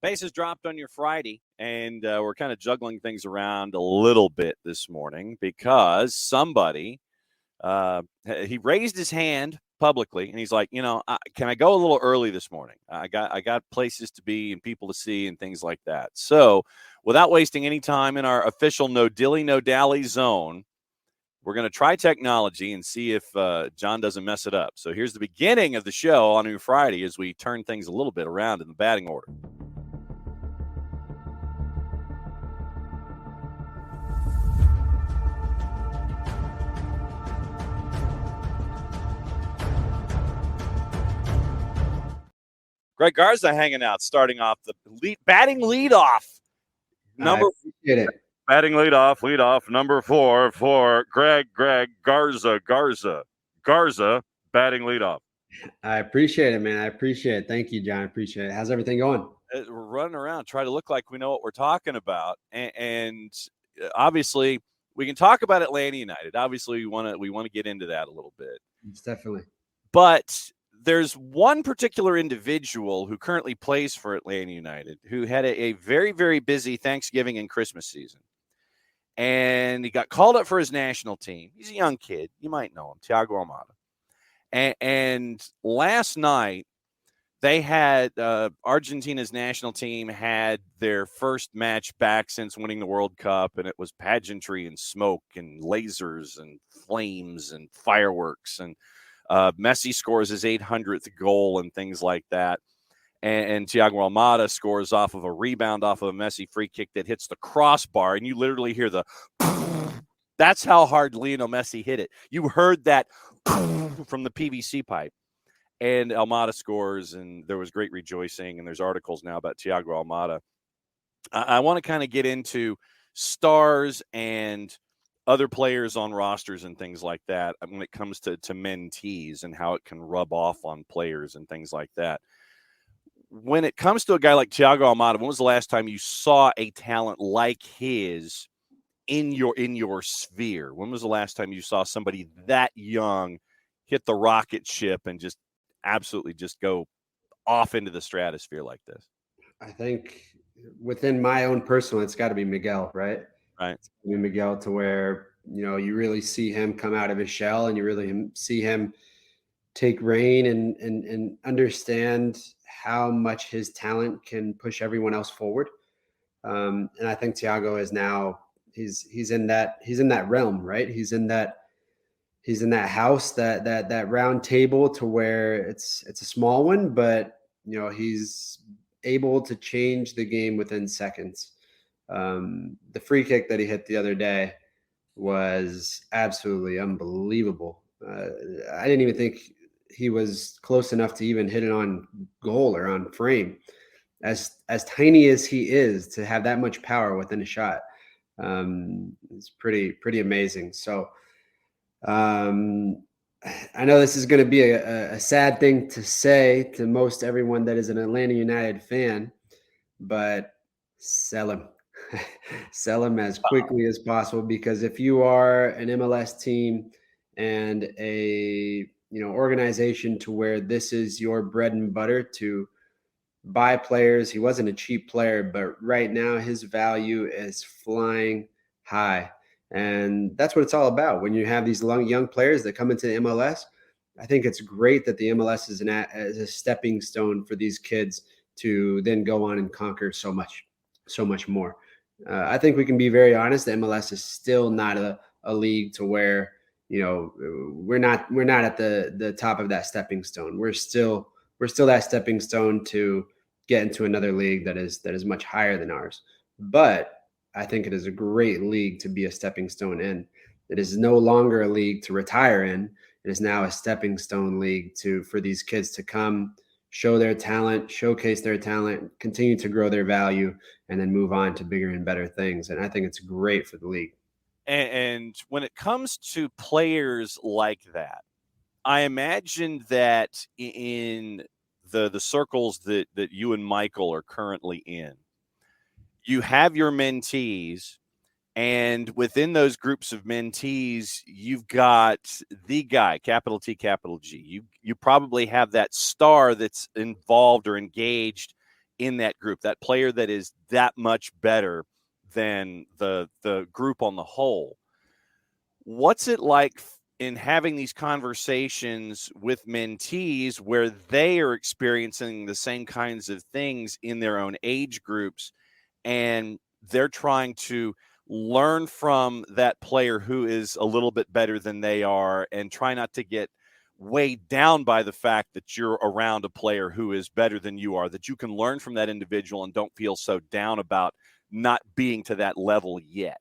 Bases dropped on your Friday, and we're kind of juggling things around a little bit this morning because somebody he raised his hand publicly, and he's like, can I go a little early this morning? I got places to be and people to see and things like that. So, without wasting any time in our official no dilly no dally zone, we're going to try technology and see if John doesn't mess it up. So here's the beginning of the show on New Friday as we turn things a little bit around in the batting order. Greg Garza hanging out, starting off the batting leadoff. Batting leadoff, number 4 for Greg Garza, batting leadoff. I appreciate it, man. I appreciate it. Thank you, John. I appreciate it. How's everything going? We're running around, try to look like we know what we're talking about. And obviously, we can talk about Atlanta United. Obviously, we want to get into that a little bit. It's definitely. But there's one particular individual who currently plays for Atlanta United who had a very, very busy Thanksgiving and Christmas season. And he got called up for his national team. He's a young kid. You might know him, Thiago Almada. And last night, they had Argentina's national team had their first match back since winning the World Cup, and it was pageantry and smoke and lasers and flames and fireworks. And Messi scores his 800th goal and things like that. And Thiago Almada scores off of a rebound off of a Messi free kick that hits the crossbar, and you literally hear the – that's how hard Lionel Messi hit it. You heard that from the PVC pipe. And Almada scores, and there was great rejoicing, and there's articles now about Thiago Almada. I want to kind of get into stars and other players on rosters and things like that when it comes to mentees and how it can rub off on players and things like that. When it comes to a guy like Thiago Almada, when was the last time you saw a talent like his in your sphere? When was the last time you saw somebody that young hit the rocket ship and just absolutely just go off into the stratosphere like this? I think within my own personal, it's got to be Miguel, right? Right. It's gotta be Miguel, to where, you really see him come out of his shell, and you really see him take reign and understand how much his talent can push everyone else forward. And I think Thiago is now he's in that realm, right? He's in that house, that round table, to where it's a small one, but he's able to change the game within seconds. The free kick that he hit the other day was absolutely unbelievable. I didn't even think he was close enough to even hit it on goal or on frame. As tiny as he is, to have that much power within a shot, it's pretty amazing. So I know this is going to be a sad thing to say to most everyone that is an Atlanta United fan, but sell him. Sell him as quickly as possible, because if you are an MLS team and a organization to where this is your bread and butter to buy players, he wasn't a cheap player, but right now his value is flying high. And that's what it's all about. When you have these young players that come into the MLS, I think it's great that the MLS is a stepping stone for these kids to then go on and conquer so much more. I think we can be very honest. The MLS is still not a league to where, we're not at the top of that stepping stone. We're still that stepping stone to get into another league that is much higher than ours. But I think it is a great league to be a stepping stone in. It is no longer a league to retire in. It is now a stepping stone league for these kids to come, show their talent, showcase their talent, continue to grow their value, and then move on to bigger and better things. And I think it's great for the league. And when it comes to players like that, I imagine that in the circles that you and Michael are currently in, you have your mentees, and within those groups of mentees, you've got the guy, capital T, capital G. You probably have that star that's involved or engaged in that group, that player that is that much better than the group on the whole. What's it like in having these conversations with mentees where they are experiencing the same kinds of things in their own age groups, and they're trying to learn from that player who is a little bit better than they are, and try not to get weighed down by the fact that you're around a player who is better than you are, that you can learn from that individual and don't feel so down about not being to that level yet?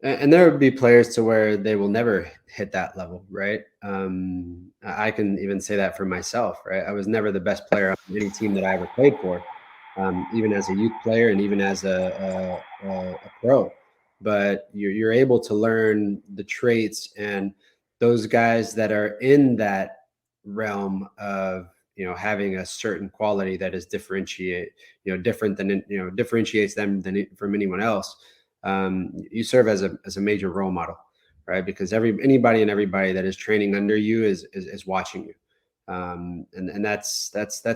And there would be players to where they will never hit that level, right? I can even say that for myself, right? I was never the best player on any team that I ever played for, even as a youth player and even as a pro. But you're able to learn the traits and those guys that are in that realm of having a certain quality that is different than differentiates them than from anyone else. You serve as a major role model, right? Because anybody and everybody that is training under you is watching you, and that's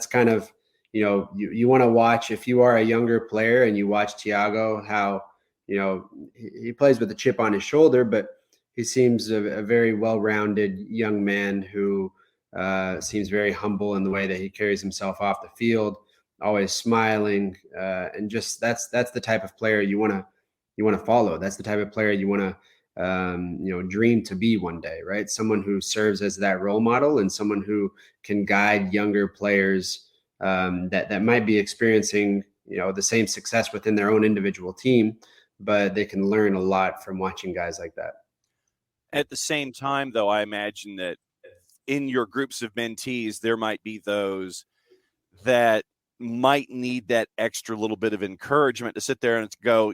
kind of you want to watch if you are a younger player and you watch Thiago, how he plays with a chip on his shoulder, but he seems a very well-rounded young man who seems very humble in the way that he carries himself off the field, always smiling, and just that's the type of player you want to follow. That's the type of player you want to dream to be one day, right? Someone who serves as that role model and someone who can guide younger players that might be experiencing the same success within their own individual team, but they can learn a lot from watching guys like that. At the same time, though, I imagine that in your groups of mentees, there might be those that might need that extra little bit of encouragement to sit there and go,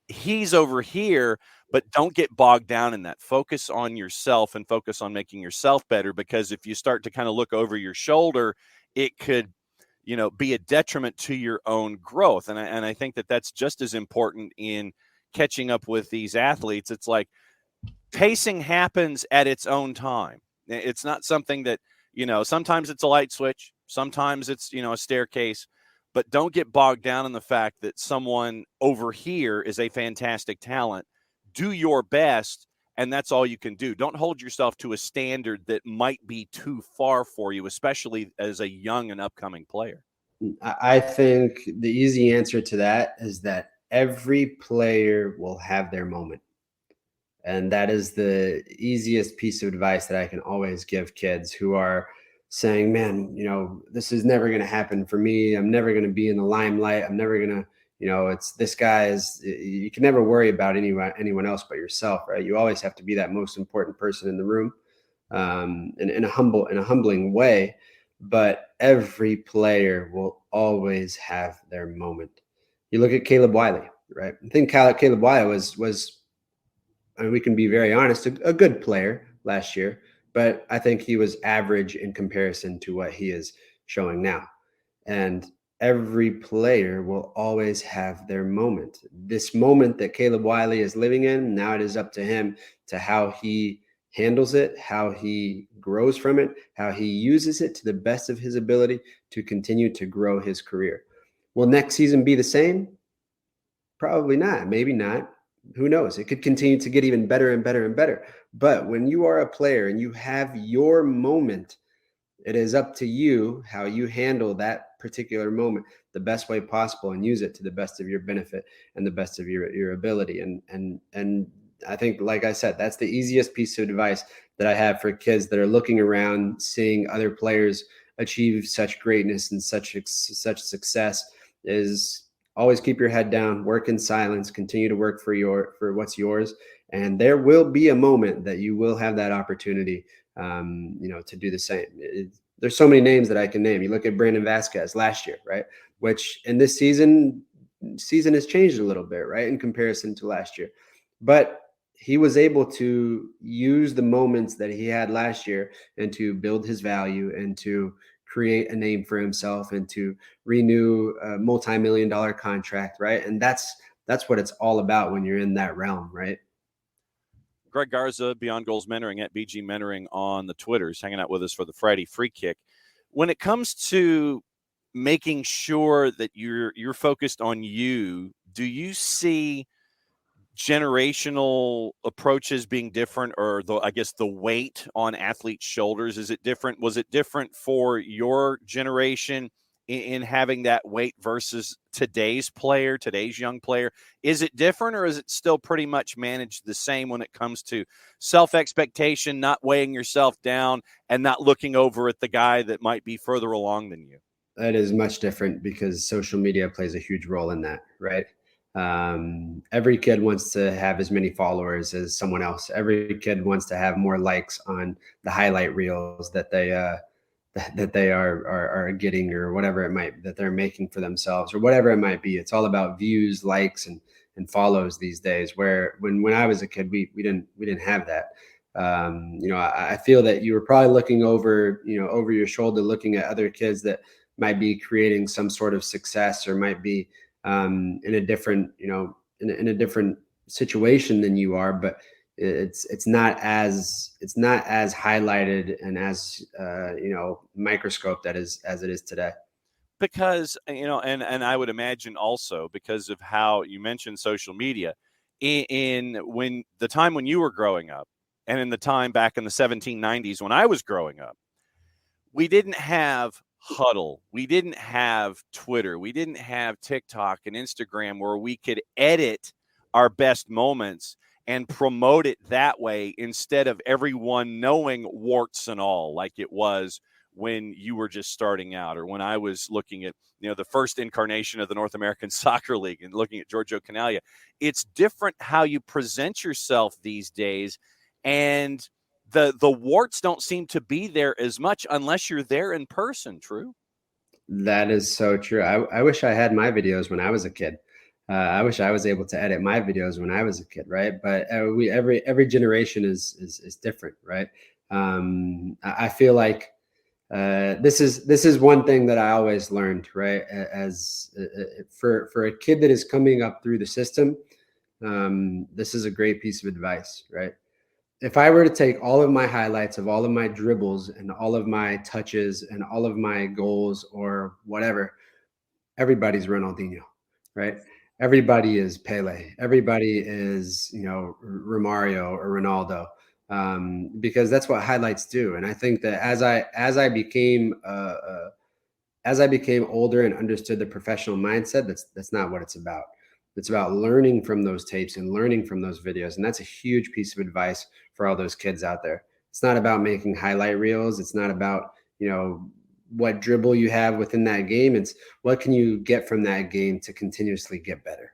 he's over here, but don't get bogged down in that. Focus on yourself and focus on making yourself better, because if you start to kind of look over your shoulder, it could, be a detriment to your own growth. And I think that that's just as important in catching up with these athletes. It's like pacing happens at its own time. It's not something that, sometimes it's a light switch, sometimes it's, a staircase, but don't get bogged down in the fact that someone over here is a fantastic talent. Do your best, and that's all you can do. Don't hold yourself to a standard that might be too far for you, especially as a young and upcoming player. I think the easy answer to that is that every player will have their moment. And that is the easiest piece of advice that I can always give kids who are saying, man, this is never going to happen for me. I'm never going to be in the limelight. I'm never going to, it's this guy is, you can never worry about anyone else but yourself, right? You always have to be that most important person in the room, in a humbling way. But every player will always have their moment. You look at Caleb Wiley, right? I think Caleb Wiley was I mean, we can be very honest, a good player last year, but I think he was average in comparison to what he is showing now. And every player will always have their moment. This moment that Caleb Wiley is living in, now it is up to him to how he handles it, how he grows from it, how he uses it to the best of his ability to continue to grow his career. Will next season be the same? Probably not. Maybe not. Who knows? It could continue to get even better and better and better. But when you are a player and you have your moment, it is up to you how you handle that particular moment the best way possible and use it to the best of your benefit and the best of your ability. And I think, like I said, that's the easiest piece of advice that I have for kids that are looking around, seeing other players achieve such greatness and such success is always keep your head down, work in silence, continue to work for what's yours. And there will be a moment that you will have that opportunity to do the same. There's so many names that I can name. You look at Brandon Vasquez last year, right? Which in this season season has changed a little bit, right, in comparison to last year. But he was able to use the moments that he had last year and to build his value and to create a name for himself and to renew a multi-million-dollar contract, right? And that's what it's all about when you're in that realm, right? Greg Garza, Beyond Goals Mentoring at BG Mentoring on the Twitters, hanging out with us for the Friday Free Kick. When it comes to making sure that you're focused on you, do you see generational approaches being different, or I guess the weight on athletes' shoulders? Is it different? Was it different for your generation in having that weight versus today's young player? Is it different, or is it still pretty much managed the same when it comes to self-expectation, not weighing yourself down, and not looking over at the guy that might be further along than you? That is much different because social media plays a huge role in that, right? Every kid wants to have as many followers as someone else. Every kid wants to have more likes on the highlight reels that they are getting, or whatever it might that they're making for themselves, or whatever it might be. It's all about views, likes, and follows these days. Where when I was a kid, we didn't have that. I feel that you were probably looking over your shoulder, looking at other kids that might be creating some sort of success, or might be in a different, in a different situation than you are, but it's not as highlighted and as microscope that is as it is today. Because and I would imagine also because of how you mentioned social media in when the time when you were growing up, and in the time back in the 1790s when I was growing up, we didn't have Huddle. We didn't have Twitter. We didn't have TikTok and Instagram where we could edit our best moments and promote it that way instead of everyone knowing warts and all, like it was when you were just starting out, or when I was looking at, the first incarnation of the North American Soccer League and looking at Giorgio Canaglia. It's different how you present yourself these days, and the warts don't seem to be there as much unless you're there in person. True? That is so true. I wish I had my videos when I was a kid. I wish I was able to edit my videos when I was a kid, right? But every generation is different, right? I feel like this is one thing that I always learned, right? As for a kid that is coming up through the system, this is a great piece of advice, right? If I were to take all of my highlights of all of my dribbles and all of my touches and all of my goals or whatever, everybody's Ronaldinho, right? Everybody is Pele. Everybody is, Romario or Ronaldo, because that's what highlights do. And I think that as I became older and understood the professional mindset, that's not what it's about. It's about learning from those tapes and learning from those videos. And that's a huge piece of advice for all those kids out there. It's not about making highlight reels. It's not about, what dribble you have within that game. It's what can you get from that game to continuously get better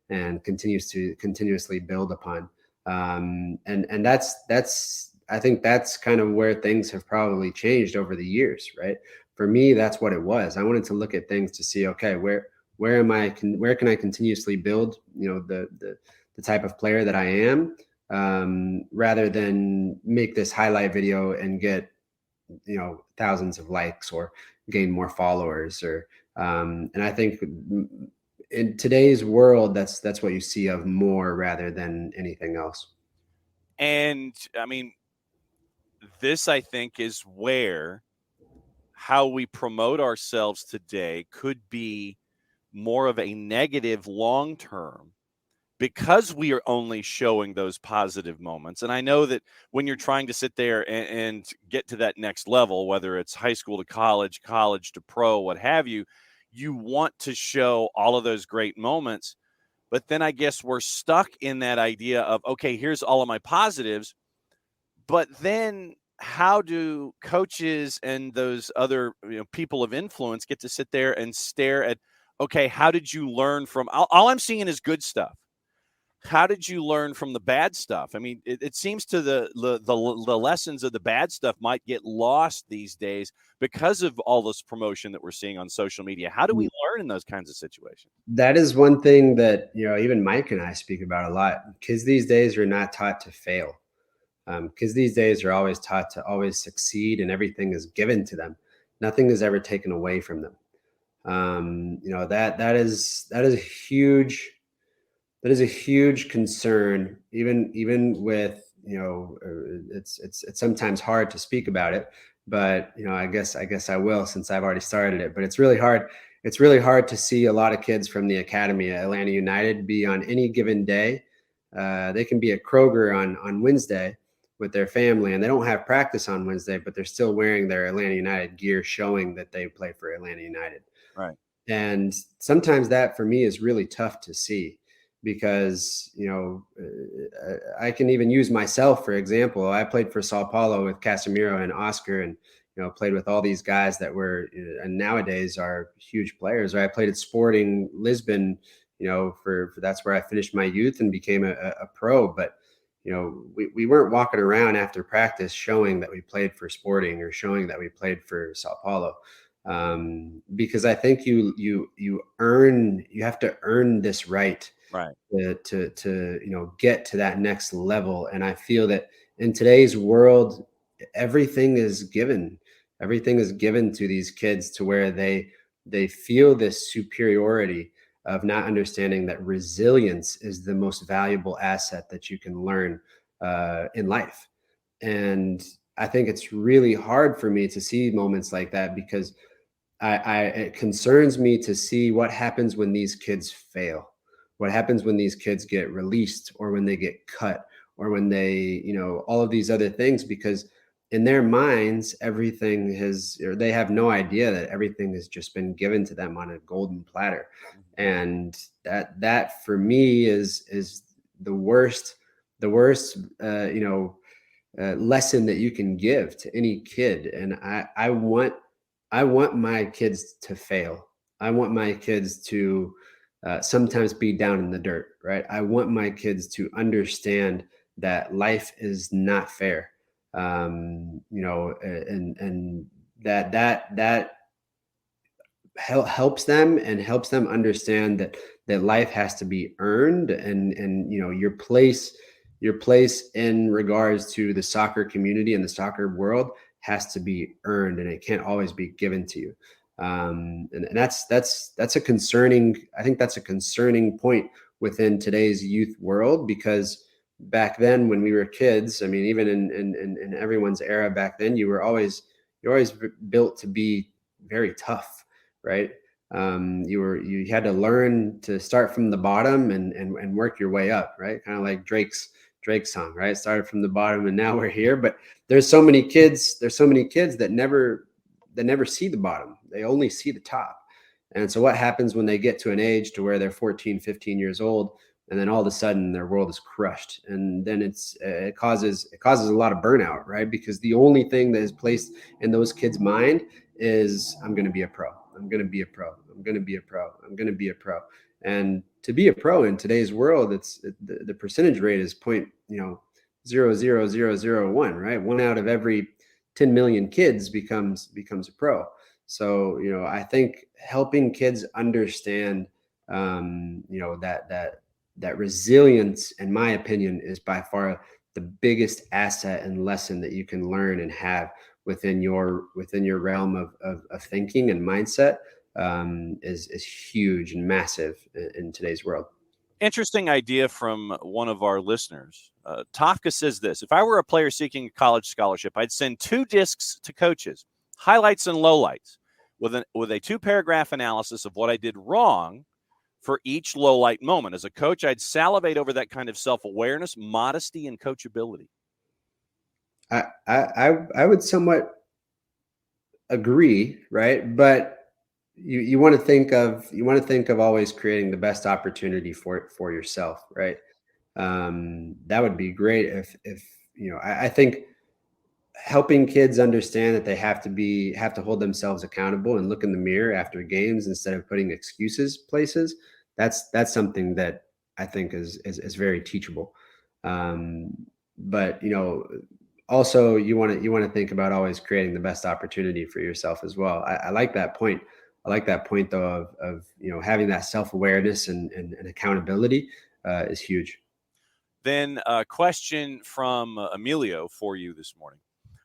and continuously build upon. And that's I think that's kind of where things have probably changed over the years, right? For me, that's what it was. I wanted to look at things to see, okay, where can I continuously build, the type of player that I am, rather than make this highlight video and get, thousands of likes or gain more followers, or and I think in today's world, that's what you see of more rather than anything else. And I mean, this I think is where how we promote ourselves today could be more of a negative long term, because we are only showing those positive moments. And I know that when you're trying to sit there and get to that next level, whether it's high school to college, college to pro, what have you, you want to show all of those great moments. But then I guess we're stuck in that idea of, okay, here's all of my positives. But then how do coaches and those other people of influence get to sit there and stare at, okay, how did you learn from all I'm seeing is good stuff. how did you learn from the bad stuff? I mean, it seems to the lessons of the bad stuff might get lost these days because of all this promotion that we're seeing on social media. How do we learn in those kinds of situations? That is one thing that, even Mike and I speak about a lot. Kids these days are not taught to fail. Kids these days are always taught to always succeed, and everything is given to them. Nothing is ever taken away from them. That is a huge concern. Even with, it's sometimes hard to speak about it, but I guess I will, since I've already started it. But it's really hard. It's really hard to see a lot of kids from the academy at Atlanta United be on any given day. They can be at Kroger on Wednesday with their family, and they don't have practice on Wednesday, but they're still wearing their Atlanta United gear, showing that they play for Atlanta United. Right. And sometimes that for me is really tough to see, because I can even use myself for example. I played for Sao Paulo with Casemiro and Oscar, and played with all these guys that were and nowadays are huge players. Or I played at Sporting Lisbon, for that's where I finished my youth and became a pro. But we weren't walking around after practice showing that we played for Sporting or showing that we played for Sao Paulo, because I think you have to earn this right Right. to get to that next level. And I feel that in today's world, everything is given. Everything is given to these kids, to where they feel this superiority of not understanding that resilience is the most valuable asset that you can learn in life. And I think it's really hard for me to see moments like that, because it concerns me to see what happens when these kids fail. What happens when these kids get released, or when they get cut, or when they, all of these other things, because in their minds, everything or they have no idea that everything has just been given to them on a golden platter. And that for me is the worst, lesson that you can give to any kid. And I want my kids to fail. I want my kids to sometimes be down in the dirt, right? I want my kids to understand that life is not fair, and that helps them, and helps them understand that life has to be earned. And your place in regards to the soccer community and the soccer world has to be earned, and it can't always be given to you. And that's a concerning, I think that's a concerning point within today's youth world, because back then when we were kids, I mean, even in everyone's era back then, you're always built to be very tough, right? You had to learn to start from the bottom and work your way up, right? Kind of like Drake's song, right? Started from the bottom and now we're here. But there's so many kids that never see the bottom. They only see the top. And so what happens when they get to an age to where they're 14, 15 years old, and then all of a sudden their world is crushed? And then it causes a lot of burnout, right? Because the only thing that is placed in those kids' mind is, I'm going to be a pro. I'm going to be a pro. I'm going to be a pro. I'm going to be a pro. And to be a pro in today's world, the percentage rate is 0.00001, right? One out of every 10 million kids becomes a pro. So, I think helping kids understand, that resilience, in my opinion, is by far the biggest asset and lesson that you can learn and have within your realm of thinking and mindset, is huge and massive in today's world. Interesting idea from one of our listeners. Tafka says this: if I were a player seeking a college scholarship, I'd send 2 discs to coaches, highlights and lowlights, with a 2-paragraph analysis of what I did wrong for each lowlight moment. As a coach, I'd salivate over that kind of self-awareness, modesty, and coachability. I would somewhat agree, right? But you want to think of always creating the best opportunity for yourself, right? That would be great if I think helping kids understand that they have to hold themselves accountable and look in the mirror after games instead of putting excuses places. That's something that I think is very teachable. Um, but also you want to think about always creating the best opportunity for yourself as well. I like that point. I like that point though of having that self-awareness and accountability is huge. Then a question from Emilio for you this morning.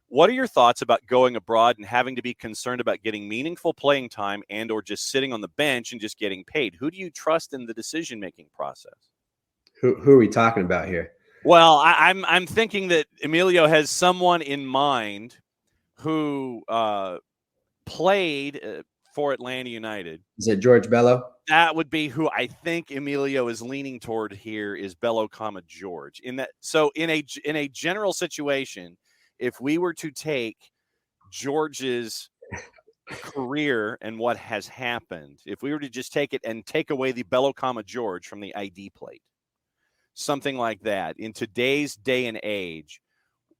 What are your thoughts about going abroad and having to be concerned about getting meaningful playing time and or just sitting on the bench and just getting paid? Who do you trust in the decision-making process? Who are we talking about here? Well, I'm thinking that Emilio has someone in mind who played for Atlanta United. Is it George Bello? That would be who I think Emilio is leaning toward here is Bello, George. In a general situation, if we were to take George's career and what has happened, if we were to just take it and take away the Bello, George from the ID plate, something like that, in today's day and age,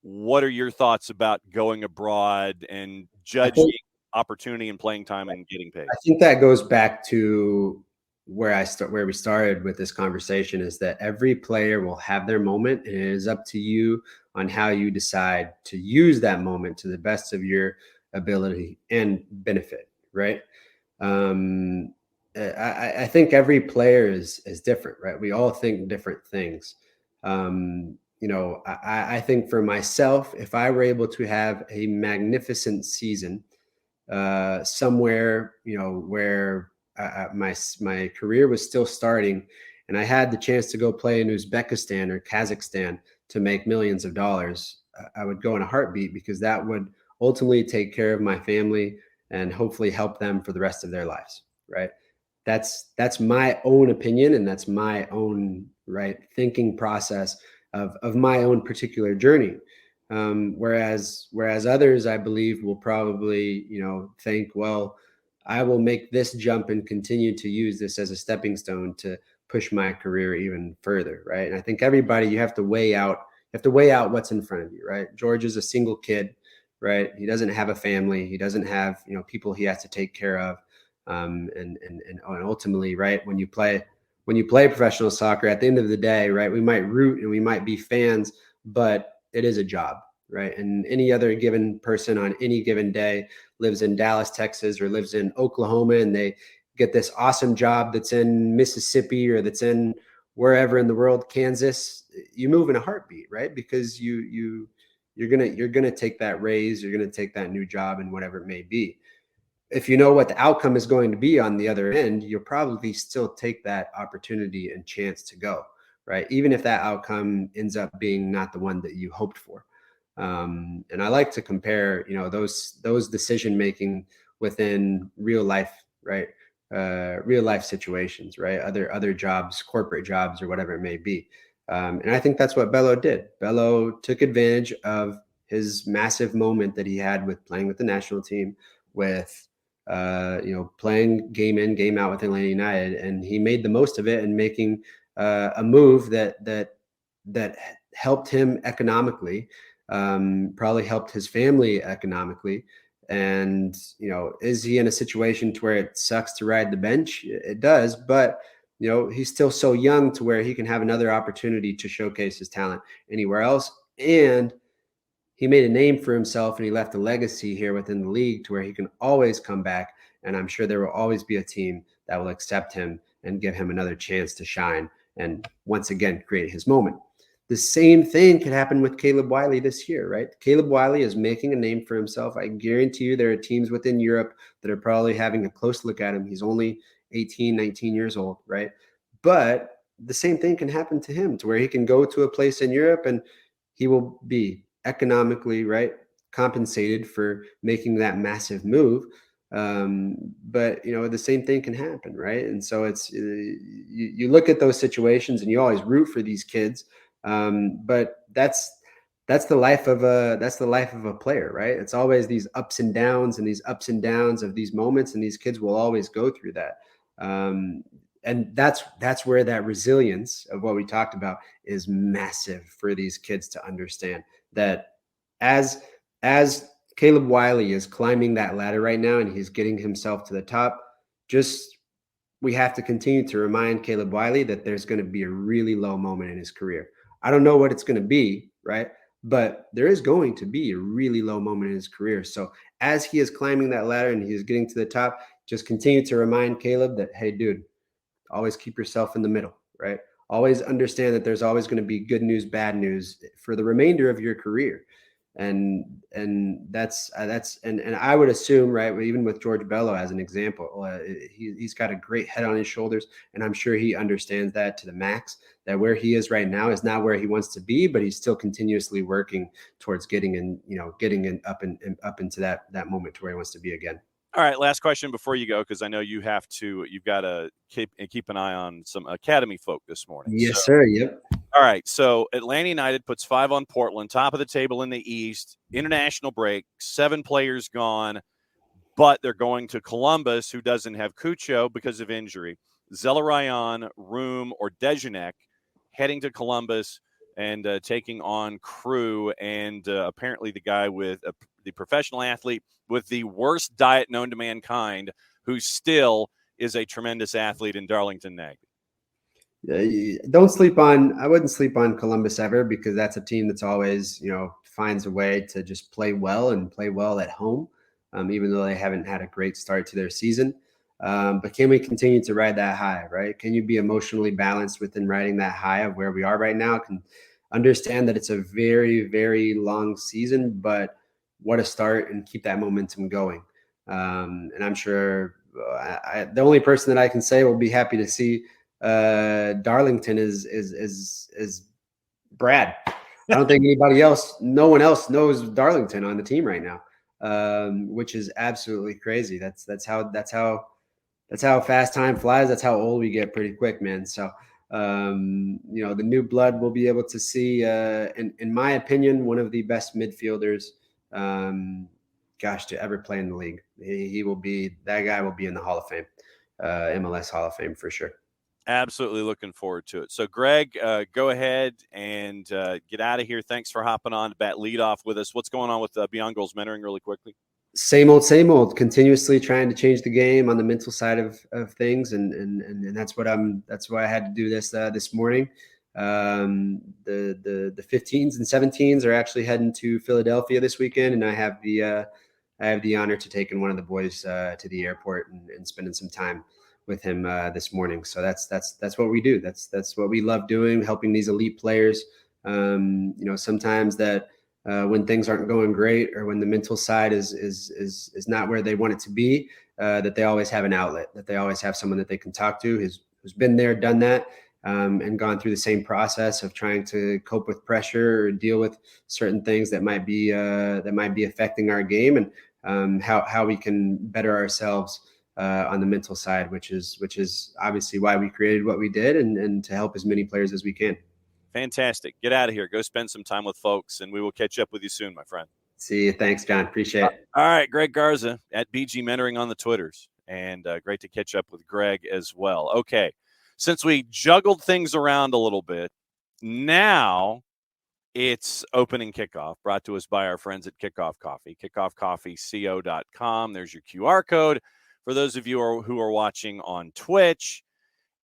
what are your thoughts about going abroad and judging opportunity and playing time and getting paid? I think that goes back to where we started with this conversation, is that every player will have their moment, and it is up to you on how you decide to use that moment to the best of your ability and benefit, right? I think every player is different, right? We all think different things. I think for myself, if I were able to have a magnificent season somewhere, where my career was still starting, and I had the chance to go play in Uzbekistan or Kazakhstan to make millions of dollars, I would go in a heartbeat, because that would ultimately take care of my family and hopefully help them for the rest of their lives. Right. That's my own opinion, and that's my own right thinking process of my own particular journey. Whereas others, I believe, will probably, think, well, I will make this jump and continue to use this as a stepping stone to push my career even further, right? And I think everybody, you have to weigh out what's in front of you, right? George is a single kid, right? He doesn't have a family. He doesn't have, people he has to take care of. And ultimately, right, when you play professional soccer, at the end of the day, right, we might root and we might be fans, but it is a job, right? And any other given person on any given day lives in Dallas, Texas, or lives in Oklahoma, and they get this awesome job that's in Mississippi or that's in wherever in the world, Kansas. You move in a heartbeat, right? Because you're gonna take that raise, you're gonna take that new job, and whatever it may be. If you know what the outcome is going to be on the other end, you'll probably still take that opportunity and chance to go, right? Even if that outcome ends up being not the one that you hoped for. And I like to compare, those decision making within real life, right? Real life situations, right? Other jobs, corporate jobs, or whatever it may be. And I think that's what Bello did. Bello took advantage of his massive moment that he had with playing with the national team, with playing game in, game out with Atlanta United, and he made the most of it and making a move that helped him economically, probably helped his family economically. And is he in a situation to where it sucks to ride the bench? It does, but he's still so young to where he can have another opportunity to showcase his talent anywhere else. And he made a name for himself, and he left a legacy here within the league to where he can always come back. And I'm sure there will always be a team that will accept him and give him another chance to shine and once again create his moment. The same thing could happen with Caleb Wiley this year, right? Caleb Wiley is making a name for himself. I guarantee you there are teams within Europe that are probably having a close look at him. He's only 18, 19 years old, right? But the same thing can happen to him, to where he can go to a place in Europe and he will be economically, right, compensated for making that massive move. But the same thing can happen, right? And so it's you look at those situations and you always root for these kids, but that's the life of a player, right? It's always these ups and downs and these ups and downs of these moments, and these kids will always go through that. And that's where that resilience of what we talked about is massive for these kids to understand, that as Caleb Wiley is climbing that ladder right now and he's getting himself to the top, just we have to continue to remind Caleb Wiley that there's going to be a really low moment in his career. I don't know what it's going to be, right? But there is going to be a really low moment in his career. So as he is climbing that ladder and he is getting to the top, just continue to remind Caleb that, hey, dude, always keep yourself in the middle, right? Always understand that there's always going to be good news, bad news for the remainder of your career. And I would assume, right, even with George Bello as an example, he's got a great head on his shoulders, and I'm sure he understands that to the max. That where he is right now is not where he wants to be, but he's still continuously working towards getting up and up into that moment to where he wants to be again. All right, last question before you go, because I know you've got to keep an eye on some Academy folk this morning. Yes, sir. Yep. All right, so Atlanta United puts 5 on Portland, top of the table in the East. International break, 7 players gone, but they're going to Columbus, who doesn't have Cucho because of injury. Zelarayan, Room, or Dejanek heading to Columbus and taking on Crew, and apparently the guy with the professional athlete with the worst diet known to mankind, who still is a tremendous athlete in Darlington Nagby. I wouldn't sleep on Columbus ever, because that's a team that's always, finds a way to just play well and play well at home, even though they haven't had a great start to their season. But can we continue to ride that high, right? Can you be emotionally balanced within riding that high of where we are right now? Can understand that it's a very, very long season, but what a start, and keep that momentum going. And I'm sure the only person that I can say will be happy to see Darlington is Brad. I don't think no one else knows Darlington on the team right now, which is absolutely crazy. That's how fast time flies. That's how old we get pretty quick, man. So, the new blood will be able to see, in my opinion, one of the best midfielders, to ever play in the league. That guy will be in the Hall of Fame, MLS Hall of Fame for sure. Absolutely looking forward to it. So, Greg, go ahead and get out of here. Thanks for hopping on to bat leadoff with us. What's going on with Beyond Goals Mentoring really quickly? Same old, continuously trying to change the game on the mental side of things. And that's why I had to do this morning. The 15s and 17s are actually heading to Philadelphia this weekend, and I have the honor to taking one of the boys to the airport and spending some time with him this morning. So that's what we do. That's what we love doing, helping these elite players. Sometimes that when things aren't going great, or when the mental side is not where they want it to be, that they always have an outlet, that they always have someone that they can talk to who's been there, done that, and gone through the same process of trying to cope with pressure or deal with certain things that might be affecting our game, and how we can better ourselves on the mental side, which is obviously why we created what we did, and to help as many players as we can. Fantastic. Get out of here. Go spend some time with folks, and we will catch up with you soon, my friend. See you. Thanks, John. Appreciate it. All right. Greg Garza at BG Mentoring on the Twitters, and great to catch up with Greg as well. Okay. Since we juggled things around a little bit, now it's opening kickoff, brought to us by our friends at Kickoff Coffee, kickoffcoffeeco.com. There's your QR code for those of you who are watching on Twitch.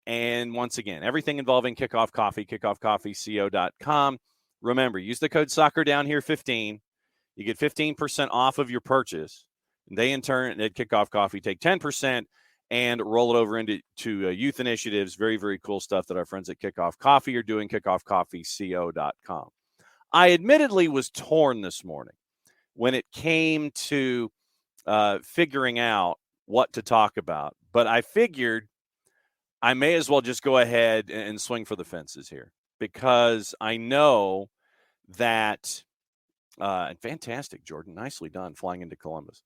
And once again, everything involving Kickoff Coffee, kickoffcoffeeco.com. Remember, use the code SoccerDownHere15. You get 15% off of your purchase. And they, in turn, at Kickoff Coffee, take 10% and roll it over into youth initiatives. Very, very cool stuff that our friends at Kickoff Coffee are doing, kickoffcoffeeco.com. I admittedly was torn this morning when it came to figuring out what to talk about. But I figured I may as well just go ahead and swing for the fences here, because I know that fantastic, Jordan. Nicely done flying into Columbus.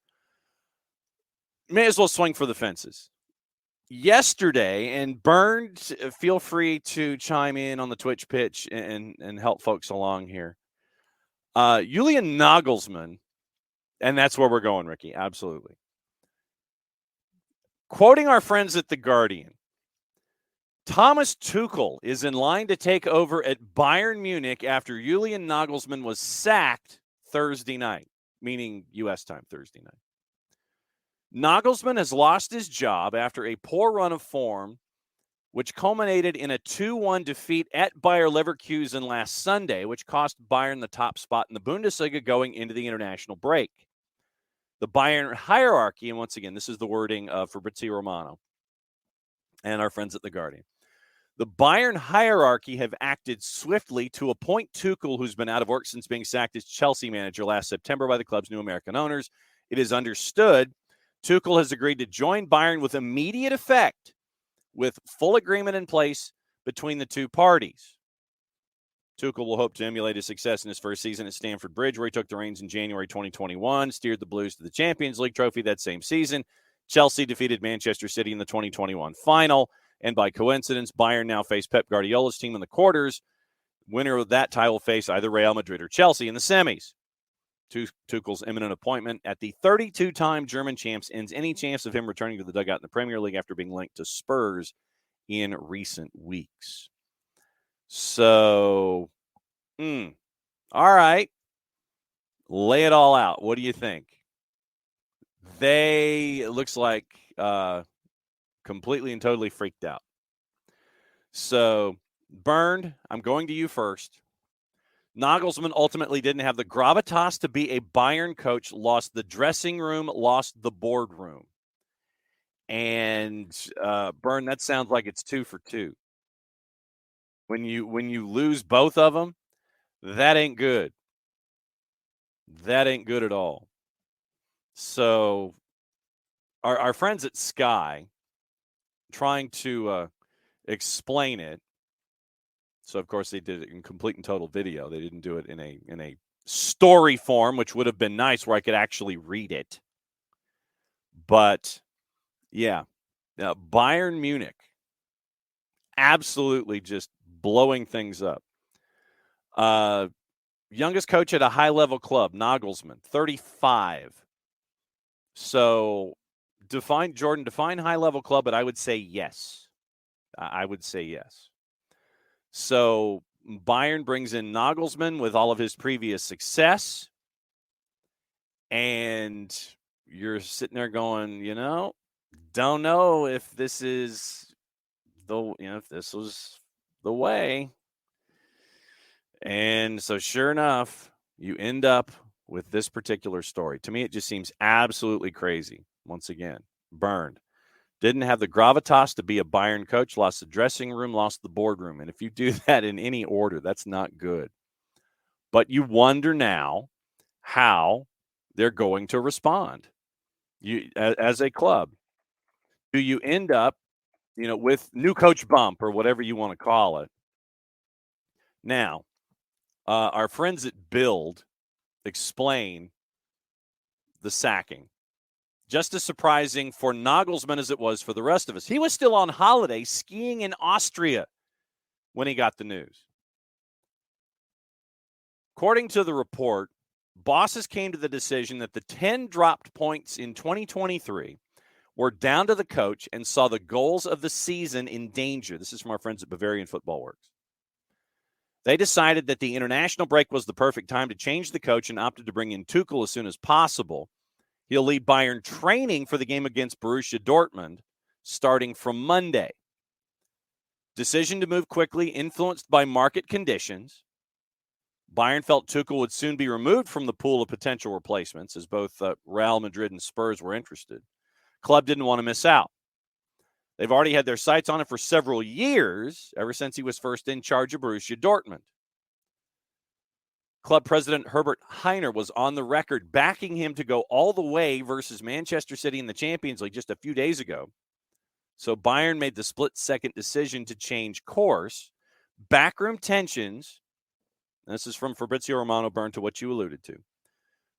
May as well swing for the fences. Yesterday, and Burned, feel free to chime in on the Twitch pitch and help folks along here. Julian Nagelsmann, and that's where we're going, Ricky. Absolutely. Quoting our friends at The Guardian, Thomas Tuchel is in line to take over at Bayern Munich after Julian Nagelsmann was sacked Thursday night, meaning U.S. time Thursday night. Nagelsmann has lost his job after a poor run of form, which culminated in a 2-1 defeat at Bayer Leverkusen last Sunday, which cost Bayern the top spot in the Bundesliga going into the international break. The Bayern hierarchy, and once again, this is the wording of Fabrizio Romano and our friends at The Guardian. The Bayern hierarchy have acted swiftly to appoint Tuchel, who's been out of work since being sacked as Chelsea manager last September by the club's new American owners. It is understood Tuchel has agreed to join Bayern with immediate effect, with full agreement in place between the two parties. Tuchel will hope to emulate his success in his first season at Stamford Bridge, where he took the reins in January 2021, steered the Blues to the Champions League trophy that same season. Chelsea defeated Manchester City in the 2021 final, and by coincidence, Bayern now face Pep Guardiola's team in the quarters. Winner of that tie will face either Real Madrid or Chelsea in the semis. Tuchel's imminent appointment at the 32-time German champs ends any chance of him returning to the dugout in the Premier League after being linked to Spurs in recent weeks. So, all right. Lay it all out. What do you think? It looks like completely and totally freaked out. So, Bernd, I'm going to you first. Nagelsmann ultimately didn't have the gravitas to be a Bayern coach, lost the dressing room, lost the boardroom. And, Bernd, that sounds like it's 2 for 2. When you lose both of them, that ain't good. That ain't good at all. So our friends at Sky trying to explain it. So of course they did it in complete and total video. They didn't do it in a story form, which would have been nice where I could actually read it. But yeah, Bayern Munich absolutely just blowing things up. Youngest coach at a high-level club, Nagelsmann, 35. So, define high-level club, but I would say yes. I would say yes. So, Bayern brings in Nagelsmann with all of his previous success. And you're sitting there going, don't know if this is if this was the way. And so sure enough, you end up with this particular story. To me, it just seems absolutely crazy. Once again, Burned. Didn't have the gravitas to be a Bayern coach, lost the dressing room, lost the boardroom. And if you do that in any order, that's not good. But you wonder now how they're going to respond. You, as a club, do you end up, with new coach bump or whatever you want to call it? Now, our friends at Build explain the sacking. Just as surprising for Nagelsmann as it was for the rest of us. He was still on holiday skiing in Austria when he got the news. According to the report, bosses came to the decision that the 10 dropped points in 2023 were down to the coach and saw the goals of the season in danger. This is from our friends at Bavarian Football Works. They decided that the international break was the perfect time to change the coach and opted to bring in Tuchel as soon as possible. He'll lead Bayern training for the game against Borussia Dortmund starting from Monday. Decision to move quickly, influenced by market conditions. Bayern felt Tuchel would soon be removed from the pool of potential replacements, as both Real Madrid and Spurs were interested. Club didn't want to miss out. They've already had their sights on it for several years, ever since he was first in charge of Borussia Dortmund. Club president Herbert Heiner was on the record backing him to go all the way versus Manchester City in the Champions League just a few days ago. So Bayern made the split-second decision to change course. Backroom tensions, this is from Fabrizio Romano, Burned to what you alluded to.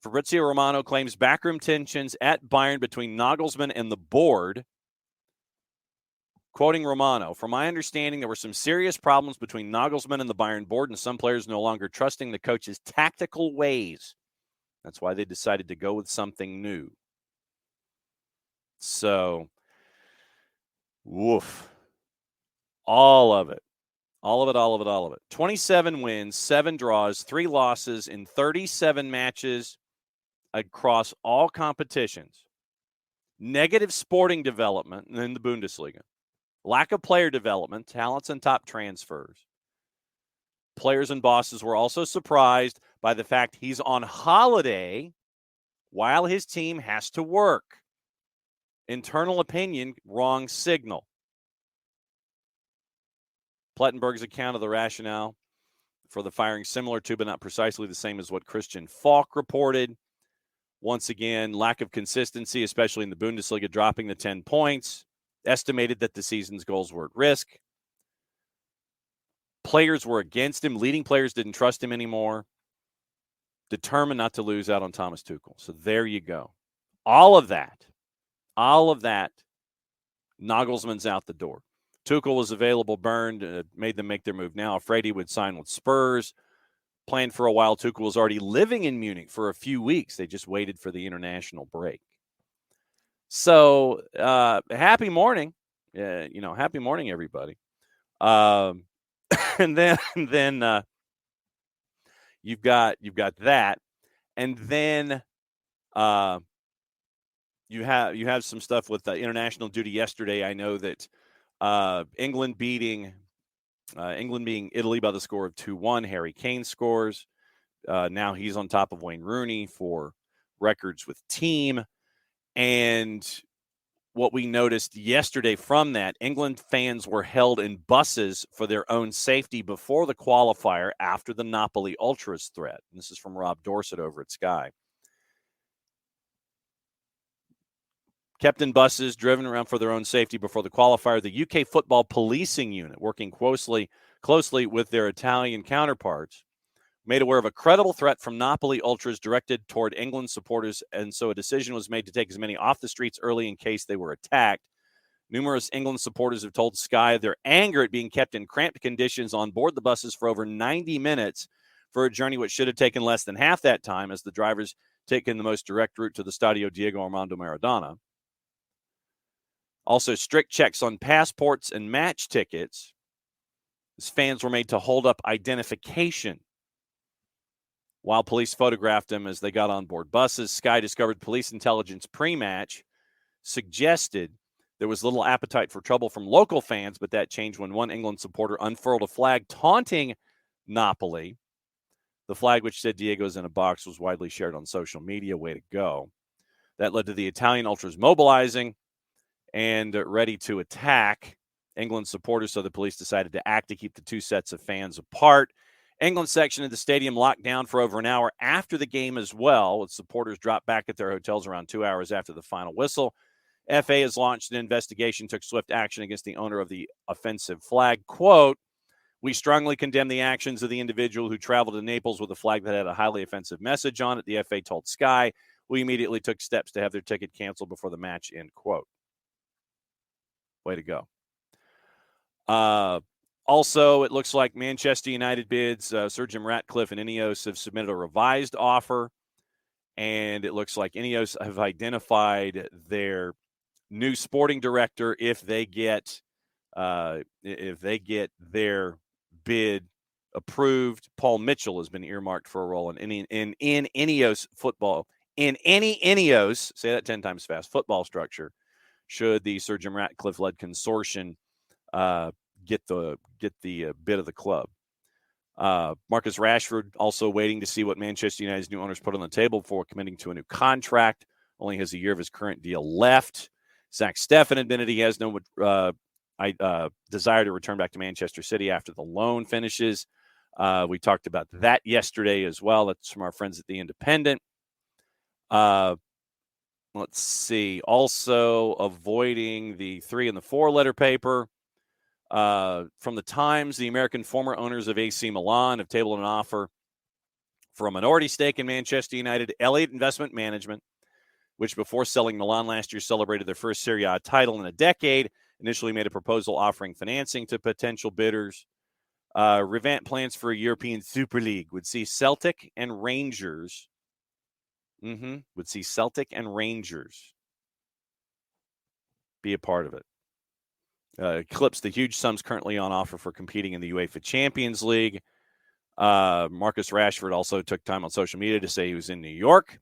Fabrizio Romano claims backroom tensions at Bayern between Nagelsmann and the board. Quoting Romano, from my understanding, there were some serious problems between Nagelsmann and the Bayern board, and some players no longer trusting the coach's tactical ways. That's why they decided to go with something new. So, woof. All of it. 27 wins, 7 draws, 3 losses in 37 matches across all competitions. negative sporting development in the Bundesliga, lack of player development, talents and top transfers. Players and bosses were also surprised by the fact he's on holiday while his team has to work. Internal opinion, wrong signal. Plettenberg's account of the rationale for the firing similar to, but not precisely the same as what Christian Falk reported. Once again, lack of consistency, especially in the Bundesliga, dropping the 10 points. Estimated that the season's goals were at risk. Players were against him. Leading players didn't trust him anymore. Determined not to lose out on Thomas Tuchel. So there you go. All of that, Nagelsmann's out the door. Tuchel was available, burned, made them make their move now. Afraid he would sign with Spurs. Planned for a while. Tuchel was already living in Munich for a few weeks. They just waited for the international break. So happy morning. Happy morning, everybody. And then you've got that. And then you have some stuff with international duty yesterday. I know that England beating Italy by the score of 2-1. Harry Kane scores. Now he's on top of Wayne Rooney for records with team. And what we noticed yesterday from that, England fans were held in buses for their own safety before the qualifier after the Napoli Ultras threat. And this is from Rob Dorsett over at Sky. Kept in buses, driven around for their own safety before the qualifier. The UK Football Policing Unit, working closely with their Italian counterparts, made aware of a credible threat from Napoli Ultras directed toward England supporters, and so a decision was made to take as many off the streets early in case they were attacked. Numerous England supporters have told Sky their anger at being kept in cramped conditions on board the buses for over 90 minutes for a journey which should have taken less than half that time, as the drivers taken the most direct route to the Stadio Diego Armando Maradona. Also, strict checks on passports and match tickets, as fans were made to hold up identification while police photographed them as they got on board buses. Sky discovered police intelligence pre-match suggested there was little appetite for trouble from local fans, but that changed when one England supporter unfurled a flag taunting Napoli. The flag, which said Diego's in a box, was widely shared on social media. Way to go. That led to the Italian Ultras mobilizing and ready to attack England supporters, so the police decided to act to keep the two sets of fans apart. England section of the stadium locked down for over an hour after the game as well, with supporters dropped back at their hotels around 2 hours after the final whistle. FA has launched an investigation, took swift action against the owner of the offensive flag. Quote, "We strongly condemn the actions of the individual who traveled to Naples with a flag that had a highly offensive message on it," the FA told Sky. "We immediately took steps to have their ticket canceled before the match," end quote. Way to go. Also, it looks like Manchester United bids, Sir Jim Ratcliffe and Ineos have submitted a revised offer, and it looks like Ineos have identified their new sporting director if they get their bid approved. Paul Mitchell has been earmarked for a role in Ineos football, in any Ineos, say that 10 times fast, football structure, should the Sir Jim Ratcliffe-led consortium get the bid of the club. Marcus Rashford also waiting to see what Manchester United's new owners put on the table before committing to a new contract. Only has a year of his current deal left. Zach Steffen admitted he has no desire to return back to Manchester City after the loan finishes. We talked about that yesterday as well. That's from our friends at The Independent. Let's see. Also avoiding the 3 and the 4 letter paper. From the Times, the American former owners of AC Milan have tabled an offer for a minority stake in Manchester United. Elliott Investment Management, which before selling Milan last year celebrated their first Serie A title in a decade, initially made a proposal offering financing to potential bidders. Revamp plans for a European Super League would see Celtic and Rangers. Would see Celtic and Rangers be a part of it. Eclipse the huge sums currently on offer for competing in the UEFA Champions League. Marcus Rashford also took time on social media to say he was in New York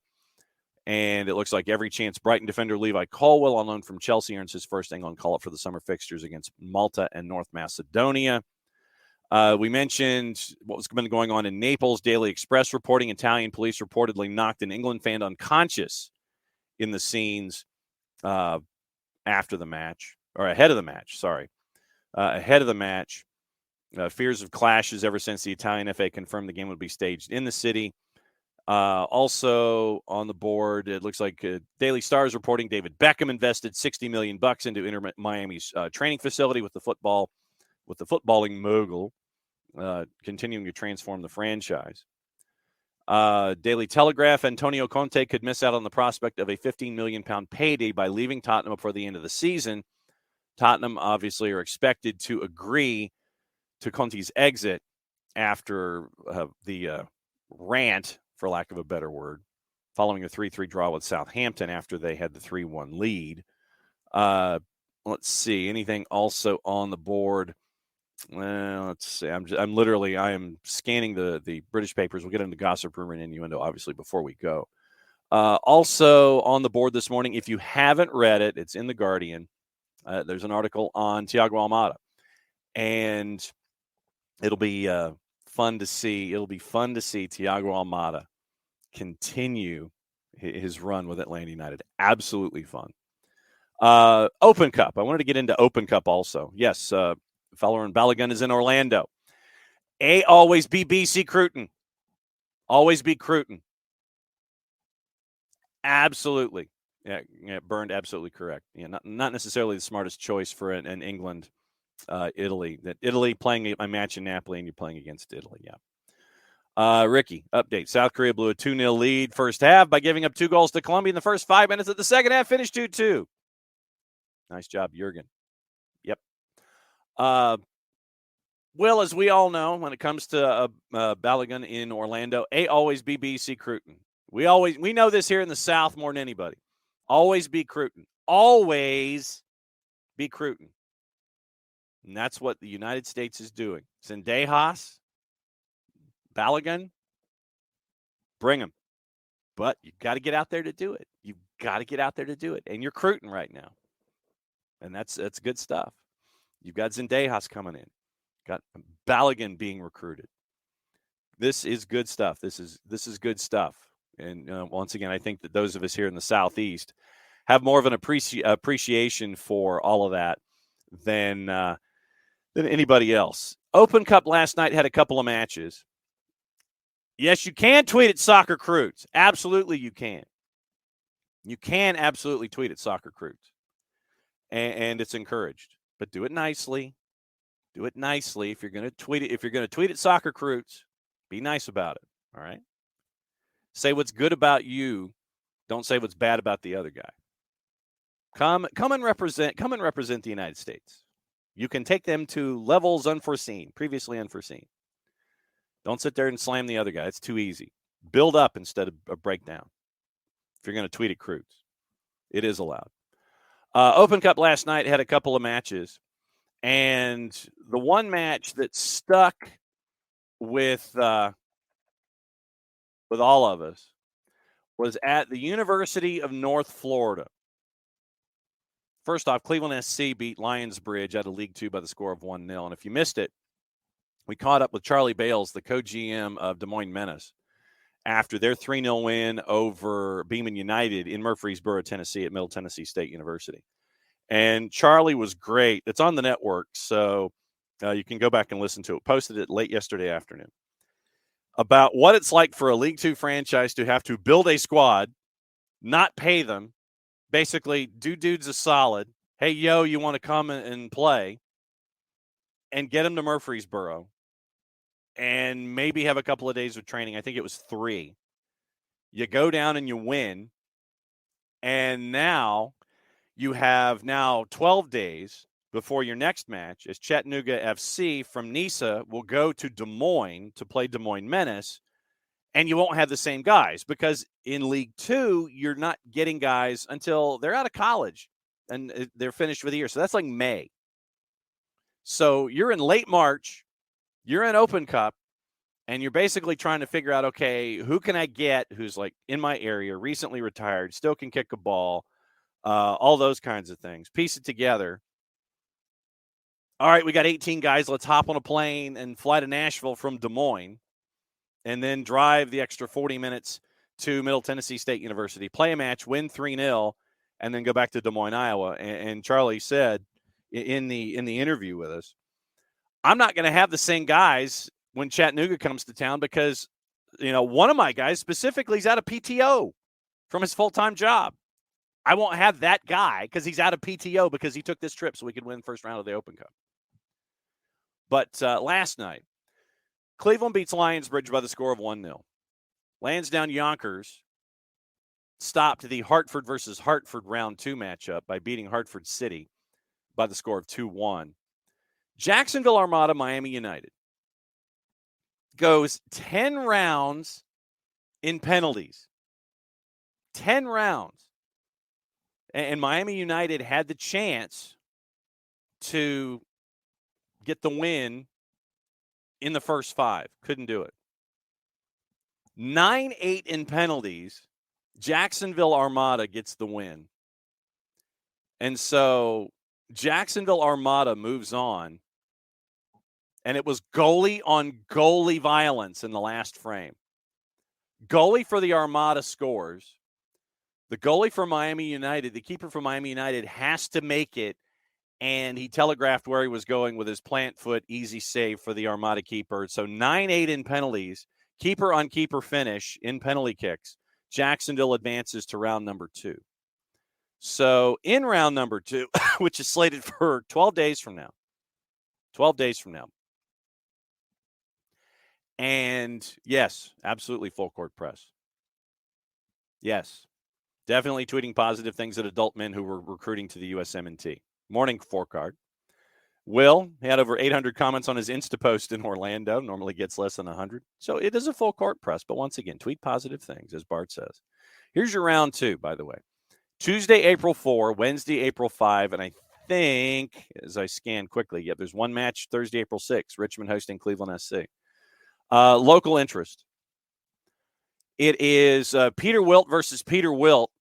And it looks like every chance Brighton defender Levi Colwill, on loan from Chelsea, earns his first England call-up for the summer fixtures against Malta and North Macedonia. We mentioned what was been going on in Naples. Daily Express reporting Italian police reportedly knocked an England fan unconscious in the scenes after the match, or ahead of the match, ahead of the match. Fears of clashes ever since the Italian FA confirmed the game would be staged in the city. Also on the board, it looks like Daily Star is reporting David Beckham invested $60 million into Inter Miami's training facility with the footballing mogul continuing to transform the franchise. Daily Telegraph, Antonio Conte could miss out on the prospect of a £15 million payday by leaving Tottenham before the end of the season. Tottenham obviously are expected to agree to Conte's exit after the rant, for lack of a better word, following a 3-3 draw with Southampton after they had the 3-1 lead. Let's see. Anything also on the board? Well, let's see. I am scanning the British papers. We'll get into gossip, rumor, and innuendo, obviously, before we go. Also on the board this morning, if you haven't read it, it's in The Guardian. There's an article on Thiago Almada. And it'll be fun to see. It'll be fun to see Thiago Almada continue his run with Atlanta United. Absolutely fun. Open Cup. I wanted to get into Open Cup also. Yes, Fowler and Balogun is in Orlando. Always be BC Cruton. Always be Cruton. Absolutely. Yeah, Burned, absolutely correct. Yeah, not necessarily the smartest choice for an England, Italy. That Italy playing a match in Napoli and you're playing against Italy. Yeah. Ricky, update. South Korea blew a 2-0 lead first half by giving up 2 goals to Colombia in the first 5 minutes of the second half. Finished 2-2. Nice job, Jurgen. Yep. Well, as we all know, when it comes to Balogun in Orlando, always be BC Cruton. We know this here in the South more than anybody. Always be Cruton. Always be Cruton. And that's what the United States is doing. Zendejas, Balogun, bring them. But you've got to get out there to do it. You've got to get out there to do it. And you're Cruton right now. And that's good stuff. You've got Zendejas coming in. Got Balogun being recruited. This is good stuff. This is good stuff. And once again, I think that those of us here in the Southeast have more of an appreciation for all of that than anybody else. Open Cup last night had a couple of matches. Yes, you can tweet at Soccer Croods. Absolutely, you can. You can absolutely tweet at Soccer Croods. And it's encouraged. But do it nicely. Do it nicely. If you're going to tweet at Soccer Croods, be nice about it. All right? Say what's good about you. Don't say what's bad about the other guy. Come and represent the United States. You can take them to levels previously unforeseen. Don't sit there and slam the other guy. It's too easy. Build up instead of break down. If you're going to tweet at Croods, it is allowed. Open Cup last night had a couple of matches, and the one match that stuck with all of us was at the University of North Florida. First off, Cleveland SC beat Lionsbridge out of League Two by the score of 1-0. And if you missed it, we caught up with Charlie Bales, the co-GM of Des Moines Menace, after their 3-0 win over Beeman United in Murfreesboro, Tennessee at Middle Tennessee State University. And Charlie was great. It's on the network, so you can go back and listen to it. Posted it late yesterday afternoon. About what it's like for a League Two franchise to have to build a squad, not pay them, basically do dudes a solid. Hey, yo, you want to come and play, and get them to Murfreesboro, and maybe have a couple of days of training. I think it was 3. You go down and you win, and now you have 12 days before your next match, as Chattanooga FC from NISA will go to Des Moines to play Des Moines Menace, and you won't have the same guys because in League Two, you're not getting guys until they're out of college and they're finished for the year. So that's like May. So you're in late March, you're in Open Cup, And you're basically trying to figure out, okay, who can I get who's like in my area, recently retired, still can kick a ball, all those kinds of things. Piece it together. All right, we got 18 guys. Let's hop on a plane and fly to Nashville from Des Moines and then drive the extra 40 minutes to Middle Tennessee State University, play a match, win 3-0, and then go back to Des Moines, Iowa. And Charlie said in the interview with us, I'm not going to have the same guys when Chattanooga comes to town because, one of my guys specifically is out of PTO from his full-time job. I won't have that guy because he's out of PTO because he took this trip so we could win the first round of the Open Cup. But last night, Cleveland beats Lionsbridge by the score of 1-0. Lansdowne Yonkers stopped the Hartford versus Hartford round 2 matchup by beating Hartford City by the score of 2-1. Jacksonville Armada Miami United goes 10 rounds in penalties. 10 rounds. And Miami United had the chance to get the win in the first 5. Couldn't do it. 9-8 in penalties. Jacksonville Armada gets the win. And so Jacksonville Armada moves on. And it was goalie on goalie violence in the last frame. Goalie for the Armada scores. The goalie for Miami United, the keeper for Miami United, has to make it, and he telegraphed where he was going with his plant foot easy save for the Armada keeper. So 9-8 in penalties, keeper on keeper finish in penalty kicks. Jacksonville advances to round number 2. So in round number 2, which is slated for 12 days from now. 12 days from now. And yes, absolutely full court press. Yes. Definitely tweeting positive things at adult men who were recruiting to the USMNT. Morning forecard. Will had over 800 comments on his Insta post in Orlando. Normally gets less than 100. So it is a full court press. But once again, tweet positive things, as Bart says. Here's your round 2, by the way. Tuesday, April 4, Wednesday, April 5, and I think, as I scan quickly, there's one match Thursday, April 6, Richmond hosting Cleveland SC. Local interest. It is Peter Wilt versus Peter Wilt.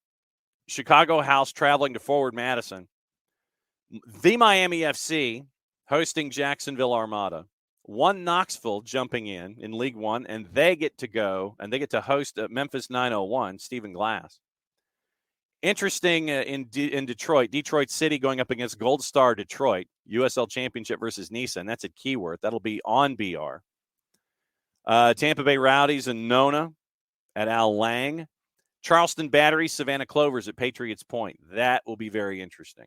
Chicago House traveling to Forward Madison. The Miami FC hosting Jacksonville Armada. One Knoxville jumping in League One, and they get to go, and they get to host Memphis 901, Stephen Glass. Interesting in Detroit. Detroit City going up against Gold Star Detroit. USL Championship versus Nisa, and that's at Keyworth. That'll be on BR. Tampa Bay Rowdies and Nona at Al Lang. Charleston Battery, Savannah Clovers at Patriots Point. That will be very interesting.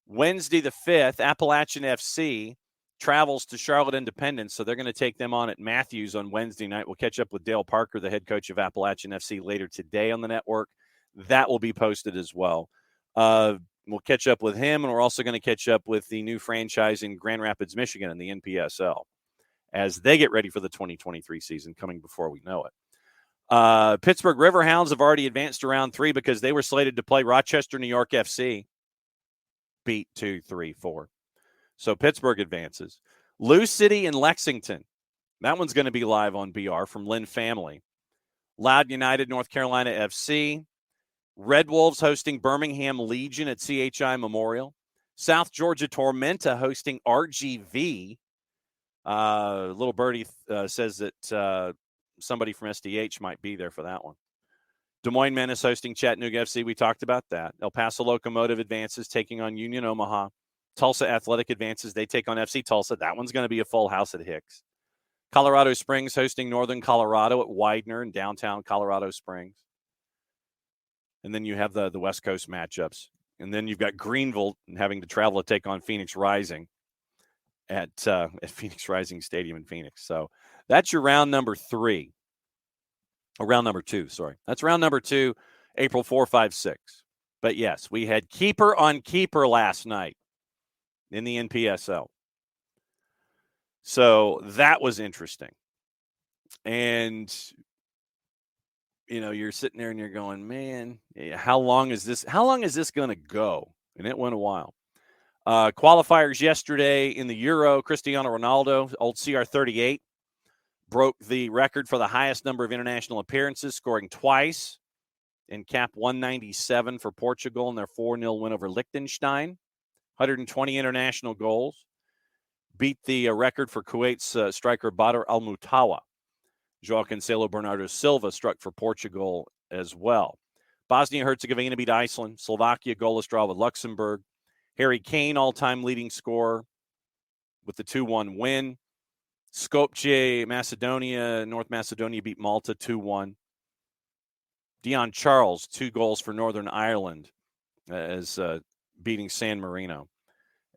Wednesday the 5th, Appalachian FC travels to Charlotte Independence, so they're going to take them on at Matthews on Wednesday night. We'll catch up with Dale Parker, the head coach of Appalachian FC, later today on the network. That will be posted as well. We'll catch up with him, and we're also going to catch up with the new franchise in Grand Rapids, Michigan, in the NPSL as they get ready for the 2023 season coming before we know it. Pittsburgh Riverhounds have already advanced to round 3 because they were slated to play Rochester, New York FC. Beat 2-3-4. So Pittsburgh advances. Lou City and Lexington. That one's going to be live on BR from Lynn Family. Loud United, North Carolina FC. Red Wolves hosting Birmingham Legion at CHI Memorial. South Georgia Tormenta hosting RGV. Little Birdie says that somebody from SDH might be there for that one. Des Moines Men is hosting Chattanooga FC. We talked about that. El Paso Locomotive advances, taking on Union Omaha. Tulsa Athletic advances. They take on FC Tulsa. That one's going to be a full house at Hicks. Colorado Springs hosting Northern Colorado at Widener in downtown Colorado Springs. And then you have the West Coast matchups. And then you've got Greenville having to travel to take on Phoenix Rising at Phoenix Rising Stadium in Phoenix. So that's your round number 3. Or round number 2, sorry. That's round number 2, April 4, 5, 6. But yes, we had keeper on keeper last night in the NPSL. So that was interesting. And, you're sitting there and you're going, man, how long is this going to go? And it went a while. Qualifiers yesterday in the Euro, Cristiano Ronaldo, old CR38, broke the record for the highest number of international appearances, scoring twice in cap 197 for Portugal in their 4-0 win over Liechtenstein. 120 international goals. Beat the record for Kuwait's striker Badr Al-Mutawa. Joao Cancelo, Bernardo Silva struck for Portugal as well. Bosnia-Herzegovina beat Iceland. Slovakia goalless draw with Luxembourg. Harry Kane, all-time leading scorer with the 2-1 win. Skopje, Macedonia, North Macedonia beat Malta 2-1. Dion Charles, 2 goals for Northern Ireland as beating San Marino.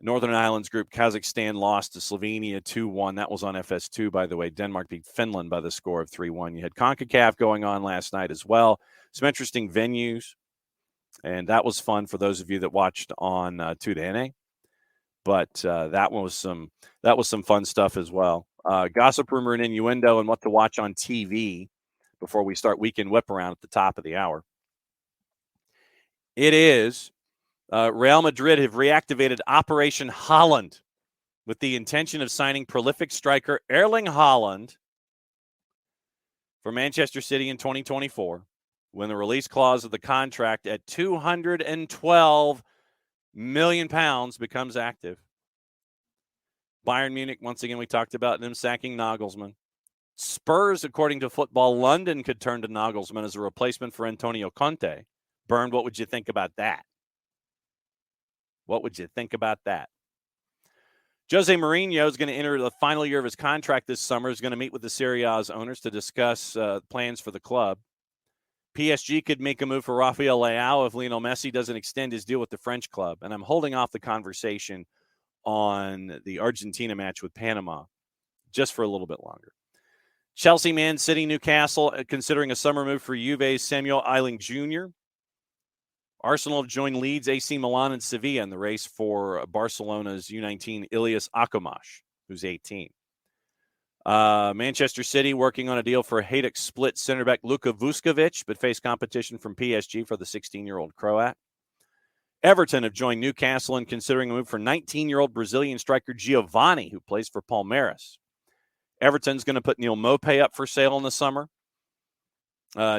Northern Ireland's group, Kazakhstan lost to Slovenia 2-1. That was on FS2, by the way. Denmark beat Finland by the score of 3-1. You had CONCACAF going on last night as well. Some interesting venues, and that was fun for those of you that watched on TUDN. But that was some fun stuff as well. Gossip, rumor, and innuendo, and what to watch on TV before we start Weekend Whiparound at the top of the hour. It is Real Madrid have reactivated Operation Haaland with the intention of signing prolific striker Erling Haaland for Manchester City in 2024 when the release clause of the contract at £212 million becomes active. Bayern Munich, once again, we talked about them sacking Nagelsmann. Spurs, according to Football London, could turn to Nagelsmann as a replacement for Antonio Conte. Bernd, what would you think about that? What would you think about that? Jose Mourinho is going to enter the final year of his contract this summer. He's going to meet with the Serie A's owners to discuss plans for the club. PSG could make a move for Rafael Leao if Lionel Messi doesn't extend his deal with the French club. And I'm holding off the conversation on the Argentina match with Panama just for a little bit longer. Chelsea, Man City, Newcastle considering a summer move for Juve's Samuel Eiling Jr. Arsenal have joined Leeds, AC Milan, and Sevilla in the race for Barcelona's U19 Ilias Akomash, who's 18. Manchester City working on a deal for Hajduk Split center back Luka Vuskovic, but face competition from PSG for the 16-year-old Croat. Everton have joined Newcastle in considering a move for 19-year-old Brazilian striker Giovanni, who plays for Palmeiras. Everton's going to put Neil Maupay up for sale in the summer.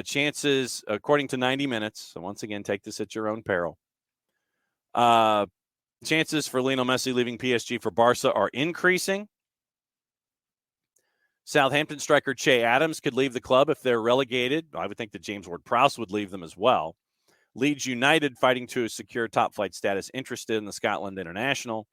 Chances, according to 90 Minutes, so once again, take this at your own peril. Chances for Lionel Messi leaving PSG for Barca are increasing. Southampton striker Che Adams could leave the club if they're relegated. I would think that James Ward-Prowse would leave them as well. Leeds United, fighting to secure top-flight status, interested in the Scotland international.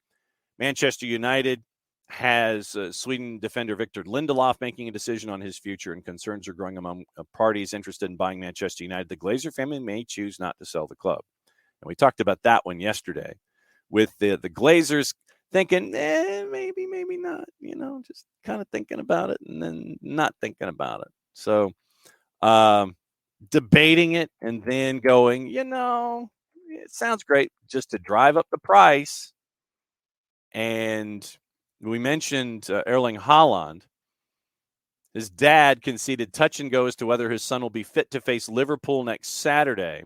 Manchester United has Sweden defender Victor Lindelof making a decision on his future, and concerns are growing among parties interested in buying Manchester United. The Glazer family may choose not to sell the club. And we talked about that one yesterday with the Glazers thinking, maybe not, just kind of thinking about it and then not thinking about it. So debating it and then going, it sounds great just to drive up the price. And we mentioned Erling Haaland. His dad conceded touch and go as to whether his son will be fit to face Liverpool next Saturday.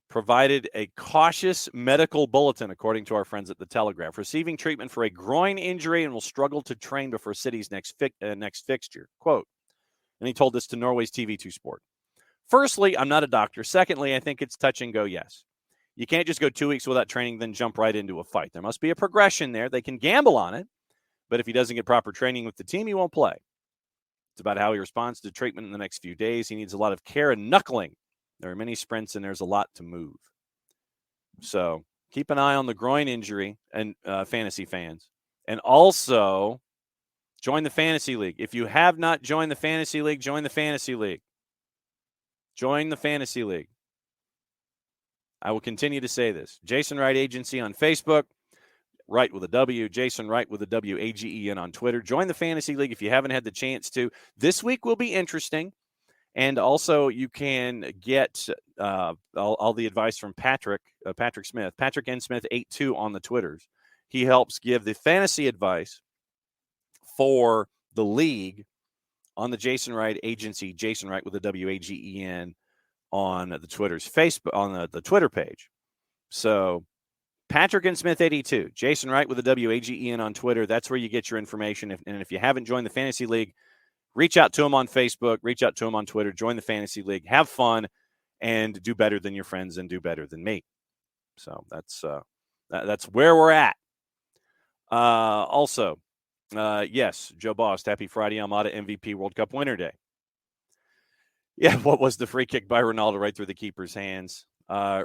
Provided a cautious medical bulletin, according to our friends at The Telegraph. Receiving treatment for a groin injury and will struggle to train before City's next fixture. Quote, and he told this to Norway's TV2 Sport. Firstly, I'm not a doctor. Secondly, I think it's touch and go, yes. You can't just go 2 weeks without training, then jump right into a fight. There must be a progression there. They can gamble on it, but if he doesn't get proper training with the team, he won't play. It's about how he responds to treatment in the next few days. He needs a lot of care and knuckling. There are many sprints, and there's a lot to move. So keep an eye on the groin injury, and fantasy fans. And also, join the Fantasy League. If you have not joined the Fantasy League, join the Fantasy League. Join the Fantasy League. I will continue to say this. Jason Wright Agency on Facebook. Wright with a W. Jason Wright with a W. AGEN on Twitter. Join the Fantasy League if you haven't had the chance to. This week will be interesting. And also you can get all the advice from Patrick Smith. Patrick N. Smith 82 on the Twitters. He helps give the fantasy advice for the league on the Jason Wright Agency. Jason Wright with a W. AGEN on the Twitter's Facebook, on the Twitter page. So Patrick and Smith 82. Jason Wright with the WAGEN on Twitter. That's where you get your information. And if you haven't joined the Fantasy League, reach out to him on Facebook, reach out to him on Twitter, join the Fantasy League, have fun, and do better than your friends and do better than me. So that's where we're at. Also, yes, Joe Bost, happy Friday, Almada MVP World Cup winner day. Yeah, what was the free kick by Ronaldo right through the keeper's hands?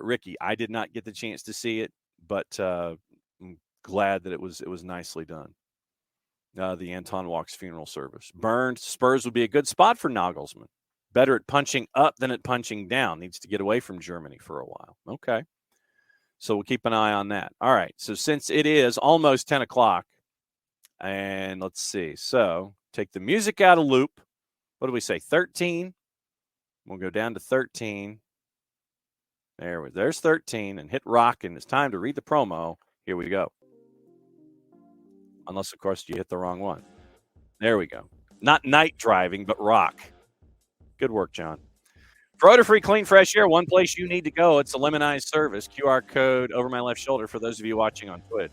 Ricky, I did not get the chance to see it, but I'm glad that it was nicely done. The Anton Walk's funeral service. Burned. Spurs would be a good spot for Nagelsmann. Better at punching up than at punching down. Needs to get away from Germany for a while. Okay. So we'll keep an eye on that. All right. So since it is almost 10 o'clock, and let's see. So take the music out of loop. What do we say? 13. We'll go down to 13. There's 13, and hit rock, and it's time to read the promo. Here we go. Unless, of course, you hit the wrong one. There we go. Not night driving, but rock. Good work, John. For odor-free, clean, fresh air, one place you need to go. It's a Lemonize service. QR code over my left shoulder for those of you watching on Twitch.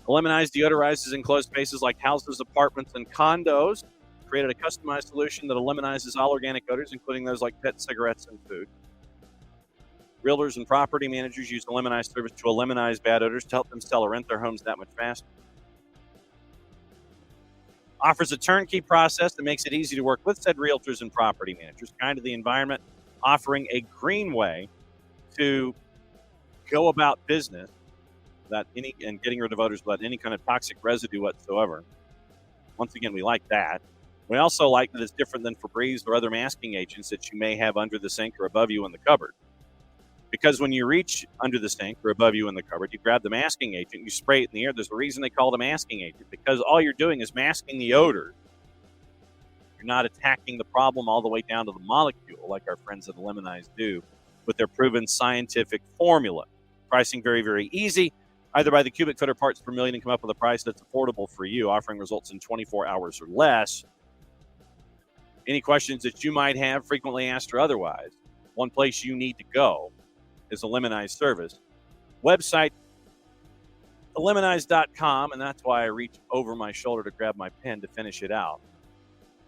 Lemonize deodorizes enclosed spaces like houses, apartments, and condos. Created a customized solution that eliminizes all organic odors, including those like pet cigarettes and food. Realtors and property managers use the Lemonize service to eliminate bad odors to help them sell or rent their homes that much faster. Offers a turnkey process that makes it easy to work with said realtors and property managers, kind of the environment, offering a green way to go about business and getting rid of odors without any kind of toxic residue whatsoever. Once again, we like that. We also like that it's different than Febreze or other masking agents that you may have under the sink or above you in the cupboard. Because when you reach under the sink or above you in the cupboard, you grab the masking agent, you spray it in the air. There's a reason they call it a masking agent, because all you're doing is masking the odor. You're not attacking the problem all the way down to the molecule like our friends at Lemonize do with their proven scientific formula. Pricing very, very easy. Either buy the cubic foot or parts per million and come up with a price that's affordable for you, offering results in 24 hours or less. Any questions that you might have, frequently asked or otherwise, one place you need to go is a Lemonize service. Website, lemonize.com, and that's why I reach over my shoulder to grab my pen to finish it out.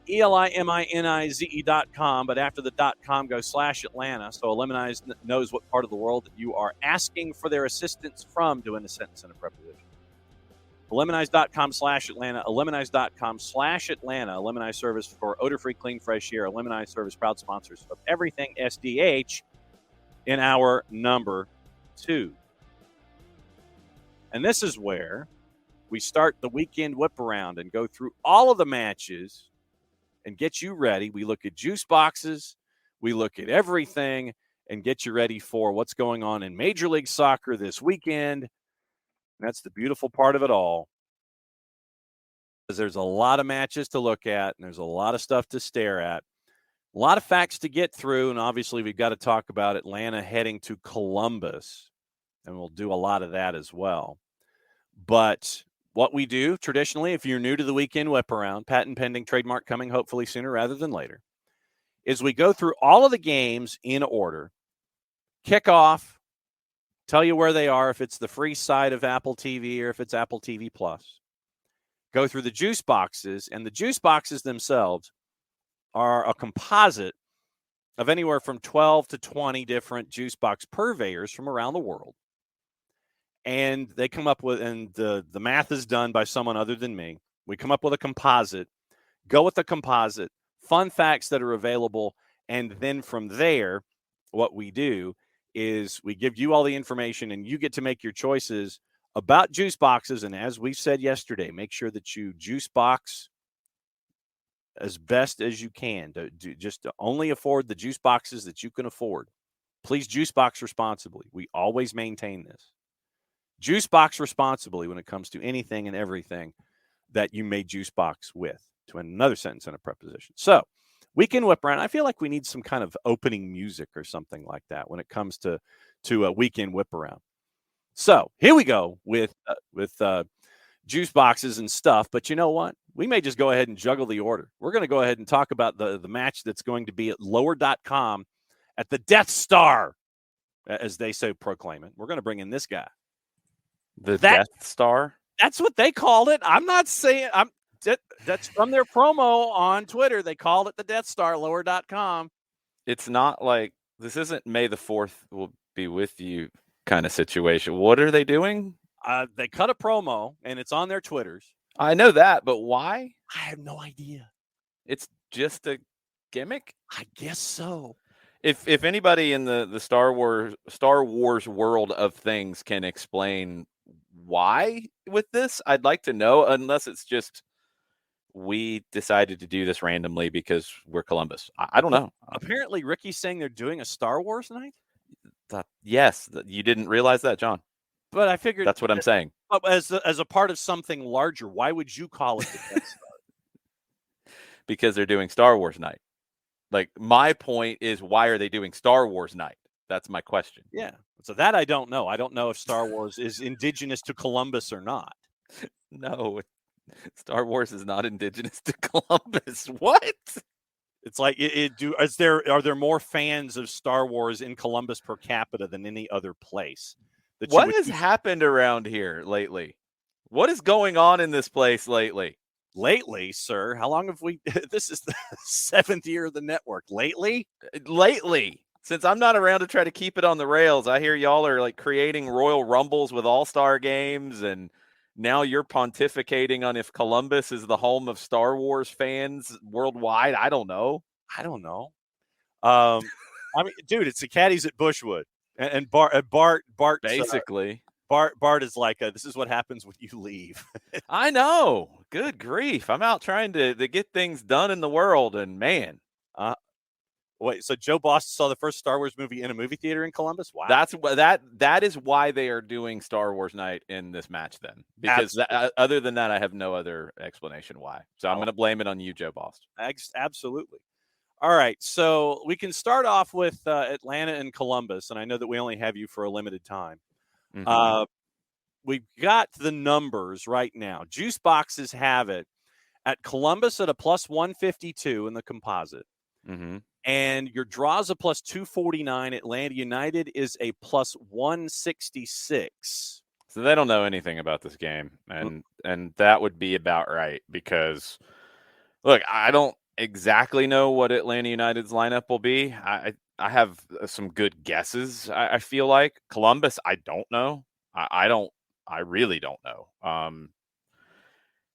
ELIMINIZE.com, but after the .com, go /Atlanta, so a Lemonize knows what part of the world that you are asking for their assistance from doing a sentence and a preposition. Lemonize.com /Atlanta, Lemonize.com /Atlanta, a Lemonize service for odor-free, clean, fresh air. A Lemonize service, proud sponsors of everything SDH in our number 2. And this is where we start the weekend whip around and go through all of the matches and get you ready. We look at juice boxes, we look at everything, and get you ready for what's going on in Major League Soccer this weekend. That's the beautiful part of it all, because there's a lot of matches to look at, and there's a lot of stuff to stare at. A lot of facts to get through, and obviously we've got to talk about Atlanta heading to Columbus, and we'll do a lot of that as well. But what we do traditionally, if you're new to the weekend whip around, patent pending, trademark coming hopefully sooner rather than later, is we go through all of the games in order, kick off, tell you where they are, if it's the free side of Apple TV or if it's Apple TV Plus. Go through the juice boxes, and the juice boxes themselves are a composite of anywhere from 12 to 20 different juice box purveyors from around the world. And they come up with, and the math is done by someone other than me. We come up with a composite, go with the composite, fun facts that are available, and then from there, what we do is we give you all the information, and you get to make your choices about juice boxes. And as we said yesterday, make sure that you juice box as best as you can. Just to only afford the juice boxes that you can afford. Please juice box responsibly. We always maintain this. Juice box responsibly when it comes to anything and everything that you may juice box with. To another sentence and a preposition. So, weekend whip around. I feel like we need some kind of opening music or something like that when it comes to a weekend whip around. So here we go with juice boxes and stuff. But you know what? We may just go ahead and juggle the order. We're going to go ahead and talk about the match that's going to be at lower.com at the Death Star, as they so proclaim it. We're going to bring in this guy. The That Death Star? That's what they called it. I'm not saying that's from their promo on Twitter. They called it the Death Star, lower.com. It's not like this isn't May the 4th will be with you kind of situation. What are they doing? They cut a promo, and it's on their Twitters. I know that, but why? I have no idea. It's just a gimmick? I guess so. If anybody in the Star Wars world of things can explain why with this, I'd like to know, unless it's just we decided to do this randomly because we're Columbus. I don't know. Apparently, Ricky's saying they're doing a Star Wars night. Yes, you didn't realize that, John. But I figured that's what I'm saying. As a part of something larger, why would you call it the Death Star? Because they're doing Star Wars night. Like, my point is, why are they doing Star Wars night? That's my question. Yeah. So that I don't know. I don't know if Star Wars is indigenous to Columbus or not. No, Star Wars is not indigenous to Columbus. What? It's like are there more fans of Star Wars in Columbus per capita than any other place? What has happened around here lately? What is going on in this place lately? Lately, sir, how long have we? This is the 7th year of the network. Lately, since I'm not around to try to keep it on the rails, I hear y'all are like creating Royal Rumbles with All-Star games, and now you're pontificating on if Columbus is the home of Star Wars fans worldwide. I don't know. I mean, dude, it's the caddies at Bushwood, and Bart basically. Bart is like, this is what happens when you leave. I know. Good grief. I'm out trying to get things done in the world, and man. Wait, so Joe Boston saw the first Star Wars movie in a movie theater in Columbus? Wow. That is why they are doing Star Wars night in this match then. Because other than that, I have no other explanation why. So I'm going to blame it on you, Joe Boston. Absolutely. All right, so we can start off with Atlanta and Columbus, and I know that we only have you for a limited time. Mm-hmm. We've got the numbers right now. Juice boxes have it at Columbus at a plus 152 in the composite. Mm-hmm. And your draws a plus 249. Atlanta United is a plus 166. So they don't know anything about this game, and that would be about right because, look, I don't exactly know what Atlanta United's lineup will be. I have some good guesses. I feel like Columbus. I don't know. I really don't know.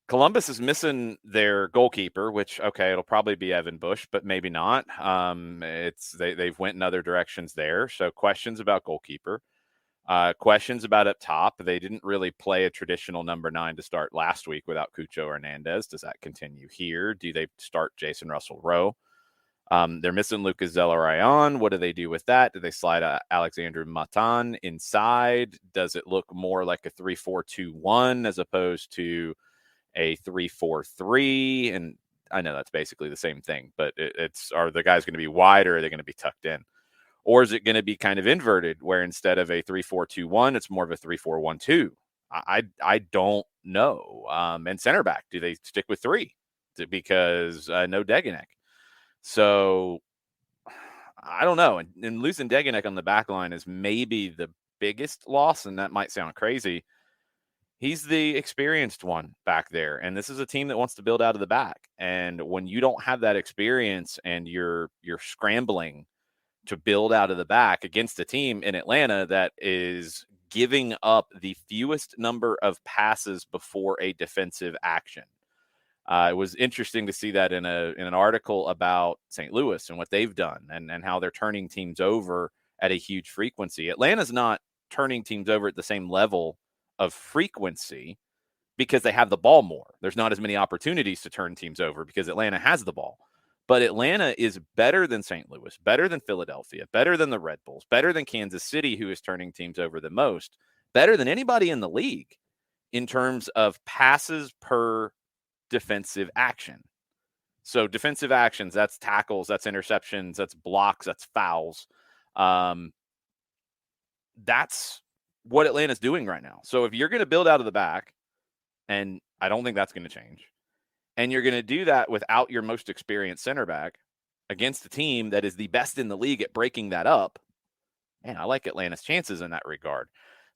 Columbus is missing their goalkeeper, which, okay, it'll probably be Evan Bush, but maybe not. They've went in other directions there. So questions about goalkeeper, questions about up top. They didn't really play a traditional number 9 to start last week without Cucho Hernandez. Does that continue here? Do they start Jason Russell-Rowe? They're missing Lucas Zelarayan. What do they do with that? Do they slide Alexandru Matan inside? Does it look more like a 3-4-2-1 as opposed to a 3-4-3? And I know that's basically the same thing, but are the guys going to be wide or are they going to be tucked in? Or is it going to be kind of inverted where instead of a 3-4-2-1, it's more of a 3-4-1-2? I don't know. And center back, do they stick with 3? Because no Deganek. So I don't know. And losing Deganek on the back line is maybe the biggest loss, and that might sound crazy. He's the experienced one back there, and this is a team that wants to build out of the back. And when you don't have that experience and you're scrambling to build out of the back against a team in Atlanta that is giving up the fewest number of passes before a defensive action. It was interesting to see that in an article about St. Louis and what they've done and how they're turning teams over at a huge frequency. Atlanta's not turning teams over at the same level of frequency because they have the ball more. There's not as many opportunities to turn teams over because Atlanta has the ball. But Atlanta is better than St. Louis, better than Philadelphia, better than the Red Bulls, better than Kansas City, who is turning teams over the most, better than anybody in the league in terms of passes per defensive action. So defensive actions, that's tackles, that's interceptions, that's blocks, that's fouls. That's what Atlanta's doing right now. So if you're going to build out of the back, and I don't think that's going to change, and you're going to do that without your most experienced center back against a team that is the best in the league at breaking that up, man, I like Atlanta's chances in that regard.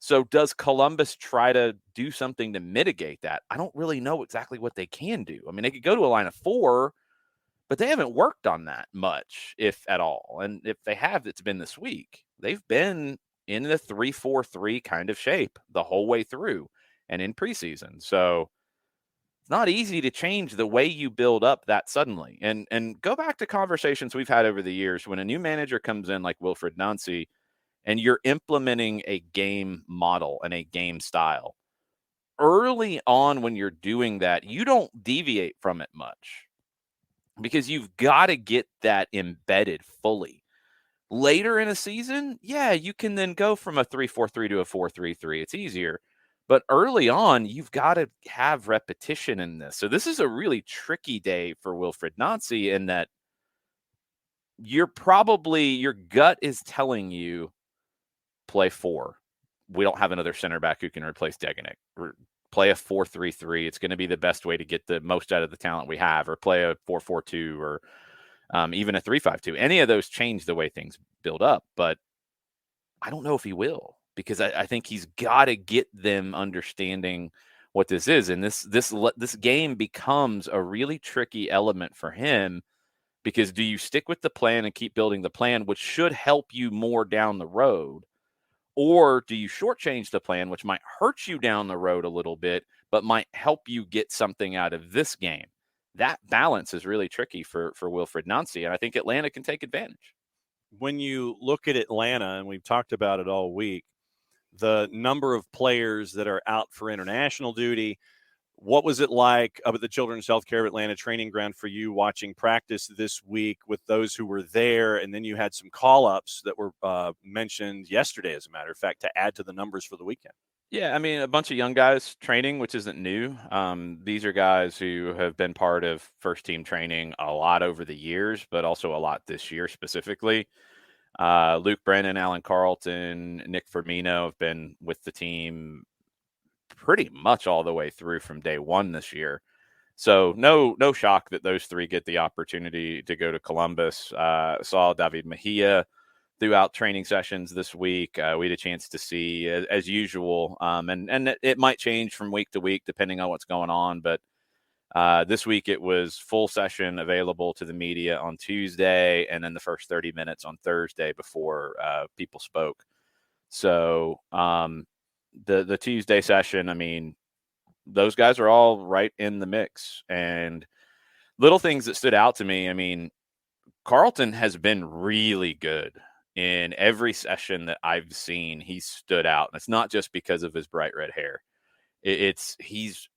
So does Columbus try to do something to mitigate that? I don't really know exactly what they can do. I mean, they could go to a line of 4, but they haven't worked on that much, if at all. And if they have, it's been this week. They've been in the 3-4-3 kind of shape the whole way through and in preseason. So it's not easy to change the way you build up that suddenly. And go back to conversations we've had over the years when a new manager comes in like Wilfred Nancy and you're implementing a game model and a game style. Early on when you're doing that, you don't deviate from it much because you've got to get that embedded fully. Later in a season, yeah, you can then go from a 3-4-3 to a 4-3-3. It's easier. But early on, you've got to have repetition in this. So this is a really tricky day for Wilfred Nancy in that your gut is telling you play 4. We don't have another center back who can replace Degenek. Play a 4-3-3. It's going to be the best way to get the most out of the talent we have, or play a 4-4-2 or even a 3-5-2. Any of those change the way things build up, but I don't know if he will, because I think he's got to get them understanding what this is. And this game becomes a really tricky element for him, because do you stick with the plan and keep building the plan, which should help you more down the road? Or do you shortchange the plan, which might hurt you down the road a little bit, but might help you get something out of this game? That balance is really tricky for Wilfred Nancy, and I think Atlanta can take advantage. When you look at Atlanta, and we've talked about it all week, the number of players that are out for international duty, what was it like up at the Children's Healthcare of Atlanta training ground for you watching practice this week with those who were there? And then you had some call-ups that were mentioned yesterday, as a matter of fact, to add to the numbers for the weekend. Yeah, I mean, a bunch of young guys training, which isn't new. These are guys who have been part of first-team training a lot over the years, but also a lot this year specifically. Luke Brennan, Alan Carlton, Nick Firmino have been with the team pretty much all the way through from day one this year. So no shock that those 3 get the opportunity to go to Columbus. Saw David Mejia throughout training sessions this week. We had a chance to see, as usual, and it might change from week to week depending on what's going on. But this week it was full session available to the media on Tuesday, and then the first 30 minutes on Thursday before people spoke. So the Tuesday session, I mean, those guys are all right in the mix. And little things that stood out to me, I mean, Carlton has been really good in every session that I've seen. He stood out. And it's not just because of his bright red hair. He's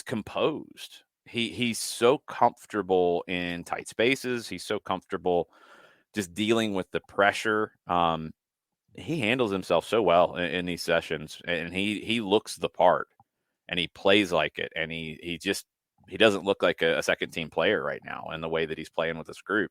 composed. He's so comfortable in tight spaces. He's so comfortable just dealing with the pressure. He handles himself so well in these sessions, and he looks the part, and he plays like it, and he doesn't look like a second team player right now in the way that he's playing with this group.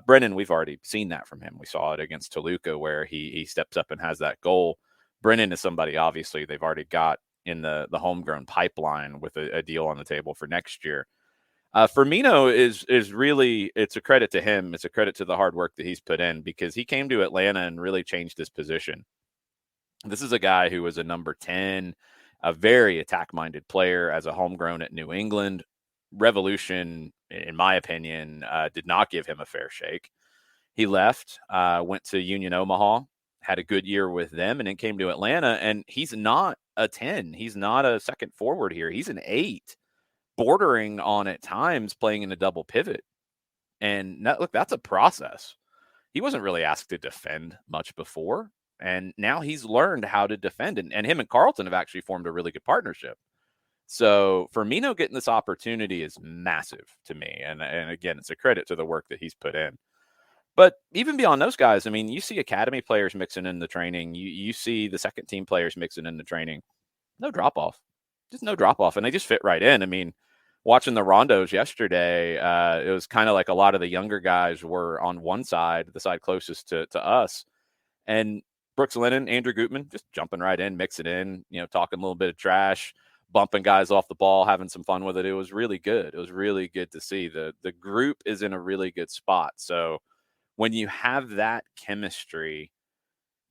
Brennan, we've already seen that from him. We saw it against Toluca where he steps up and has that goal. Brennan is somebody, obviously, they've already got in the homegrown pipeline with a deal on the table for next year. Firmino is really, it's a credit to him. It's a credit to the hard work that he's put in, because he came to Atlanta and really changed his position. This is a guy who was a number 10, a very attack-minded player as a homegrown at New England. Revolution, in my opinion, did not give him a fair shake. He left, went to Union Omaha, had a good year with them, and then came to Atlanta, and he's not a 10. He's not a second forward here. He's an 8. Bordering on at times playing in a double pivot. And look, that's a process. He wasn't really asked to defend much before, and now he's learned how to defend. And him and Carlton have actually formed a really good partnership. So Firmino getting this opportunity is massive to me. And again, it's a credit to the work that he's put in. But even beyond those guys, I mean, you see academy players mixing in the training. You see the second team players mixing in the training. No drop off. Just no drop off. And they just fit right in. I mean, watching the rondos yesterday, it was kind of like a lot of the younger guys were on one side, the side closest to us. And Brooks Lennon, Andrew Gutman, just jumping right in, mixing in, talking a little bit of trash, bumping guys off the ball, having some fun with it. It was really good. It was really good to see. The group is in a really good spot. So when you have that chemistry,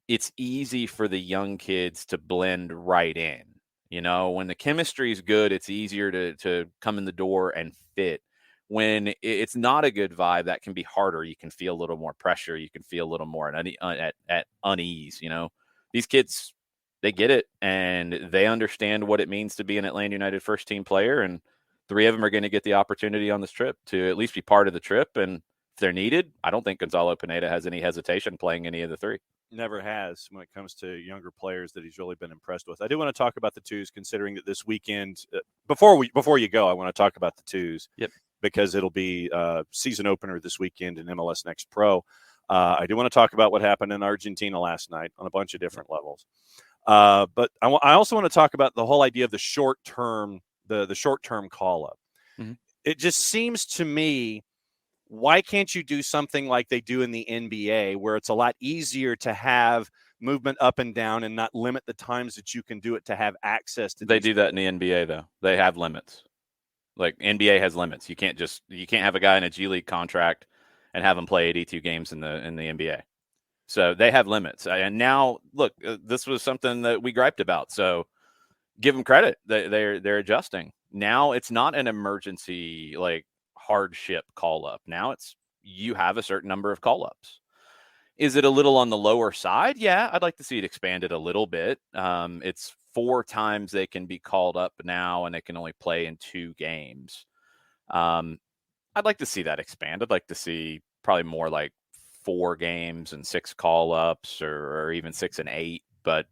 it's easy for the young kids to blend right in. When the chemistry is good, it's easier to come in the door and fit. When it's not a good vibe, that can be harder. You can feel a little more pressure. You can feel a little more at unease. These kids, they get it, and they understand what it means to be an Atlanta United first team player. And 3 of them are going to get the opportunity on this trip to at least be part of the trip. And if they're needed, I don't think Gonzalo Pineda has any hesitation playing any of the 3. Never has when it comes to younger players that he's really been impressed with. I do want to talk about the twos, considering that this weekend, before you go, I want to talk about the twos. Yep. Because it'll be season opener this weekend in MLS Next Pro. I do want to talk about what happened in Argentina last night on a bunch of different levels. But I also want to talk about the whole idea of the short term, the short term call up. Mm-hmm. It just seems to me, why can't you do something like they do in the NBA, where it's a lot easier to have movement up and down and not limit the times that you can do it to have access to? They do that in the NBA, though. They have limits. Like, NBA has limits. You can't have a guy in a G League contract and have him play 82 games in the NBA. So they have limits. And now, look, this was something that we griped about. So give them credit. They're adjusting. Now it's not an emergency hardship call up. Now it's you have a certain number of call ups. Is it a little on the lower side? Yeah, I'd like to see it expanded a little bit. It's 4 times they can be called up now, and they can only play in 2 games. I'd like to see that expand. I'd like to see probably more like 4 games and 6 call ups, or even 6 and 8. But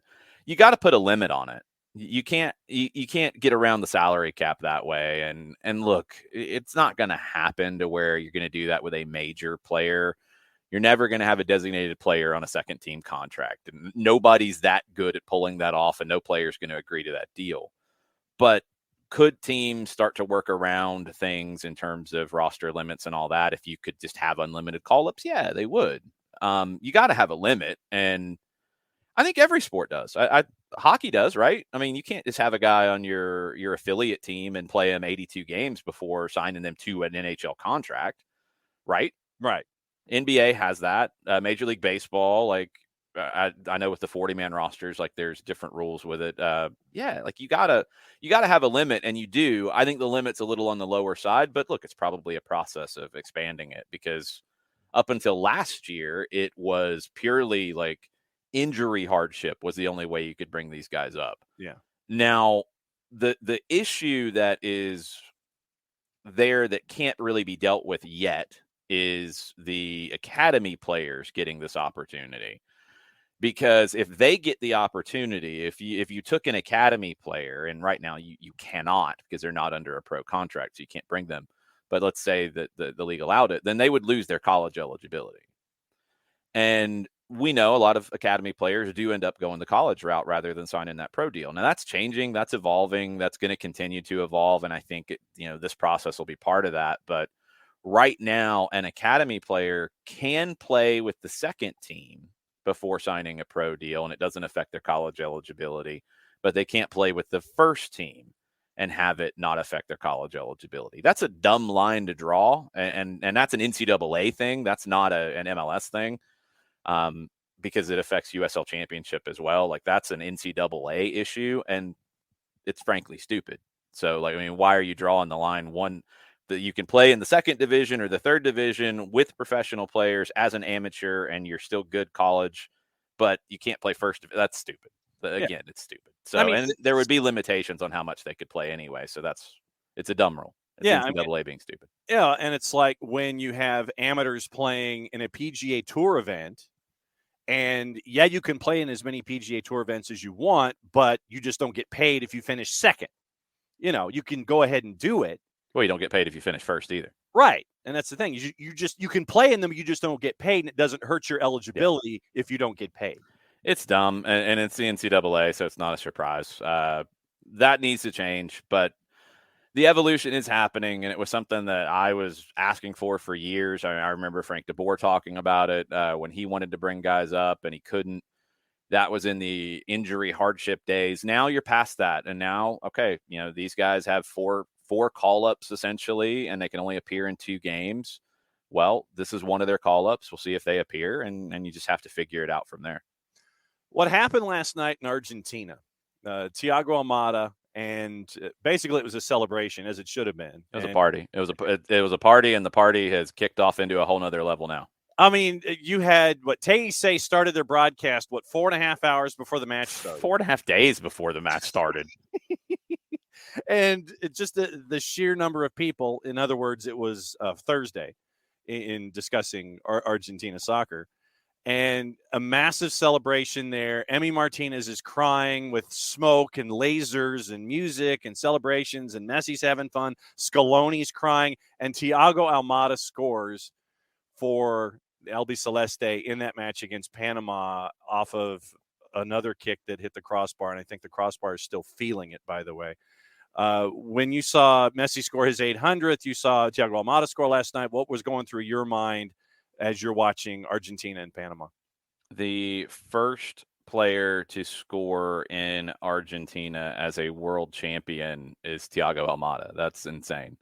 you got to put a limit on it. You can't get around the salary cap that way. And look, it's not going to happen to where you're going to do that with a major player. You're never going to have a designated player on a second team contract. And nobody's that good at pulling that off, and no player's going to agree to that deal. But could teams start to work around things in terms of roster limits and all that if you could just have unlimited call-ups? Yeah, they would. You got to have a limit, and I think every sport does. Hockey does, right? I mean, you can't just have a guy on your affiliate team and play him 82 games before signing them to an NHL contract, right? Right. NBA has that. Major League Baseball, I know with the 40-man rosters, there's different rules with it. You gotta have a limit, and you do. I think the limit's a little on the lower side, but look, it's probably a process of expanding it, because up until last year, it was purely injury hardship was the only way you could bring these guys up. Yeah. Now, the issue that is there that can't really be dealt with yet is the academy players getting this opportunity. Because if they get the opportunity, if you took an academy player, and right now you cannot, because they're not under a pro contract, so you can't bring them. But let's say that the league allowed it, then they would lose their college eligibility. And we know a lot of academy players do end up going the college route rather than signing that pro deal. Now that's changing, that's evolving, that's going to continue to evolve. And I think this process will be part of that. But right now, an academy player can play with the second team before signing a pro deal, and it doesn't affect their college eligibility, but they can't play with the first team and have it not affect their college eligibility. That's a dumb line to draw. And that's an NCAA thing. That's not an MLS thing. Because it affects USL Championship as well. That's an NCAA issue, and it's frankly stupid. So, why are you drawing the line one that you can play in the second division or the third division with professional players as an amateur, and you're still good college, but you can't play first? That's stupid. Again, it's stupid. So, and there would be limitations on how much they could play anyway. So it's a dumb rule. It's NCAA being stupid. Yeah, and it's like when you have amateurs playing in a PGA Tour event. And you can play in as many PGA Tour events as you want, but you just don't get paid if you finish second. You can go ahead and do it. Well, you don't get paid if you finish first either. Right. And that's the thing. You can play in them, you just don't get paid, and it doesn't hurt your eligibility if you don't get paid. It's dumb, and it's the NCAA, so it's not a surprise. That needs to change, but the evolution is happening, and it was something that I was asking for years. I remember Frank DeBoer talking about it when he wanted to bring guys up and he couldn't. That was in the injury hardship days. Now you're past that, and now, okay, these guys have four call-ups essentially, and they can only appear in 2 games. Well, this is one of their call-ups. We'll see if they appear, and you just have to figure it out from there. What happened last night in Argentina, Thiago Almada, and basically it was a celebration, as it should have been. It was a party. It was a party, and the party has kicked off into a whole nother level now. I mean, you had what Tay started their broadcast, 4.5 hours before the match started? 4.5 days before the match started. And just the sheer number of people, in other words, it was Thursday in discussing Argentina soccer. And a massive celebration there. Emi Martinez is crying with smoke and lasers and music and celebrations, and Messi's having fun. Scaloni's crying, and Thiago Almada scores for Albi Celeste in that match against Panama off of another kick that hit the crossbar, and I think the crossbar is still feeling it, by the way. When you saw Messi score his 800th, you saw Thiago Almada score last night. What was going through your mind as you're watching Argentina and Panama? The first player to score in Argentina as a world champion is Thiago Almada. That's insane.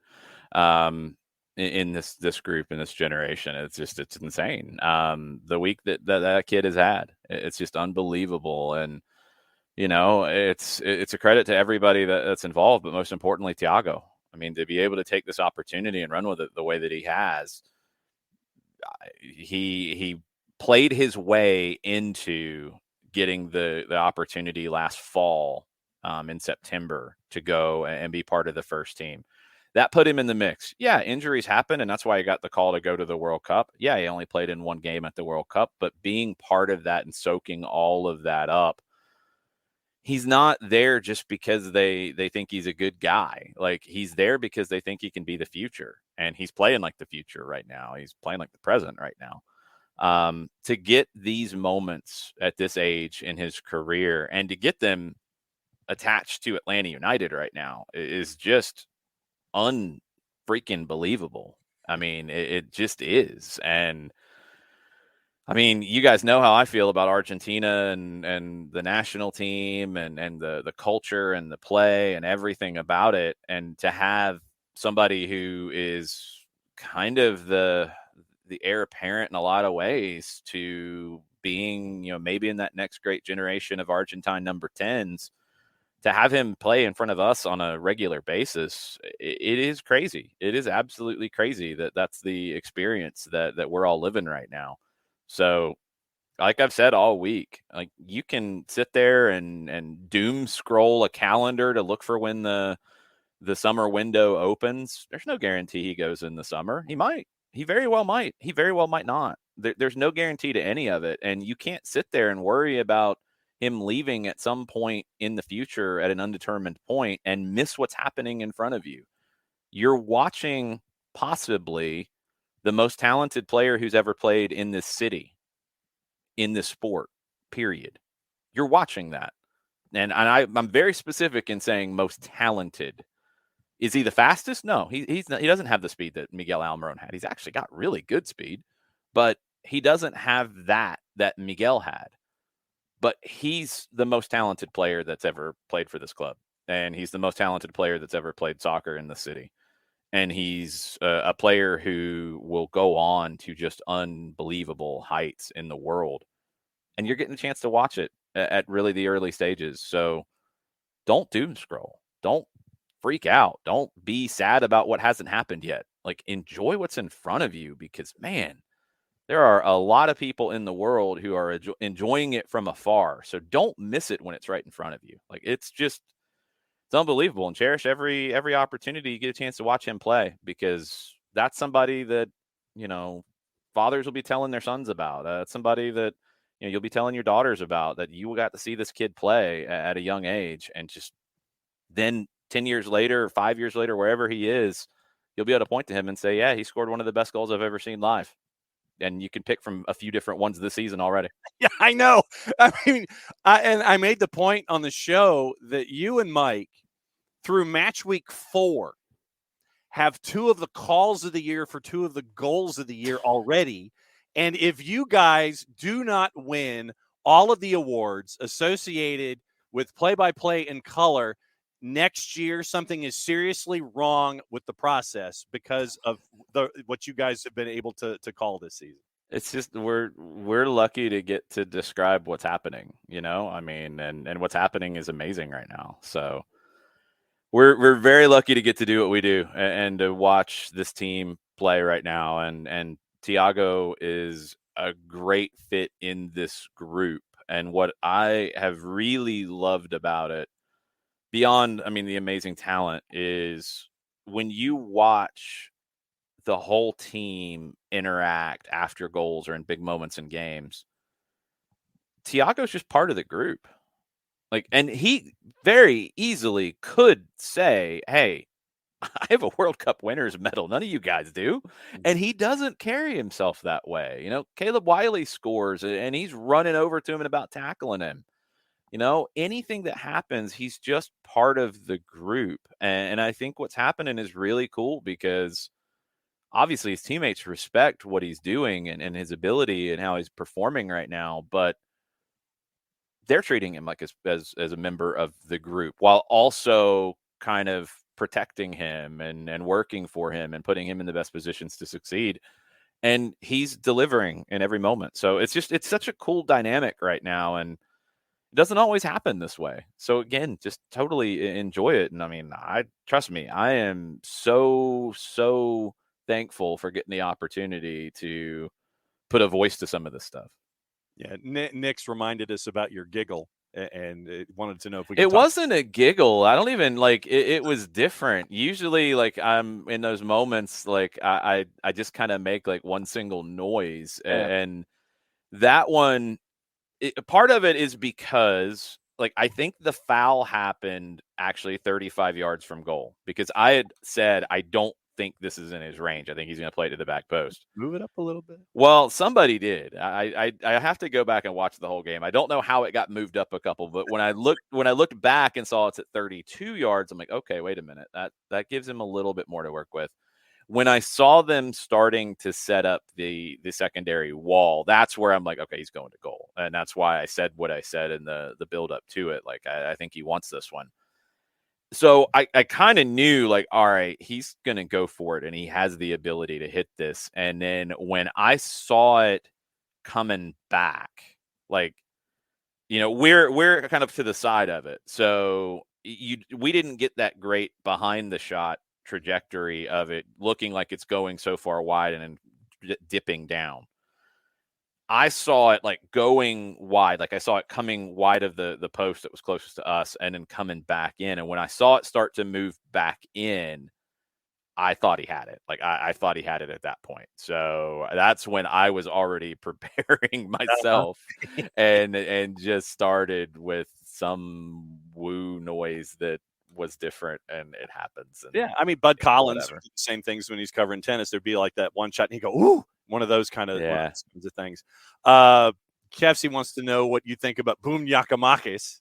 In this group, in this generation, it's insane. The week that kid has had, it's just unbelievable. And, it's a credit to everybody that's involved, but most importantly, Thiago. I mean, to be able to take this opportunity and run with it the way that he has, he played his way into getting the opportunity last fall in September to go and be part of the first team. That put him in the mix. Yeah, injuries happen, and that's why he got the call to go to the World Cup. Yeah, he only played in one game at the World Cup, but being part of that and soaking all of that up, he's not there just because they think he's a good guy. Like, he's there because they think he can be the future, and he's playing like the future right now. He's playing like the present right now. To get these moments at this age in his career and to get them attached to Atlanta United right now is just unfreaking believable. I mean, it just is. And I mean, you guys know how I feel about Argentina and the national team and the culture and the play and everything about it. And to have somebody who is kind of the heir apparent in a lot of ways to being, maybe in that next great generation of Argentine number 10s, to have him play in front of us on a regular basis, it is crazy. It is absolutely crazy that's the experience that we're all living right now. So, like I've said all week, like, you can sit there and doom scroll a calendar to look for when the summer window opens. There's no guarantee he goes in the summer. He might. He very well might. He very well might not. There's no guarantee to any of it. And you can't sit there and worry about him leaving at some point in the future at an undetermined point and miss what's happening in front of you. You're watching possibly the most talented player who's ever played in this city, in this sport, period. You're watching that. And I'm very specific in saying most talented. Is he the fastest? No, he's not, he doesn't have the speed that Miguel Almiron had. He's actually got really good speed, but he doesn't have that Miguel had. But he's the most talented player that's ever played for this club. And he's the most talented player that's ever played soccer in the city. And he's a player who will go on to just unbelievable heights in the world. And you're getting a chance to watch it at really the early stages. So don't doom scroll. Don't freak out. Don't be sad about what hasn't happened yet. Like, enjoy what's in front of you, because, man, there are a lot of people in the world who are enjoying it from afar. So don't miss it when it's right in front of you. Like, it's unbelievable, and cherish every opportunity you get a chance to watch him play, because that's somebody that, fathers will be telling their sons about. That's somebody that, you'll be telling your daughters about, that you got to see this kid play at a young age. And just then 10 years later, 5 years later, wherever he is, you'll be able to point to him and say, yeah, he scored one of the best goals I've ever seen live. And you can pick from a few different ones this season already. Yeah, I know. I mean, I made the point on the show that you and Mike, through match week 4, have 2 of the calls of the year for 2 of the goals of the year already. And if you guys do not win all of the awards associated with play-by-play and color next year, something is seriously wrong with the process because of what you guys have been able to call this season. It's just we're lucky to get to describe what's happening, I mean, and what's happening is amazing right now. So we're very lucky to get to do what we do and to watch this team play right now. And Thiago is a great fit in this group. And what I have really loved about it, beyond, I mean, the amazing talent, is when you watch the whole team interact after goals or in big moments in games, Thiago's just part of the group. Like, and he very easily could say, "Hey, I have a World Cup winners medal. None of you guys do." And he doesn't carry himself that way. Caleb Wiley scores and he's running over to him and about tackling him. Anything that happens, he's just part of the group. And I think what's happening is really cool because obviously his teammates respect what he's doing and his ability and how he's performing right now, but they're treating him like as a member of the group while also kind of protecting him and working for him and putting him in the best positions to succeed. And he's delivering in every moment. So it's such a cool dynamic right now. And it doesn't always happen this way. So again, just totally enjoy it. And I mean, trust me, I am so thankful for getting the opportunity to put a voice to some of this stuff. Yeah, Nick's reminded us about your giggle and wanted to know if we could. It wasn't a giggle. I don't even like it. It was different. Usually, like I'm in those moments, like I just kind of make like one single noise, and that one. Part of it is because, like, I think the foul happened actually 35 yards from goal because I had said I don't think this is in his range. I think he's going to play it to the back post. Move it up a little bit. Well, somebody did. I have to go back and watch the whole game. I don't know how it got moved up a couple, but when I looked back and saw it's at 32 yards, I'm like, okay, wait a minute. That gives him a little bit more to work with. When I saw them starting to set up the secondary wall, that's where I'm like, okay, he's going to goal. And that's why I said what I said in the build up to it. Like, I think he wants this one. So I kind of knew, like, all right, he's going to go for it and he has the ability to hit this. And then when I saw it coming back, like, we're kind of to the side of it. So we didn't get that great behind the shot trajectory of it looking like it's going so far wide and then dipping down. I saw it like going wide, like I saw it coming wide of the post that was closest to us and then coming back in. And when I saw it start to move back in, I thought he had it. Like I thought he had it at that point. So that's when I was already preparing myself and just started with some woo noise that was different, and it happens. And, yeah, I mean, Bud Collins would do the same things when he's covering tennis. There'd be like that one shot and he'd go, ooh, one of those kinds of things. Kevsey wants to know what you think about Boom Yakamakis.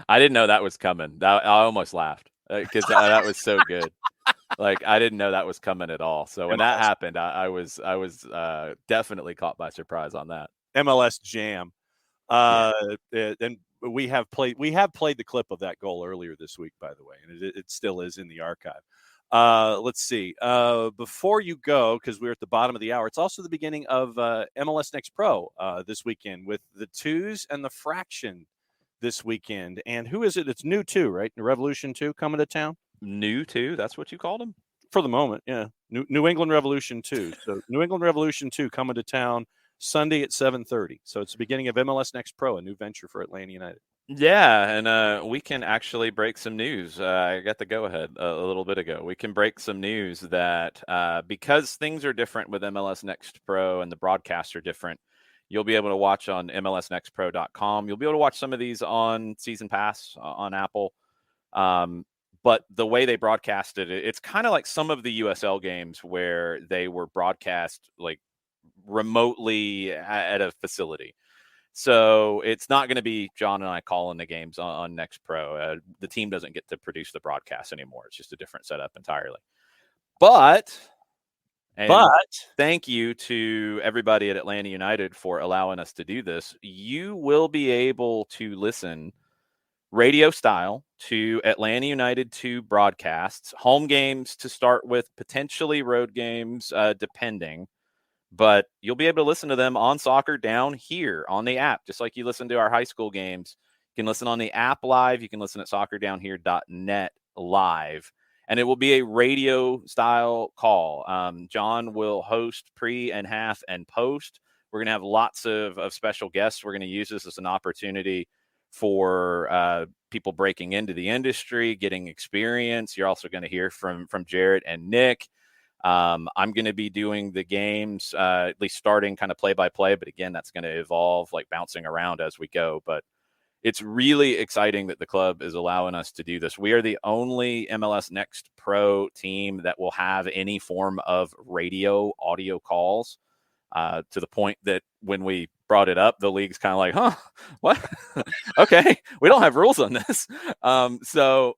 I didn't know that was coming. I almost laughed because that was so good. Like, I didn't know that was coming at all. So when that happened, I was definitely caught by surprise on that. MLS Jam. And we have played the clip of that goal earlier this week, by the way, and it still is in the archive. Let's see. Before you go, because we're at the bottom of the hour, it's also the beginning of MLS Next Pro this weekend with the twos and the fraction this weekend. And who is it? It's new 2, right? Revolution 2 coming to town. New 2? That's what you called them? For the moment, yeah. New England Revolution 2. So New England Revolution 2 coming to town Sunday at 7:30. So it's the beginning of MLS Next Pro, a new venture for Atlanta United. Yeah, and we can actually break some news. I got the go-ahead a little bit ago. We can break some news that because things are different with MLS Next Pro and the broadcasts are different, you'll be able to watch on MLSNextPro.com. You'll be able to watch some of these on Season Pass on Apple. But the way they broadcasted it, it's kind of like some of the USL games where they were broadcast like remotely at a facility. So it's not going to be John and I calling the games on Next Pro. The team doesn't get to produce the broadcast anymore. It's just a different setup entirely. But thank you to everybody at Atlanta United for allowing us to do this. You will be able to listen radio style to Atlanta United 2 broadcasts, home games to start with, potentially road games, depending. but you'll be able to listen to them on Soccer Down Here on the app, just like you listen to our high school games. You can listen on the app live. You can listen at soccerdownhere.net live. And it will be a radio-style call. John will host pre and half and post. We're going to have lots of special guests. We're going to use this as an opportunity for people breaking into the industry, getting experience. You're also going to hear from Jarrett and Nick. I'm going to be doing the games, at least starting kind of play-by-play. But again, that's going to evolve, like bouncing around as we go. But it's really exciting that the club is allowing us to do this. We are the only MLS Next Pro team that will have any form of radio audio calls, to the point that when we brought it up, the league's kind of like, huh, what? Okay, we don't have rules on this. So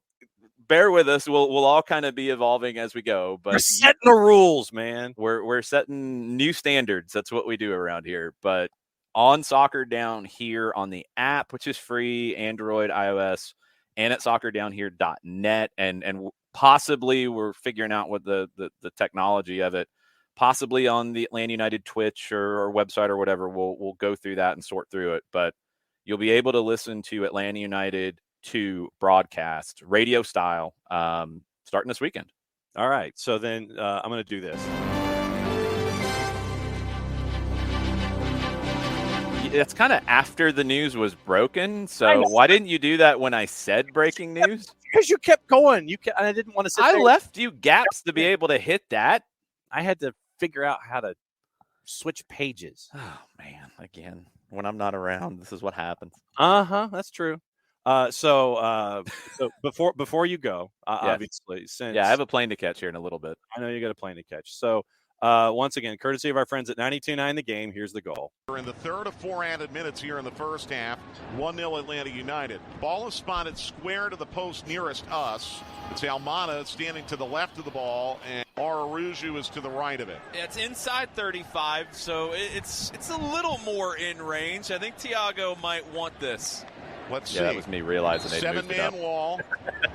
bear with us. We'll all kind of be evolving as we go. But we're setting the rules, man. We're setting new standards. That's what we do around here. But on Soccer Down Here on the app, which is free, Android, iOS, and at soccerdownhere.net. And possibly we're figuring out what the technology of it, possibly on the Atlanta United Twitch or website or whatever. We'll go through that and sort through it. But you'll be able to listen to Atlanta United 2 broadcast, radio style, starting this weekend. All right. So then I'm going to do this. It's kind of after the news was broken. So why didn't you do that when I said breaking news? Because you kept going. I didn't want to sit there. I left you gaps to be able to hit that. I had to figure out how to switch pages. Oh, man. Again, when I'm not around, this is what happens. That's true. So before you go, obviously, since I have a plane to catch here in a little bit. I know you got a plane to catch. So once again, courtesy of our friends at 92.9 The Game, here's the goal. We're in the third of 4 added minutes here in the first half. 1-0 Atlanta United. Ball is spotted square to the post nearest us. It's Almada standing to the left of the ball, and Araújo is to the right of it. It's inside 35, so it's a little more in range. I think Thiago might want this. Let's see. That was me realizing they moved it up. 7-man wall.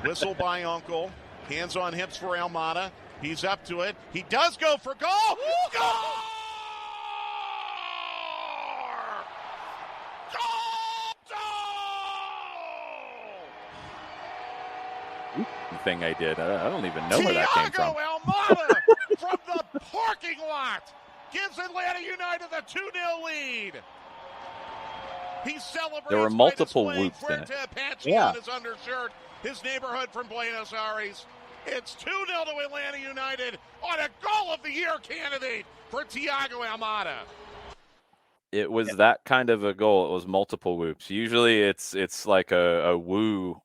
Whistle by Uncle. Hands on hips for Almada. He's up to it. He does go for goal. Goal! The thing I did, I don't even know where that came from. Almada from the parking lot gives Atlanta United the 2-0 lead. He celebrates. There were multiple whoops in it. On his undershirt. His neighborhood from Buenos Aires. It's 2-0 to Atlanta United on a goal of the year candidate for Thiago Almada. It was that kind of a goal. It was multiple whoops. Usually it's like a woo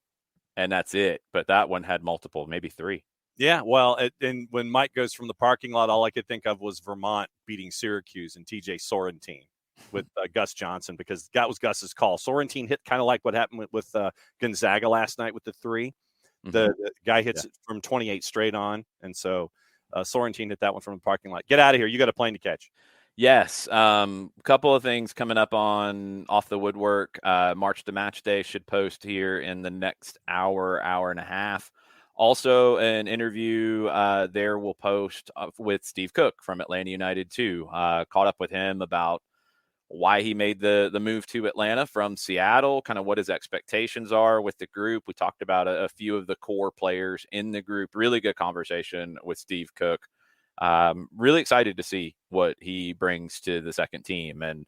and that's it. But that one had multiple, maybe 3. Yeah, well, and when Mike goes from the parking lot, all I could think of was Vermont beating Syracuse and TJ Sorrentine with Gus Johnson, because that was Gus's call. Sorrentine hit kind of like what happened with Gonzaga last night with the 3. The guy hits it from 28 straight on, and so Sorrentine hit that one from the parking lot. Get out of here. You got a plane to catch. Yes. A couple of things coming up on Off the Woodwork. March to Match Day should post here in the next hour and a half. Also, an interview there will post with Steve Cook from Atlanta United too. Caught up with him about why he made the move to Atlanta from Seattle, kind of what his expectations are with the group. We talked about a few of the core players in the group. Really good conversation with Steve Cook. Really excited to see what he brings to the second team. And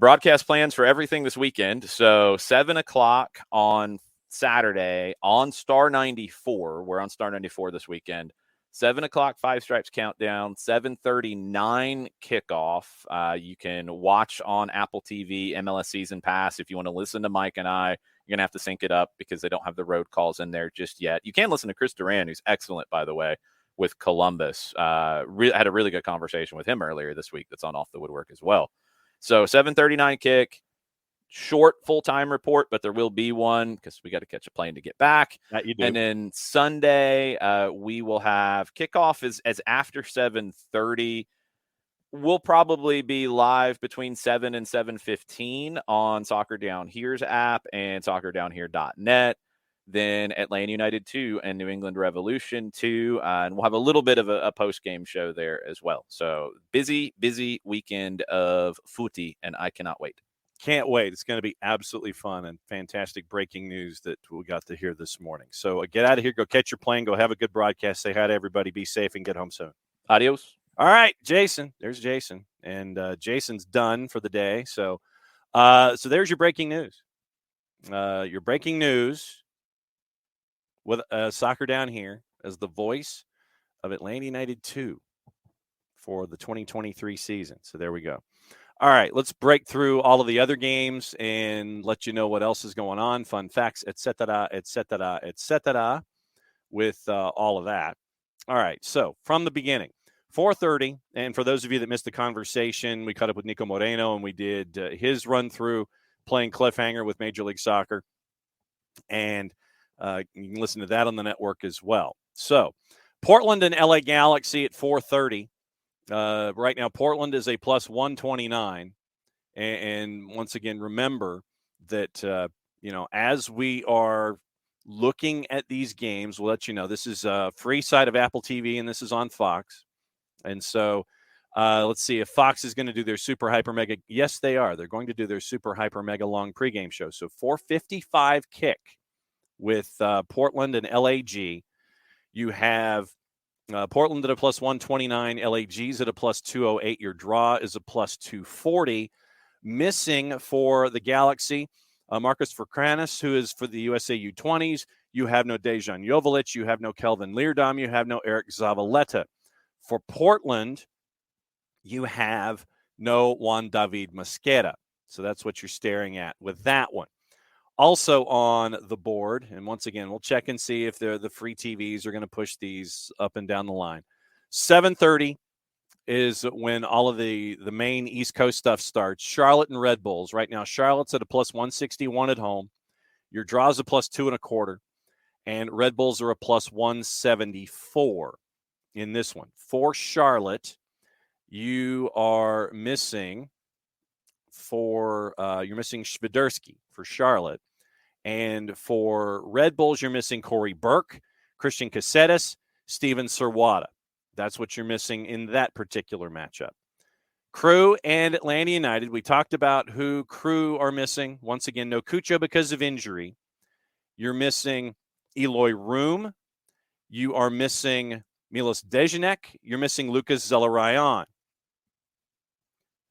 broadcast plans for everything this weekend. So 7 o'clock on Saturday on Star 94. We're on Star 94 this weekend. 7 o'clock, Five Stripes Countdown, 7:39 kickoff. You can watch on Apple TV, MLS Season Pass. If you want to listen to Mike and I, you're going to have to sync it up because they don't have the road calls in there just yet. You can listen to Chris Duran, who's excellent, by the way, with Columbus. Had a really good conversation with him earlier this week that's on Off the Woodwork as well. So 7:39 kick. Short full-time report, but there will be one because we got to catch a plane to get back. That you do. And then Sunday, we will have kickoff as after 7:30. We'll probably be live between 7 and 7:15 on Soccer Down Here's app and soccerdownhere.net. then Atlanta United 2 and New England Revolution 2. And we'll have a little bit of a post-game show there as well. So busy weekend of footy, and I cannot wait. Can't wait. It's going to be absolutely fun and fantastic breaking news that we got to hear this morning. So get out of here, go catch your plane, go have a good broadcast, say hi to everybody, be safe, and get home soon. Adios. All right, Jason. There's Jason. And Jason's done for the day. So there's your breaking news. Your breaking news with Soccer Down Here as the voice of Atlanta United 2 for the 2023 season. So there we go. All right, let's break through all of the other games and let you know what else is going on, fun facts, et cetera, with all of that. All right, so from the beginning, 4:30, and for those of you that missed the conversation, we caught up with Nico Moreno, and we did his run-through playing Cliffhanger with Major League Soccer, and you can listen to that on the network as well. So Portland and LA Galaxy at 4:30. Right now, Portland is a plus 129. And once again, remember that, as we are looking at these games, we'll let you know this is a free side of Apple TV and this is on Fox. And so let's see if Fox is going to do their super hyper mega. Yes, they are. They're going to do their super hyper mega long pregame show. So 4:55 kick with Portland and LAG. You have Portland at a plus 129, LAG's at a plus 208. Your draw is a plus 240. Missing for the Galaxy, Marcus Furcanis, who is for the USA U20s. You have no Dejan Joveljic. You have no Kelvin Leerdam. You have no Eric Zavaleta. For Portland, you have no Juan David Mosquera. So that's what you're staring at with that one. Also on the board, and once again, we'll check and see if the free TVs are going to push these up and down the line. 7:30 is when all of the main East Coast stuff starts. Charlotte and Red Bulls. Right now, Charlotte's at a plus 161 at home. Your draw's a plus 2.25, and Red Bulls are a plus 174 in this one. For Charlotte, you are missing you're missing Świderski for Charlotte. And for Red Bulls, you're missing Corey Burke, Christian Caceres, Steven Serwada. That's what you're missing in that particular matchup. Crew and Atlanta United, we talked about who Crew are missing. Once again, no Cucho because of injury. You're missing Eloy Room. You are missing Milos Dejanek. You're missing Lucas Zelarayan.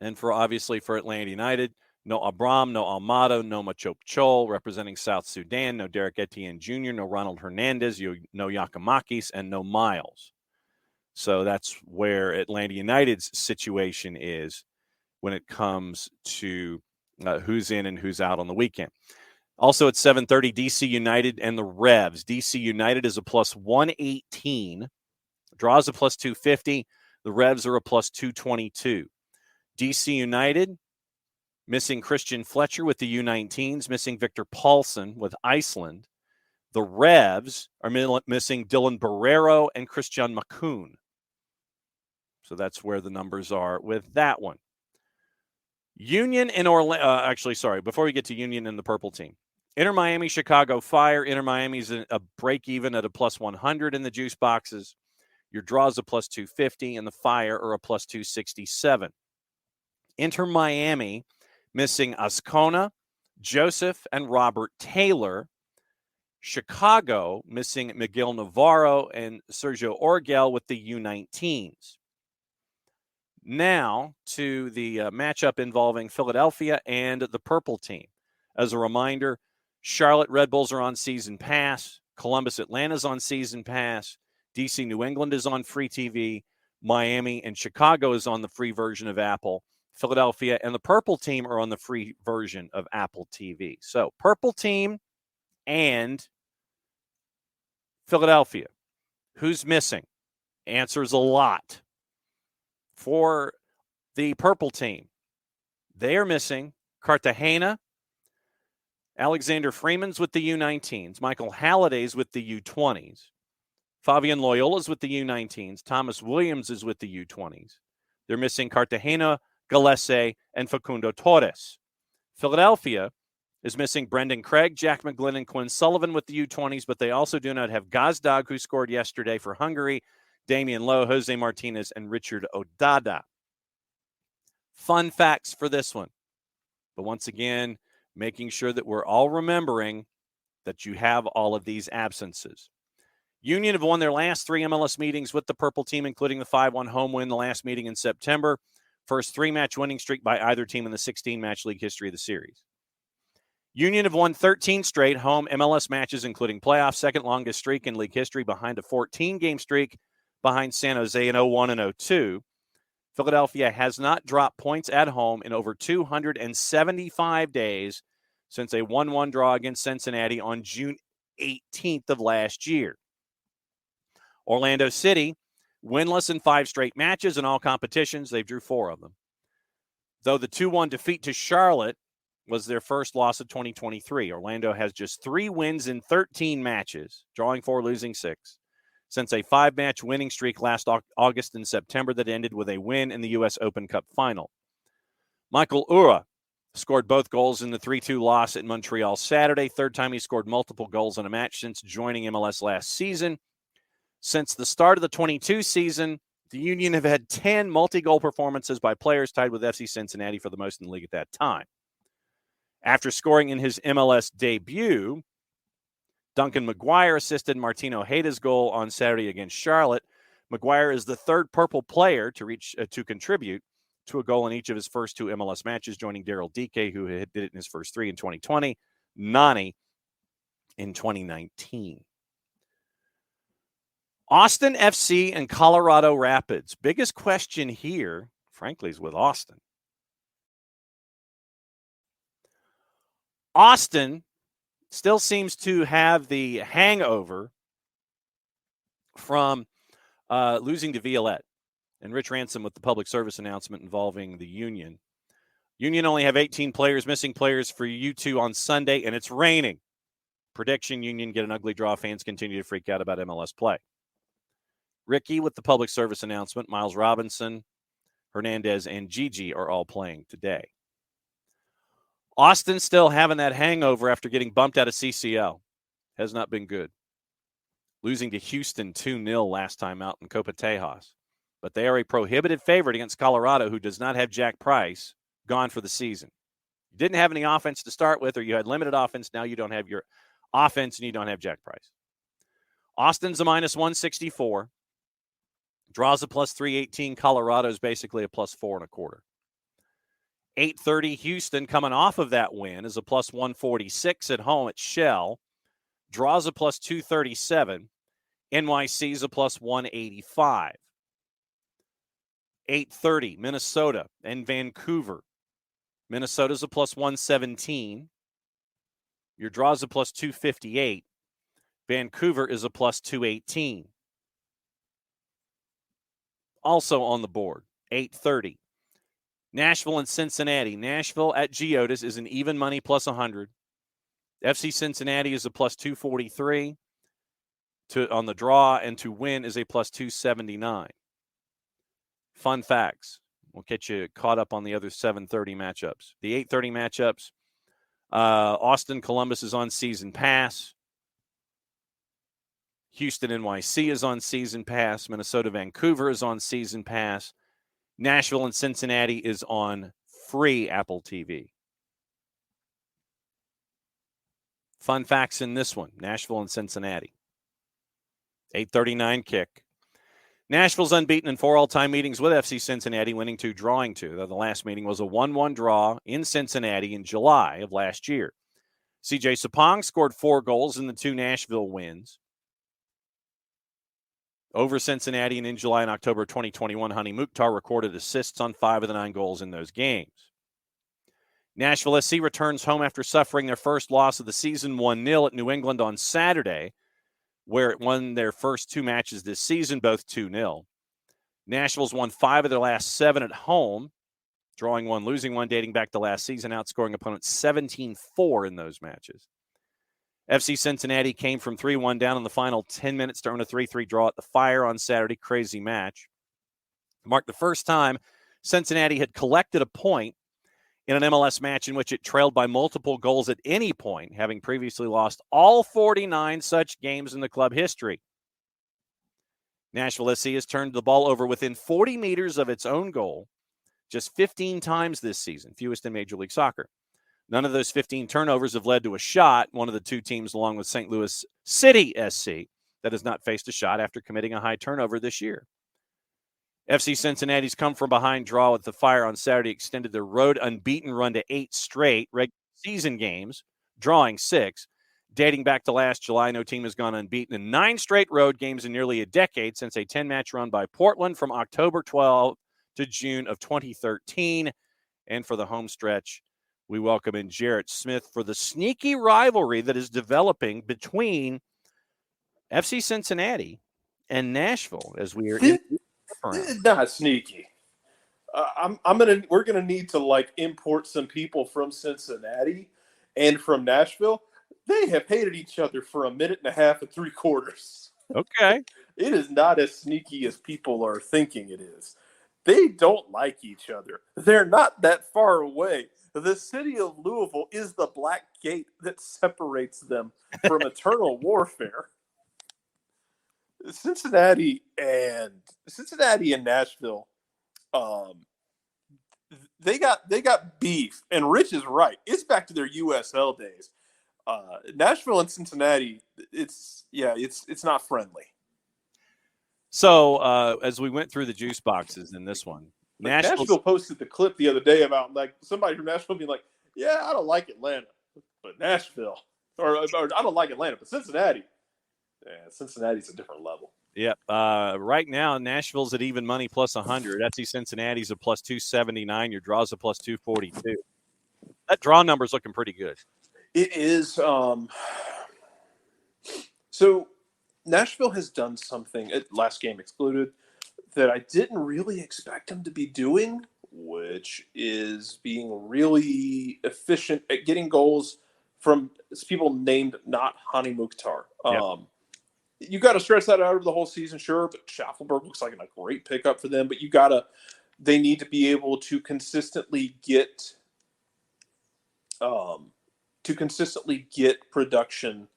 And for Atlanta United, no Abram, no Almado, no Machop Chol, representing South Sudan, no Derek Etienne Jr., no Ronald Hernandez, no Yakamakis, and no Miles. So that's where Atlanta United's situation is when it comes to who's in and who's out on the weekend. Also at 7:30, DC United and the Revs. DC United is a plus 118. Draws a plus 250. The Revs are a plus 222. DC United, missing Christian Fletcher with the U19s, missing Victor Paulsen with Iceland. The Revs are missing Dylan Barrero and Christian Makoun. So that's where the numbers are with that one. Union in Orlando. Before we get to Union and the purple team. Inter Miami, Chicago Fire. Inter Miami's a break even at a plus 100 in the juice boxes. Your draws a plus 250, and the Fire are a plus 267. Inter Miami missing Ascona, Joseph, and Robert Taylor. Chicago missing Miguel Navarro and Sergio Orgel with the U19s. Now to the matchup involving Philadelphia and the purple team. As a reminder, Charlotte Red Bulls are on season pass. Columbus Atlanta's on season pass. DC New England is on free TV. Miami and Chicago is on the free version of Apple. Philadelphia and the purple team are on the free version of Apple TV. So purple team and Philadelphia. Who's missing? Answers a lot. For the purple team, they are missing Cartagena, Alexander Freeman's with the U19s, Michael Halliday's with the U20s, Fabian Loyola's with the U19s, Thomas Williams is with the U20s. They're missing Cartagena, Galese, and Facundo Torres. Philadelphia is missing Brendan Craig, Jack McGlynn, and Quinn Sullivan with the U20s, but they also do not have Gazdag, who scored yesterday for Hungary, Damian Lowe, Jose Martinez, and Richard Odada. Fun facts for this one. But once again, making sure that we're all remembering that you have all of these absences. Union have won their last 3 MLS meetings with the Purple team, including the 5-1 home win the last meeting in September. First 3-match winning streak by either team in the 16-match league history of the series. Union have won 13 straight home MLS matches, including playoffs, second longest streak in league history behind a 14-game streak behind San Jose in 01 and 02. Philadelphia has not dropped points at home in over 275 days since a 1-1 draw against Cincinnati on June 18th of last year. Orlando City, winless in 5 straight matches in all competitions. They drew 4 of them. Though the 2-1 defeat to Charlotte was their first loss of 2023. Orlando has just 3 wins in 13 matches, drawing 4, losing 6, since a 5-match winning streak last August and September that ended with a win in the U.S. Open Cup final. Michael Ura scored both goals in the 3-2 loss at Montreal Saturday. Third time he scored multiple goals in a match since joining MLS last season. Since the start of the 22 season, the Union have had 10 multi-goal performances by players tied with FC Cincinnati for the most in the league at that time. After scoring in his MLS debut, Duncan McGuire assisted Martin Ojeda's goal on Saturday against Charlotte. McGuire is the 3rd Purple player to contribute to a goal in each of his first 2 MLS matches, joining Daryl Dike, who did it in his first 3 in 2020, Nani in 2019. Austin FC and Colorado Rapids. Biggest question here, frankly, is with Austin. Austin still seems to have the hangover from losing to Violette. And Rich Ransom with the public service announcement involving the Union. Union only have 18 players, missing players for U2 on Sunday, and it's raining. Prediction, Union get an ugly draw. Fans continue to freak out about MLS play. Ricky with the public service announcement. Miles Robinson, Hernandez, and Gigi are all playing today. Austin still having that hangover after getting bumped out of CCL. Has not been good. Losing to Houston 2-0 last time out in Copa Tejas. But they are a prohibited favorite against Colorado, who does not have Jack Price, gone for the season. You didn't have any offense to start with, or you had limited offense. Now you don't have your offense and you don't have Jack Price. Austin's a minus 164. Draws a plus 318. Colorado's basically a plus 4.25. 8:30 Houston, coming off of that win, is a plus 146 at home at Shell. Draws a plus 237. NYC's a plus 185. 8:30 Minnesota and Vancouver. Minnesota's a plus 117. Your draw's a plus 258. Vancouver is a plus 218. Also on the board, 8:30. Nashville and Cincinnati. Nashville at Geodis is an even money plus 100. FC Cincinnati is a plus 243 on the draw, and to win is a plus 279. Fun facts. We'll get you caught up on the other 7:30 matchups. The 8:30 matchups, Austin Columbus is on season pass. Houston NYC is on season pass. Minnesota Vancouver is on season pass. Nashville and Cincinnati is on free Apple TV. Fun facts in this one, Nashville and Cincinnati. 8:39 kick. Nashville's unbeaten in 4 all-time meetings with FC Cincinnati, winning 2, drawing 2. The last meeting was a 1-1 draw in Cincinnati in July of last year. CJ Sapong scored 4 goals in the 2 Nashville wins over Cincinnati, and in July and October 2021, Honey Mukhtar recorded assists on 5 of the 9 goals in those games. Nashville SC returns home after suffering their first loss of the season 1-0 at New England on Saturday, where it won their first 2 matches this season, both 2-0. Nashville's won 5 of their last 7 at home, drawing 1, losing 1, dating back to last season, outscoring opponents 17-4 in those matches. FC Cincinnati came from 3-1 down in the final 10 minutes to earn a 3-3 draw at the Fire on Saturday. Crazy match. Marked the first time Cincinnati had collected a point in an MLS match in which it trailed by multiple goals at any point, having previously lost all 49 such games in the club history. Nashville SC has turned the ball over within 40 meters of its own goal just 15 times this season, fewest in Major League Soccer. None of those 15 turnovers have led to a shot, one of the two teams along with St. Louis City SC that has not faced a shot after committing a high turnover this year. FC Cincinnati's come-from-behind draw with the Fire on Saturday extended their road unbeaten run to 8 straight regular season games, drawing 6. Dating back to last July, no team has gone unbeaten in 9 straight road games in nearly a decade since a 10-match run by Portland from October 12 to June of 2013. And for the home stretch, we welcome in Jarrett Smith for the sneaky rivalry that is developing between FC Cincinnati and Nashville as we are in This is not sneaky. We're gonna need to import some people from Cincinnati and from Nashville. They have hated each other for 1.5 minutes and 3/4. Okay. It is not as sneaky as people are thinking it is. They don't like each other. They're not that far away. The city of Louisville is the black gate that separates them from eternal warfare. Cincinnati and Nashville, they got beef, and Rich is right. It's back to their USL days. Nashville and Cincinnati, it's not friendly. So as we went through the juice boxes in this one, Nashville posted the clip the other day about somebody from Nashville being like, "Yeah, I don't like Atlanta, but Nashville, or I don't like Atlanta, but Cincinnati." Yeah, Cincinnati's a different level. Yep. Right now, Nashville's at even money plus 100. FC Cincinnati's a plus 279. Your draw's a plus 242. That draw number's looking pretty good. It is. So Nashville has done something, last game excluded, that I didn't really expect them to be doing, which is being really efficient at getting goals from people named not Hani Mukhtar. Yep. You got to stretch that out over the whole season, sure, but Schaffelberg looks like a great pickup for them. But they need to be able to consistently get production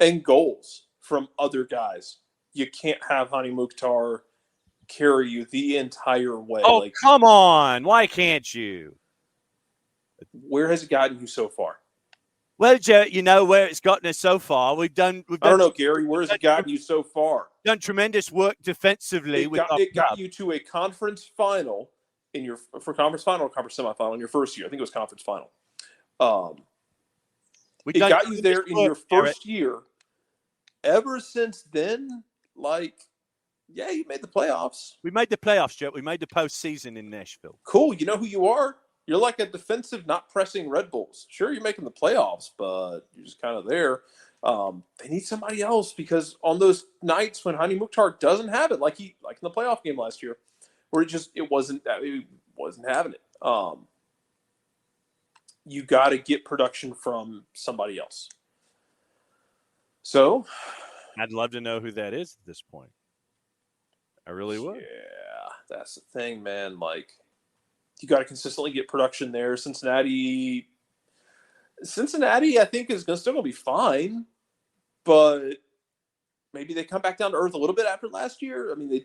and goals from other guys. You can't have Hani Mukhtar carry you the entire way. Oh, come on. Why can't you? Where has it gotten you so far? Well, Joe, you know where it's gotten us so far. We've done. I don't know, Gary. Where has it gotten you so far? Done tremendous work defensively. It got you to a conference final for conference final or conference semifinal in your first year. I think it was conference final. It got you there in your first year. Ever since then, you made the playoffs. We made the playoffs, Joe. We made the postseason in Nashville. Cool. You know who you are? You're like a defensive, not pressing Red Bulls. Sure, you're making the playoffs, but you're just kind of there. They need somebody else because on those nights when Hani Mukhtar doesn't have it, like in the playoff game last year, where it wasn't having it. You got to get production from somebody else. So, I'd love to know who that is at this point. I really would. Yeah, that's the thing, man. You got to consistently get production there. Cincinnati, I think, is still going to be fine, but maybe they come back down to earth a little bit after last year. I mean, they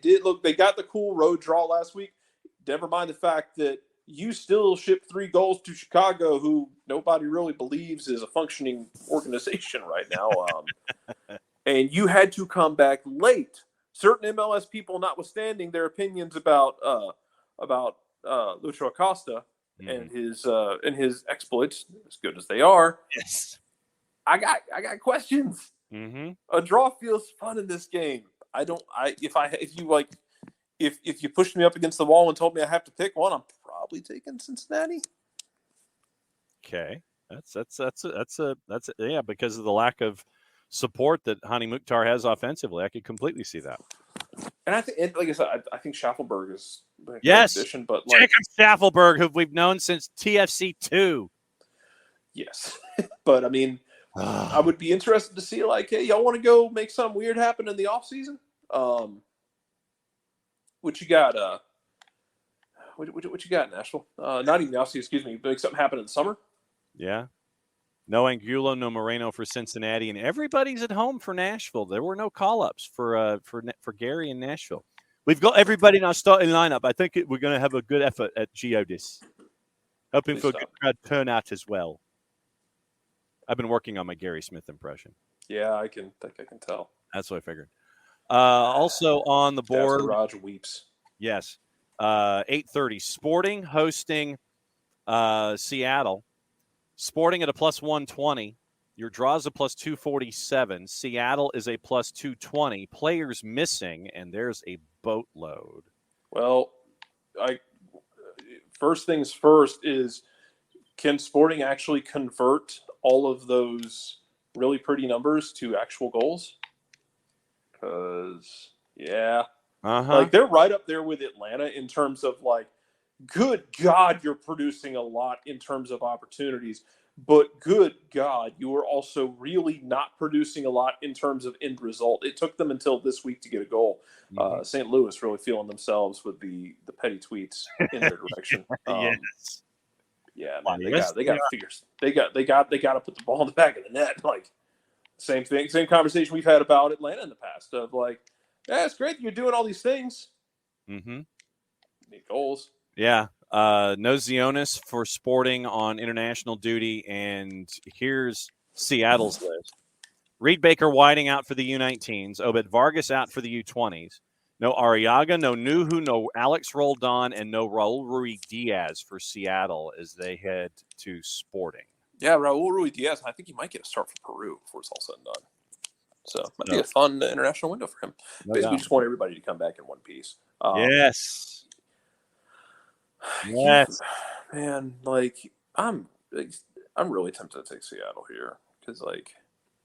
got the cool road draw last week. Never mind the fact that you still shipped 3 goals to Chicago, who nobody really believes is a functioning organization right now. And you had to come back late. Certain MLS people, notwithstanding their opinions about Lucho Acosta and his exploits, as good as they are. Yes, I got questions. Mm-hmm. A draw feels fun in this game. If you pushed me up against the wall and told me I have to pick one, I'm probably taking Cincinnati. Okay, that's because of the lack of support that Hani Mukhtar has offensively. I could completely see that. And I think, like I said, I think Schaffelberg is a great addition, but Jacob Schaffelberg, who we've known since TFC 2. Yes, but I mean, I would be interested to see hey, y'all want to go make something weird happen in the off season? What you got? What you got in Nashville? Not even obviously, excuse me, but something happened in the summer. Yeah. No Angulo, no Moreno for Cincinnati, and everybody's at home for Nashville. There were no call-ups for Gary in Nashville. We've got everybody in our starting lineup. I think we're going to have a good effort at Geodis. Hoping Please for stop. a good crowd turnout as well. I've been working on my Gary Smith impression. Yeah, I can tell. That's what I figured. Also on the board, Raj weeps. yes, 8:30. Sporting hosting Seattle. Sporting at a plus 120. Your draw's a plus 247. Seattle is a plus 220. Players missing, and there's a boatload. Well, first things first is, can Sporting actually convert all of those really pretty numbers to actual goals? Because, yeah. Like, they're right up there with Atlanta in terms of, like, good God, you're producing a lot in terms of opportunities. But good God, you are also really not producing a lot in terms of end result. It took them until this week to get a goal. St. Louis really feeling themselves with the petty tweets in their direction. Yes. Yeah, man, they got fierce. They got to put the ball in the back of the net. Like, same conversation we've had about Atlanta in the past of like, yeah, it's great that you're doing all these things. Mm-hmm. Need goals. Yeah. No Zionis for Sporting on international duty, and here's Seattle's list. Reed Baker Whiting out for the U19s. Obed Vargas out for the U20s. No Arriaga, no Nuhu, no Alex Roldan, and no Raul Rui Diaz for Seattle as they head to Sporting. Yeah, Raul Rui Diaz, I think he might get a start for Peru before it's all said and done. So it might be a fun international window for him. Basically, we just want everybody to come back in one piece. Yes. Yes. Man, like, I'm really tempted to take Seattle here because, like,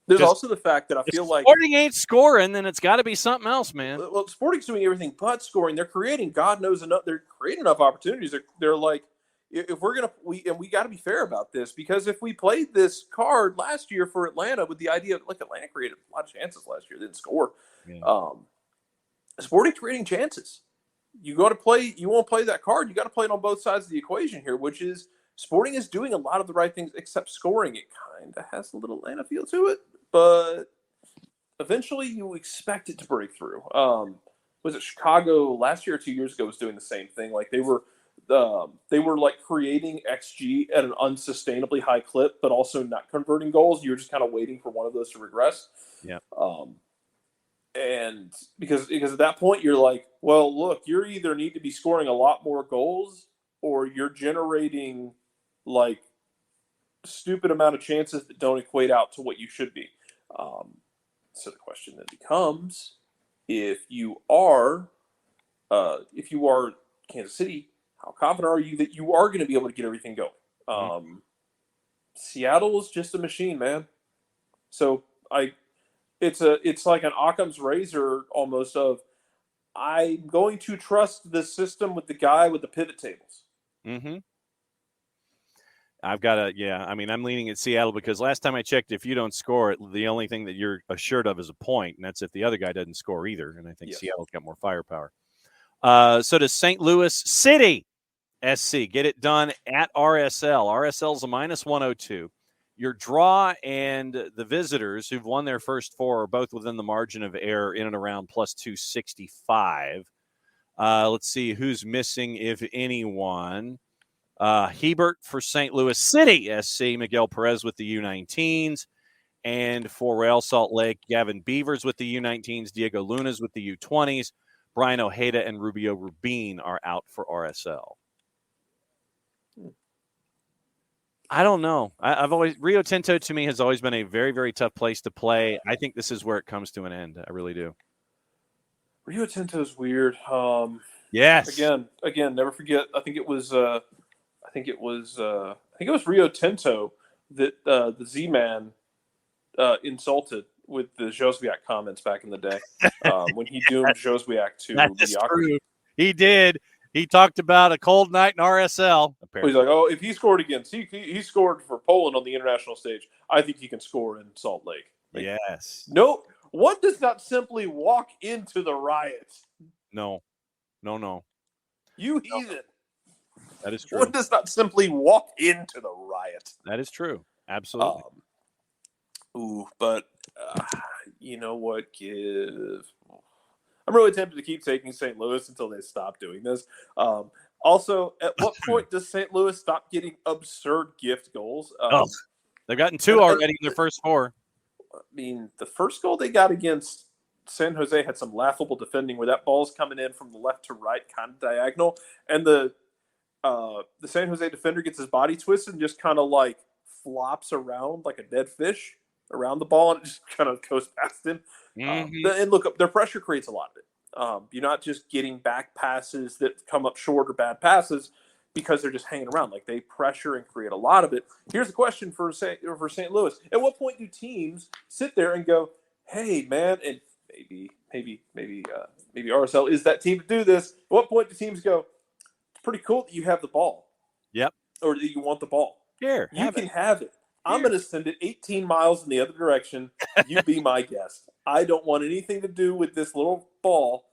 there's also the fact that I feel like Sporting ain't scoring, then it's got to be something else, man. Well, Sporting's doing everything but scoring. They're creating, God knows enough. They're creating enough opportunities. They're like, if we're gonna, we got to be fair about this, because if we played this card last year for Atlanta with the idea of, like, Atlanta created a lot of chances last year, didn't score. Yeah. Sporting creating chances. You won't play that card. You got to play it on both sides of the equation here, which is Sporting is doing a lot of the right things except scoring. It kind of has a little Atlanta feel to it, but eventually you expect it to break through. Was it Chicago last year or 2 years ago was doing the same thing? Like, they were like creating XG at an unsustainably high clip, but also not converting goals. You're just kind of waiting for one of those to regress. Yeah. And because at that point you're like, well, look, you either need to be scoring a lot more goals or you're generating, like, stupid amount of chances that don't equate out to what you should be. So the question then becomes, if you are Kansas City, how confident are you that you are going to be able to get everything going? Seattle is just a machine, man. So it's like an Occam's razor almost of, I'm going to trust the system with the guy with the pivot tables. Mm-hmm. I'm leaning at Seattle because last time I checked, if you don't score, the only thing that you're assured of is a point, and that's if the other guy doesn't score either. And I think Seattle's got more firepower. So does St. Louis City SC get it done at RSL? RSL's a minus 102. Your draw and the visitors, who've won their first four, are both within the margin of error in and around plus 265. Let's see who's missing, if anyone. Hebert for St. Louis City SC, Miguel Perez with the U19s. And for Real Salt Lake, Gavin Beavers with the U19s, Diego Lunas with the U20s. Brian Ojeda and Rubio Rubin are out for RSL. I don't know. Rio Tinto to me has always been a very, very tough place to play. I think this is where it comes to an end. I really do. Rio Tinto's weird. Yes. Again, never forget. I think it was Rio Tinto that the Z-Man insulted with the Joswiak comments back in the day when he doomed Joswiak to mediocrity. He did. He talked about a cold night in RSL. Apparently. He's like, oh, if he scored against, he scored for Poland on the international stage, I think he can score in Salt Lake. Like, yes. No, one does not simply walk into the riot. No. You heathen. That is true. One does not simply walk into the riot. That is true. Absolutely. But you know what? I'm really tempted to keep taking St. Louis until they stop doing this. Also, at what point does St. Louis stop getting absurd gift goals? They've gotten 2 already in their first 4. I mean, the first goal they got against San Jose had some laughable defending where that ball's coming in from the left to right, kind of diagonal, and the San Jose defender gets his body twisted and just kind of like flops around like a dead fish around the ball, and it just kind of goes past him. And look, their pressure creates a lot of it. You're not just getting back passes that come up short or bad passes because they're just hanging around. Like, they pressure and create a lot of it. Here's the question for St. Louis. At what point do teams sit there and go, hey, man, and maybe RSL is that team to do this. At what point do teams go, it's pretty cool that you have the ball? Yep. Or that you want the ball? Here, you can have it. I'm going to send it 18 miles in the other direction. You be my guest. I don't want anything to do with this little ball.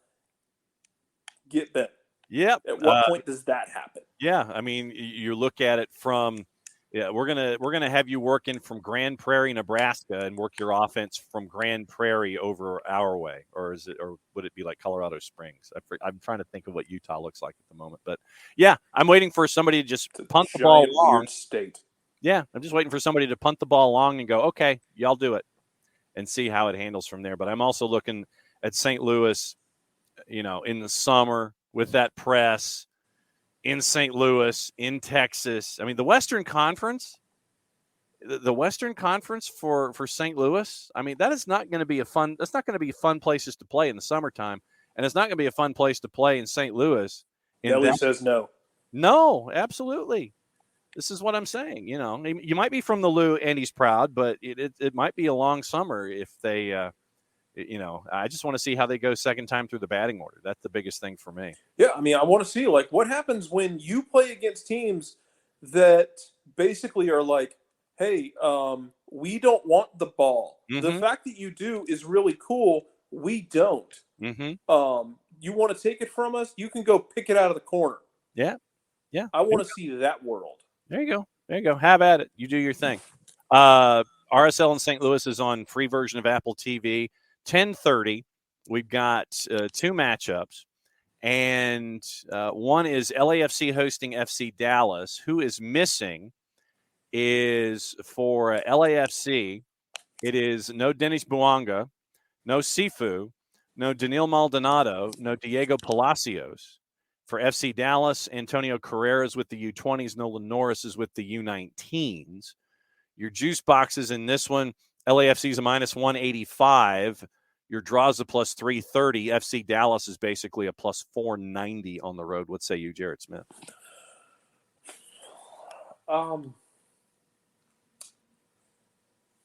Get better. Yep. At what point does that happen? Yeah, I mean, you look at it from, we're gonna have you working from Grand Prairie, Nebraska, and work your offense from Grand Prairie over our way, or would it be like Colorado Springs? I'm trying to think of what Utah looks like at the moment, but yeah, I'm waiting for somebody to just punt the ball long. Weird state. Yeah, I'm just waiting for somebody to punt the ball long and go, okay, y'all do it, and see how it handles from there. But I'm also looking at St. Louis, in the summer with that press in St. Louis, in Texas. I mean, the Western Conference for St. Louis, I mean, that's not going to be fun places to play in the summertime. And it's not going to be a fun place to play in St. Louis. Nelly says no. No, absolutely. This is what I'm saying. You might be from the Lou and he's proud, but it might be a long summer if they, I just want to see how they go second time through the batting order. That's the biggest thing for me. Yeah, I mean, I want to see, like, what happens when you play against teams that basically are like, hey, we don't want the ball. Mm-hmm. The fact that you do is really cool. We don't. Mm-hmm. You want to take it from us? You can go pick it out of the corner. Yeah. I want to see that world. There you go. Have at it. You do your thing. RSL in St. Louis is on free version of Apple TV. 10:30. We've got 2 matchups, and one is LAFC hosting FC Dallas. Who is missing is for LAFC. It is no Dennis Bouanga, no Sifu, no Daniil Maldonado, no Diego Palacios. For FC Dallas, Antonio Carreras with the U20s, Nolan Norris is with the U19s. Your juice boxes in this one, LAFC is a minus 185. Your draws a plus 330. FC Dallas is basically a plus 490 on the road. What say you, Jared Smith?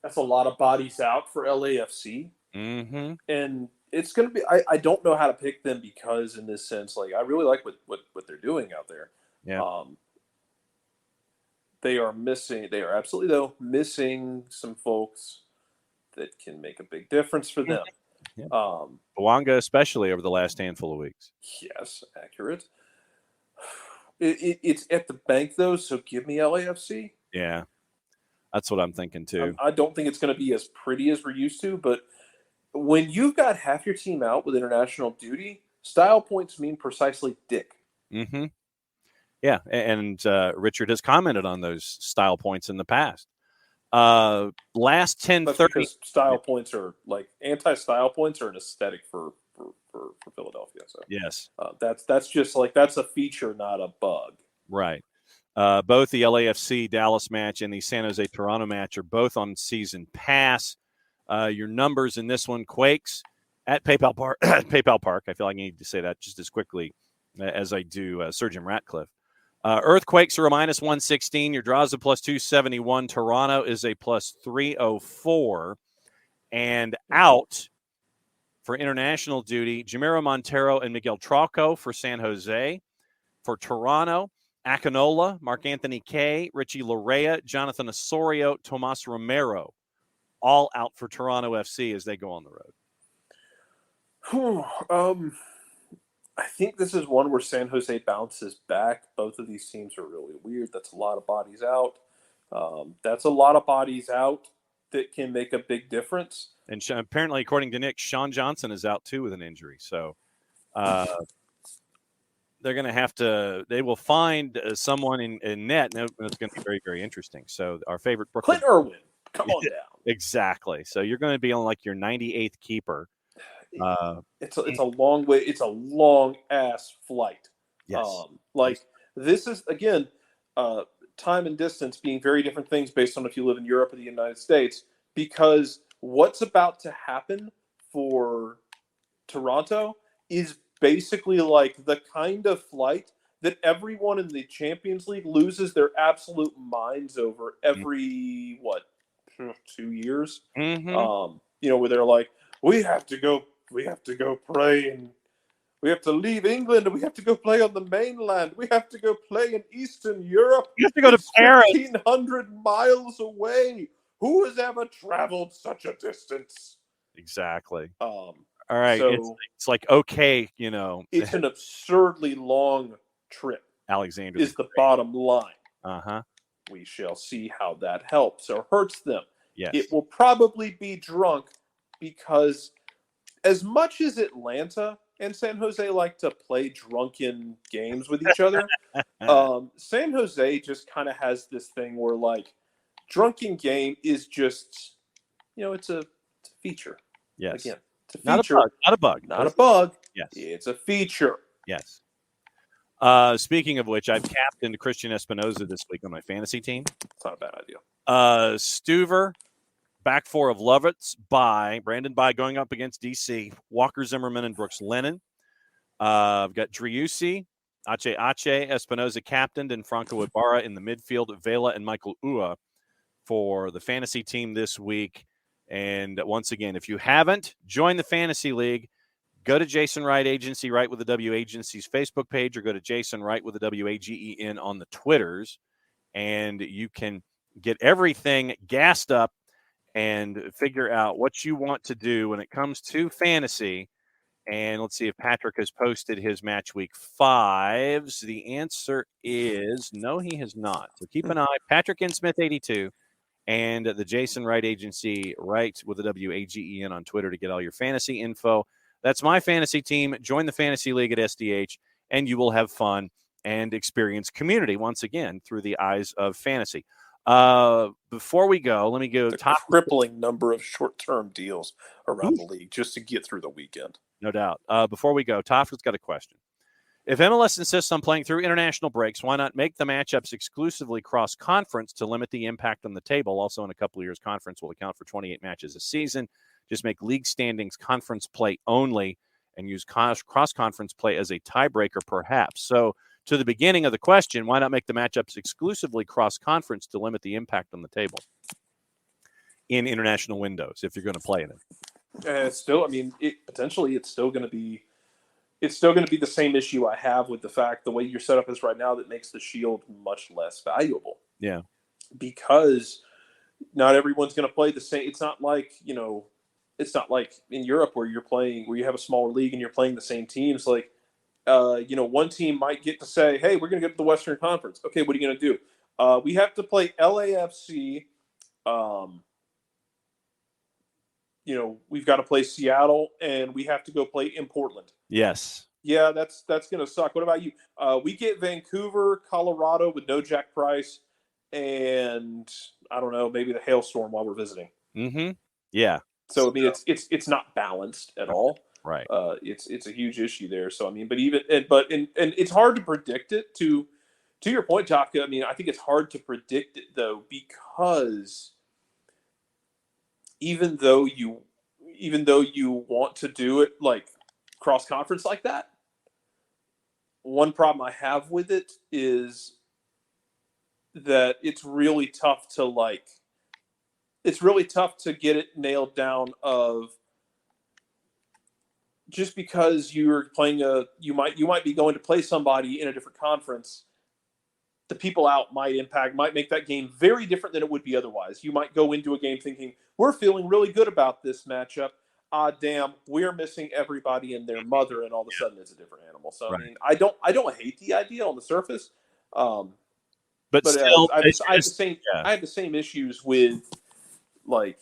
That's a lot of bodies out for LAFC. Mm-hmm. And it's going to be – I don't know how to pick them because in this sense, like, I really like what they're doing out there. Yeah. They are absolutely, though, missing some folks that can make a big difference for them. Yeah. Bouanga especially over the last handful of weeks. Yes, accurate. It's at the bank, though, so give me LAFC. Yeah, that's what I'm thinking, too. I don't think it's going to be as pretty as we're used to, but when you've got half your team out with international duty, style points mean precisely dick. Mm-hmm. Yeah, and Richard has commented on those style points in the past. Last 10:30 style points are like anti-style points are an aesthetic for Philadelphia. So yes, that's just like that's a feature, not a bug. Right. Both the LAFC Dallas match and the San Jose Toronto match are both on season pass. Your numbers in this one: Quakes at PayPal Park. PayPal Park. I feel like I need to say that just as quickly as I do Surgeon Ratcliffe. Earthquakes are a minus 116. Your draws a plus 271. Toronto is a plus 304. And out for international duty, Jamiro Montero and Miguel Trauco for San Jose. For Toronto, Akinola, Mark Anthony Kay, Richie Larea, Jonathan Osorio, Tomas Romero, all out for Toronto FC as they go on the road. I think this is one where San Jose bounces back. Both of these teams are really weird. That's a lot of bodies out. That's a lot of bodies out that can make a big difference. And apparently, according to Nick, Sean Johnson is out too with an injury. So they're going to have to. They will find someone in net, and it's going to be very, very interesting. So our favorite Brooklyn, Clint Irwin, come on down. Exactly. So you're going to be on like your 98th keeper. It's a long way. It's a long ass flight. Yes. This is again, time and distance being very different things based on if you live in Europe or the United States. Because what's about to happen for Toronto is basically like the kind of flight that everyone in the Champions League loses their absolute minds over every 2 years. Mm-hmm. Where they're like, we have to go play, and we have to leave England, and we have to go play on the mainland. We have to go play in Eastern Europe. You have to go to Paris. 1,500 miles away. Who has ever traveled such a distance? Exactly. All right. So it's like, okay, it's an absurdly long trip. Alexander is the bottom line. Uh-huh. We shall see how that helps or hurts them. Yes. It will probably be drunk because as much as Atlanta and San Jose like to play drunken games with each other, San Jose just kind of has this thing where like drunken game is just, it's a feature. Yes. Again, it's a feature. Not a bug. Not a bug. Yes. It's a feature. Yes. Speaking of which, I've captained Christian Espinoza this week on my fantasy team. It's not a bad idea. Stuver, back four of Lovitz, Brandon going up against DC, Walker Zimmerman and Brooks Lennon. I've got Driussi, Ache, Espinoza captained, and Franco Ibarra in the midfield, Vela and Michael Ua for the fantasy team this week. And once again, if you haven't joined the fantasy league, go to Jason Wright Agency, Wright with the W Agency's Facebook page, or go to Jason Wright with the WAGEN on the Twitters, and you can get everything gassed up and figure out what you want to do when it comes to fantasy. And let's see if Patrick has posted his match week 5s. The answer is no, he has not. So keep an eye. Patrick N. Smith 82 and the Jason Wright Agency, Wright with the WAGEN on Twitter to get all your fantasy info. That's my fantasy team. Join the fantasy league at SDH, and you will have fun and experience community once again through the eyes of fantasy. Before we go, let me go top crippling number of short-term deals around the league just to get through the weekend. No doubt. Before we go, Toffer's got a question. If MLS insists on playing through international breaks, why not make the matchups exclusively cross-conference to limit the impact on the table? Also, in a couple of years, conference will account for 28 matches a season. Just make league standings conference play only and use cross-conference play as a tiebreaker, perhaps. So, to the beginning of the question, why not make the matchups exclusively cross-conference to limit the impact on the table in international windows if you're going to play in it? It's still going to be the same issue I have with the fact the way your setup is right now that makes the Shield much less valuable. Yeah, because not everyone's going to play the same. It's not like in Europe where you have a smaller league and you're playing the same teams. Like, one team might get to say, hey, we're going to go to the Western Conference. Okay, what are you going to do? We have to play LAFC. We've got to play Seattle, and we have to go play in Portland. Yes. Yeah, that's going to suck. What about you? We get Vancouver, Colorado with no Jack Price, and I don't know, maybe the hailstorm while we're visiting. Mm-hmm. Yeah. So I mean, it's not balanced at all. Right. It's a huge issue there. So I mean, but it's hard to predict it. To your point, Taka. I mean, I think it's hard to predict it though, because even though you want to do it like cross conference like that, one problem I have with it is that it's really tough to get it nailed down of just because you're playing you might be going to play somebody in a different conference. The people out might make that game very different than it would be otherwise. You might go into a game thinking, we're feeling really good about this matchup. damn, we're missing everybody and their mother, and all of a sudden it's a different animal. So Right. I mean, I don't hate the idea on the surface, But still, I have the same issues with, like,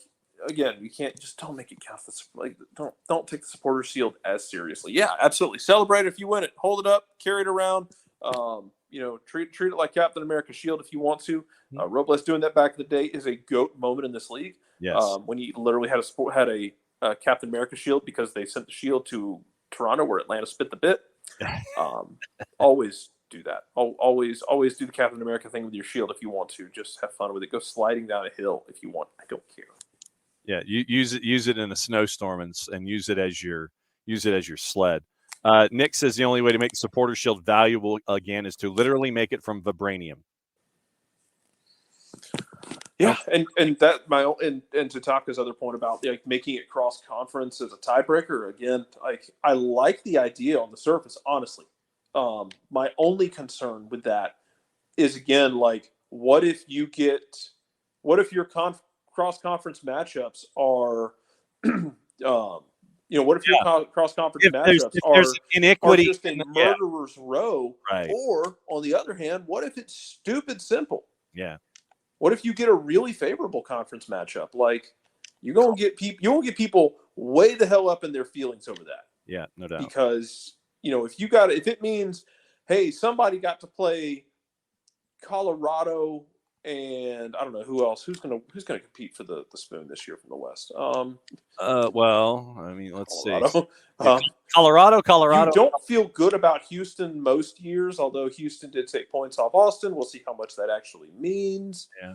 again, you can't just don't make it count. Like, don't take the supporter shield as seriously. Yeah, absolutely, celebrate if you win it, hold it up, carry it around. Treat it like Captain America's shield if you want to. Robles doing that back in the day is a GOAT moment in this league. yes, When he literally had a Captain America shield because they sent the shield to Toronto where Atlanta spit the bit. Always do that. Always do the Captain America thing with your shield if you want to. Just have fun with it. Go sliding down a hill if you want. I don't care. yeah, you use it in a snowstorm and use it as your sled. Nick says the only way to make the supporter shield valuable again is to literally make it from vibranium. Yeah, and that and to Taka's other point about like making it cross conference as a tiebreaker again, like I like the idea on the surface, honestly. My only concern with that is again like what if your cross conference matchups are what if your cross conference matchups there's an inequity are just a murderer's row, right? Or on the other hand, what if it's stupid simple? Yeah. What if you get a really favorable conference matchup? Like you won't get people way the hell up in their feelings over that. Yeah, no doubt. Because if it means, hey, somebody got to play Colorado and I don't know who else who's gonna compete for the spoon this year from the West. Well, I mean, let's Colorado. see. Colorado. You don't feel good about Houston most years, although Houston did take points off Austin. We'll see how much that actually means. Yeah.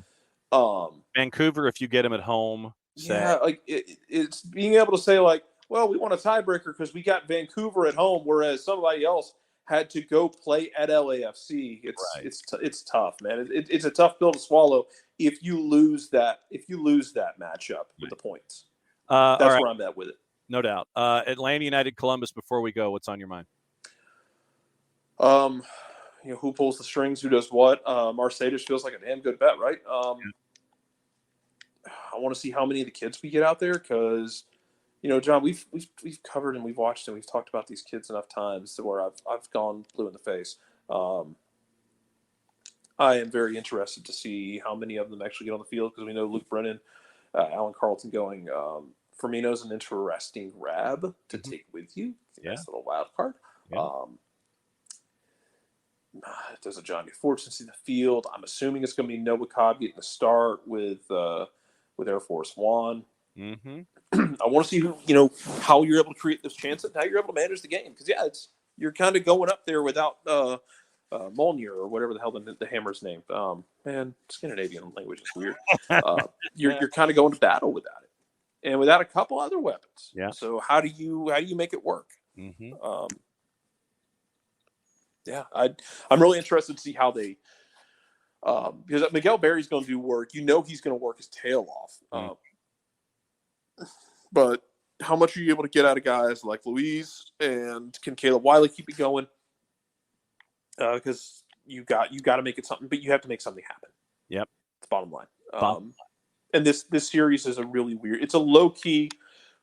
Vancouver, if you get them at home. Yeah, like it's being able to say like, well, we want a tiebreaker because we got Vancouver at home, whereas somebody else had to go play at LAFC. It's tough, man. It's a tough pill to swallow if you lose that matchup with the points. That's right. where I'm at with it. No doubt. Atlanta United, Columbus. Before we go, what's on your mind? Who pulls the strings? Who does what? Mercedes feels like a damn good bet, right? I want to see how many of the kids we get out there because, John, we've covered and we've watched and we've talked about these kids enough times to where I've gone blue in the face. I am very interested to see how many of them actually get on the field because we know Luke Brennan, Alan Carlton going. Firmino's an interesting grab to take with you. Nice little wild card. Yeah. Does a Johnny Fortune see the field? I'm assuming it's going to be Noah Cobb getting the start with Air Force One. Mm-hmm. I want to see how you're able to create this chance and how you're able to manage the game because you're kind of going up there without Molnir or whatever the hell the hammer's name. Man, Scandinavian language is weird. You're kind of going to battle without it and without a couple other weapons. Yeah. So how do you make it work? Mm-hmm. I'm really interested to see how they because Miguel Berry's going to do work. He's going to work his tail off. But how much are you able to get out of guys like Luis and can Caleb Wiley keep it going? Because you got to make it something, but you have to make something happen. Yep, it's bottom line. And this series is it's a low key,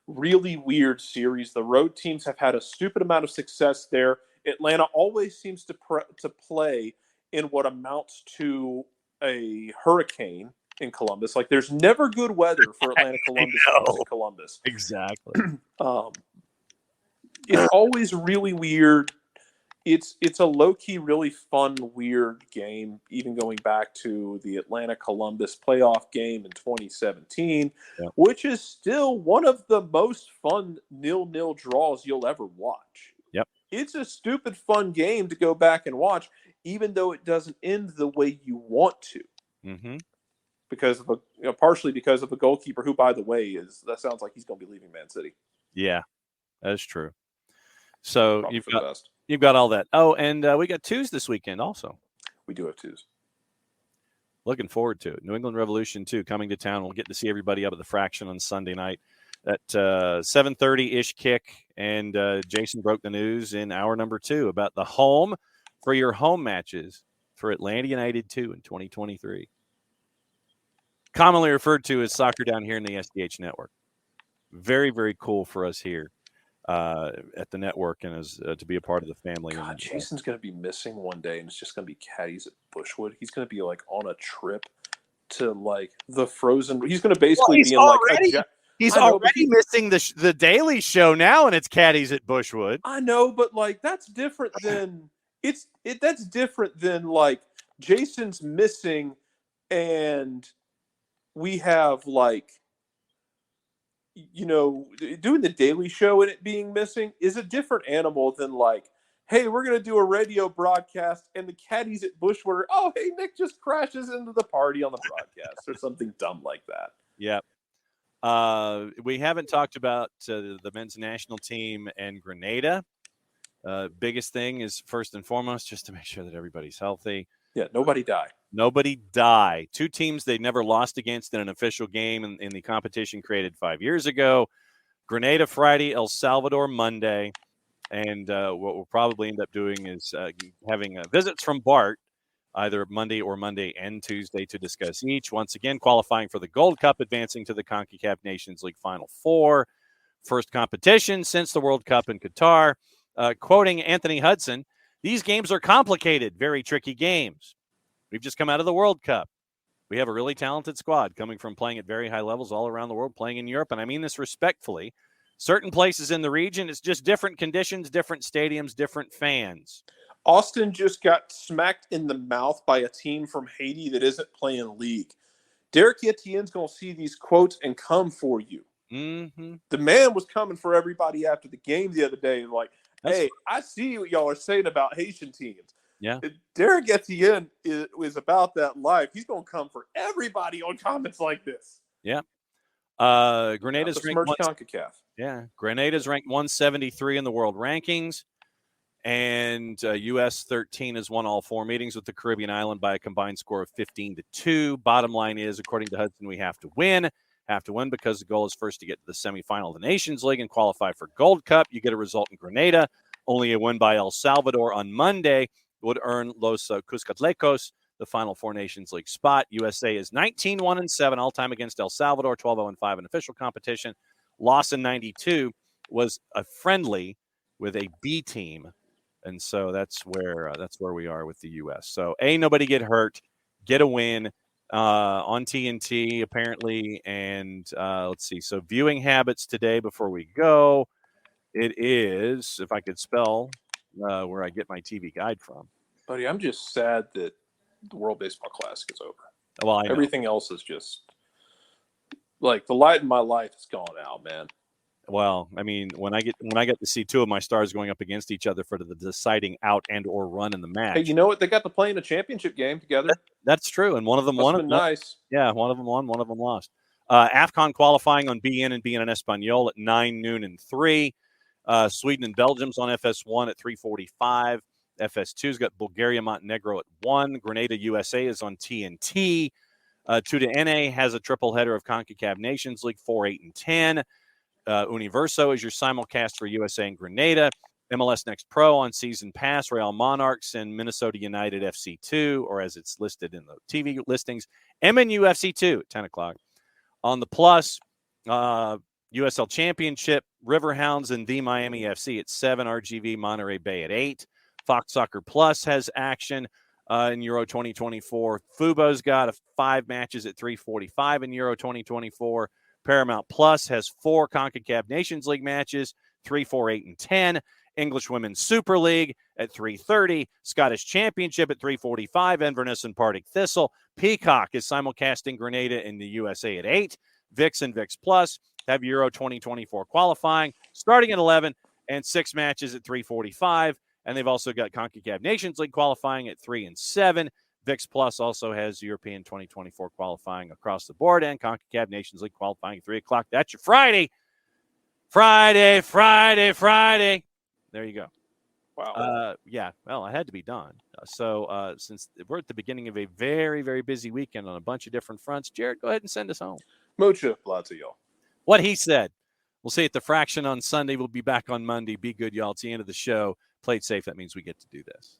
really weird series. The road teams have had a stupid amount of success there. Atlanta always seems to play in what amounts to a hurricane in Columbus. Like there's never good weather for Atlanta Columbus. Exactly. It's always really weird. It's a low-key, really fun, weird game, even going back to the Atlanta-Columbus playoff game in 2017, which is still one of the most fun 0-0 draws you'll ever watch. Yep. It's a stupid fun game to go back and watch, even though it doesn't end the way you want to. Mm-hmm. Because of partially because of a goalkeeper who, by the way, that sounds like he's going to be leaving Man City. Yeah, that's true. So Probably you've got all that. Oh, and we got twos this weekend also. We do have twos. Looking forward to it. New England Revolution 2 coming to town. We'll get to see everybody up at the Fraction on Sunday night at 7:30-ish kick. And Jason broke the news in hour number 2 about the home for your home matches for Atlanta United 2 in 2023. Commonly referred to as soccer down here in the SDH network. very, very cool for us here at the network and as to be a part of the family. God, and Jason's going to be missing one day, and it's just going to be caddies at Bushwood. He's going to be like on a trip to like the frozen. He's going to basically be in like a. He's already missing the Daily Show now, and it's caddies at Bushwood. I know, but like that's different than that's different than like Jason's missing, and we have like, you know, doing the Daily Show and it being missing is a different animal than like, hey, we're going to do a radio broadcast and the caddies at Bushwood are, oh, hey, Nick just crashes into the party on the broadcast or something dumb like that. Yep. We haven't talked about the men's national team and Grenada. Biggest thing is first and foremost, just to make sure that everybody's healthy. Yeah, nobody die. Nobody die. Two teams they never lost against in an official game in the competition created 5 years ago. Grenada Friday, El Salvador Monday. And what we'll probably end up doing is having visits from Bart, either Monday and Tuesday to discuss each. Once again, qualifying for the Gold Cup, advancing to the CONCACAF Nations League Final Four. First competition since the World Cup in Qatar. Quoting Anthony Hudson, these games are complicated, very tricky games. We've just come out of the World Cup. We have a really talented squad coming from playing at very high levels all around the world, playing in Europe, and I mean this respectfully. Certain places in the region, it's just different conditions, different stadiums, different fans. Austin just got smacked in the mouth by a team from Haiti that isn't playing league. Derek Etienne's going to see these quotes and come for you. Mm-hmm. The man was coming for everybody after the game the other day. Like, hey, I see what y'all are saying about Haitian teams. Yeah. Derek Etienne is about that life. He's going to come for everybody on comments like this. Yeah. Grenada's ranked CONCACAF. Yeah. Grenada's ranked 173 in the world rankings. And U.S. 13 has won all four meetings with the Caribbean island by a combined score of 15-2. Bottom line is, according to Hudson, we have to win. Have to win because the goal is first to get to the semifinal of the Nations League and qualify for Gold Cup. You get a result in Grenada. Only a win by El Salvador on Monday would earn Los Cuscatlecos the Final Four Nations League spot. USA is 19-1-7 all-time against El Salvador, 12-0-5 in official competition. Loss in 92 was a friendly with a B team. And so that's where we are with the U.S. So, nobody get hurt, get a win on TNT, apparently. And let's see. So, viewing habits today before we go. It is, if I could spell where I get my TV guide from. Buddy, I'm just sad that the World Baseball Classic is over. Well, everything else is just like the light in my life is gone out, man. Well, I mean, when I get to see two of my stars going up against each other for the deciding out and or run in the match. Hey, you know what? They got to play in a championship game together. That's true, and one of them won. Nice. Yeah, one of them won, one of them lost. AFCON qualifying on BN and BN Espanol at 9, noon, and 3. Sweden and Belgium's on FS1 at 3:45. FS2's got Bulgaria, Montenegro at 1. Grenada, USA is on TNT. 2 to NA has a triple header of CONCACAF Nations League 4, 8, and 10. Universo is your simulcast for USA and Grenada. MLS Next Pro on Season Pass, Real Monarchs and Minnesota United FC2, or as it's listed in the TV listings, MNU FC2 at 10 o'clock. On the Plus, USL Championship, Riverhounds and the Miami FC at 7, RGV Monterey Bay at 8. Fox Soccer Plus has action in Euro 2024. Fubo's got 5 matches at 3:45 in Euro 2024. Paramount Plus has 4 CONCACAF Nations League matches, 3, 4, 8, and 10. English Women's Super League at 3:30. Scottish Championship at 3:45. Inverness and Partick Thistle. Peacock is simulcasting Grenada in the USA at 8. VIX and VIX Plus have Euro 2024 qualifying starting at 11 and 6 matches at 3:45. And they've also got CONCACAF Nations League qualifying at 3 and 7. VIX Plus also has European 2024 qualifying across the board and CONCACAF Nations League qualifying at 3 o'clock. That's your Friday. Friday. There you go. Wow. Yeah, well, it had to be done. So since we're at the beginning of a very, very busy weekend on a bunch of different fronts, Jared, go ahead and send us home. Mucha obligado, y'all. What he said. We'll see you at the Fraction on Sunday. We'll be back on Monday. Be good, y'all. It's the end of the show. Play it safe. That means we get to do this.